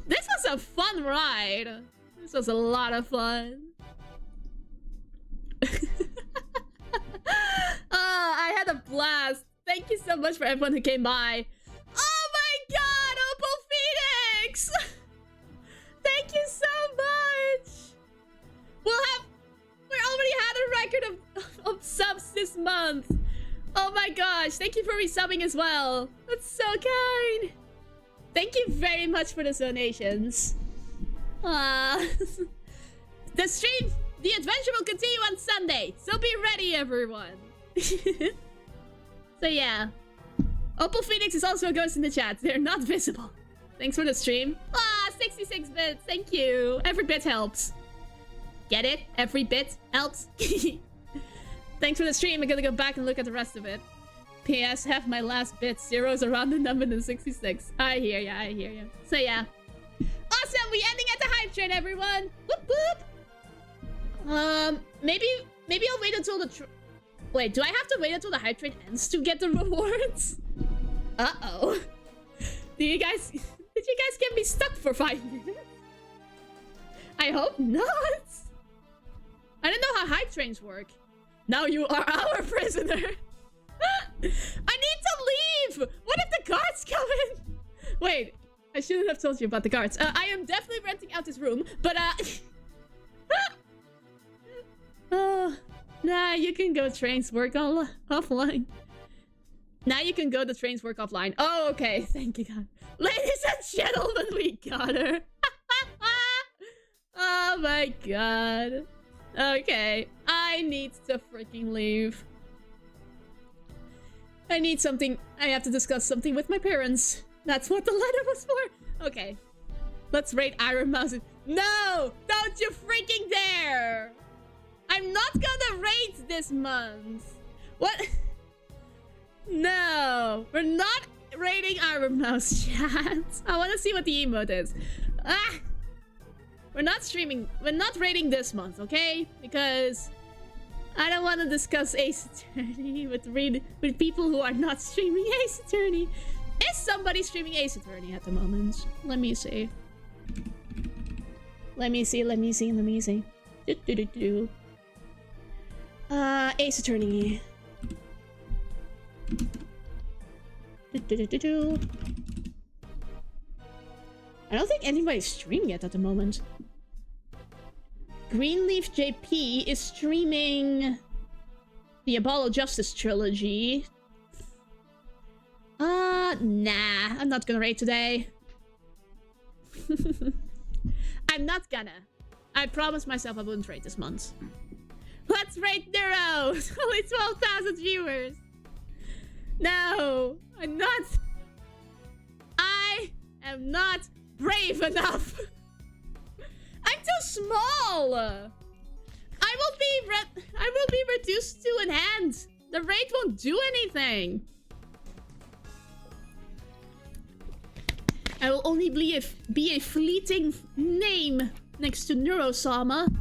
This was a fun ride. This was a lot of fun. Oh, I had a blast. Thank you so much for everyone who came by. Oh my god, Opal Phoenix! Thank you so much. We already had a record of subs Oh my gosh, thank you for resubbing as well. That's so kind. Thank you very much for the donations. The stream, the adventure will continue on Sunday, so be ready, everyone. So yeah. Opal Phoenix is also a ghost in the chat. They're not visible. Thanks for the stream. 66 bits. Thank you. Every bit helps. Get it? Every bit helps. Thanks for the stream. I'm gonna go back and look at the rest of it. P.S. Half my last bit. Zero's a rounded number than 66. I hear ya. I hear ya. So yeah. Awesome. We ending at the hype train, everyone. Whoop whoop. Maybe I'll wait until the. Wait. Do I have to wait until the hype train ends to get the rewards? Uh-oh. Did you guys get me stuck for 5 minutes? I hope not. I don't know how hype trains work. Now you are our prisoner. I need to leave. What if the guards come in? Wait, I shouldn't have told you about the guards. I am definitely renting out this room, but nah, you can go trains work offline. Now you can go the trains work offline. Oh, okay. Thank you, God. Ladies and gentlemen, we got her. Oh my God. Okay. I need to freaking leave. I need something. I have to discuss something with my parents. That's what the letter was for. Okay. Let's rate Iron Mouse. No! Don't you freaking dare! I'm not gonna rate this month. What? No, we're not rating Iron Mouse, chat. I want to see what the emote is. We're not streaming. We're not rating this month, okay? Because I don't want to discuss Ace Attorney with people who are not streaming Ace Attorney. Is somebody streaming Ace Attorney at the moment? Let me see. Let me see. Ace Attorney. I don't think anybody's streaming it at the moment. Greenleaf JP is streaming the Apollo Justice trilogy. Nah, I'm not gonna raid today. I'm not gonna. I promised myself I wouldn't raid this month. Let's rate Neuro! Only 12,000 viewers! No! I'm not... I am not brave enough! I'm too small! I will be reduced to an hand! The raid won't do anything! I will only be a fleeting name next to Neurosama.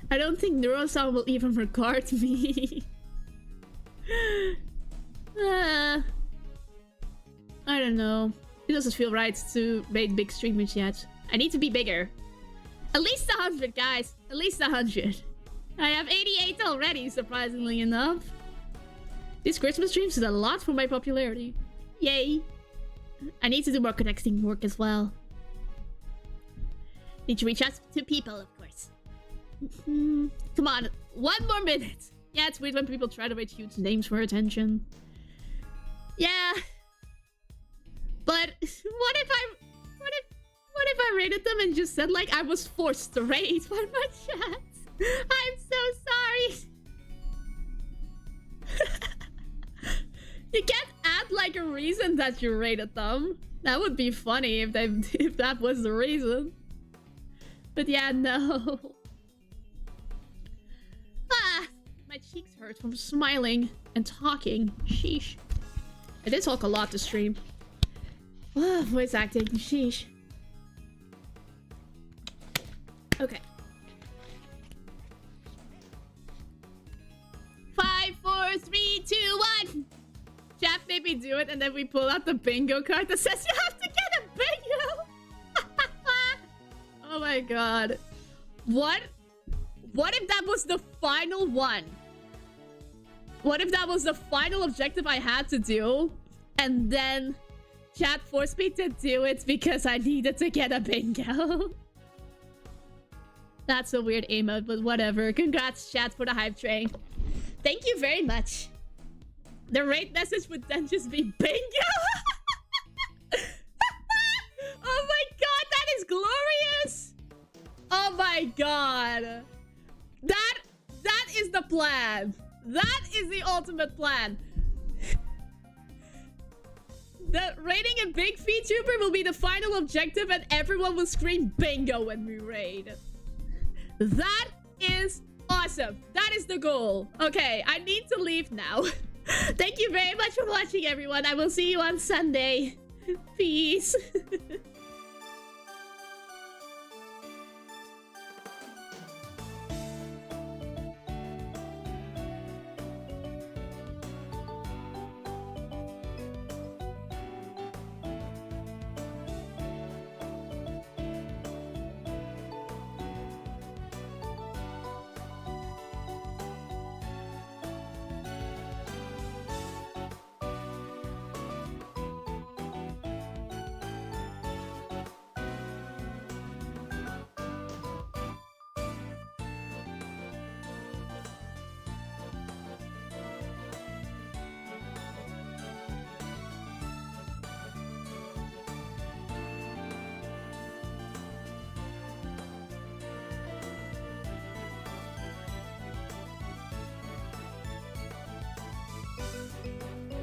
I don't think Neurosama will even regard me. I don't know. It doesn't feel right to rate big streamers yet. I need to be bigger. At least 100, guys. At least 100. I have 88 already, surprisingly enough. These Christmas streams is a lot for my popularity. Yay. I need to do more connecting work as well. Need to reach out to people, of course. Come on, 1 more minute. Yeah, it's weird when people try to rate huge names for attention. Yeah. But what if I rated them and just said like I was forced to rate by my chat? I'm so sorry. You can't add like a reason that you rated them. That would be funny if that was the reason. But yeah, no. My cheeks hurt from smiling and talking. Sheesh. I did talk a lot to stream. Voice acting. Sheesh. Okay. 5, 4, 3, 2, 1. Chat made me do it, and then we pull out the bingo card that says you have to get a bingo. Oh my god. What if that was the final one? What if that was the final objective I had to do? And then chat forced me to do it because I needed to get a bingo. That's a weird emote, but whatever. Congrats, chat, for the hype train. Thank you very much. The raid message would then just be bingo. Oh my god, that is glorious. Oh my god. That is the plan. That is the ultimate plan. The raiding a big VTuber will be the final objective and everyone will scream bingo when we raid. That is awesome. That is the goal. Okay, I need to leave now. Thank you very much for watching, everyone. I will see you on Sunday. Peace.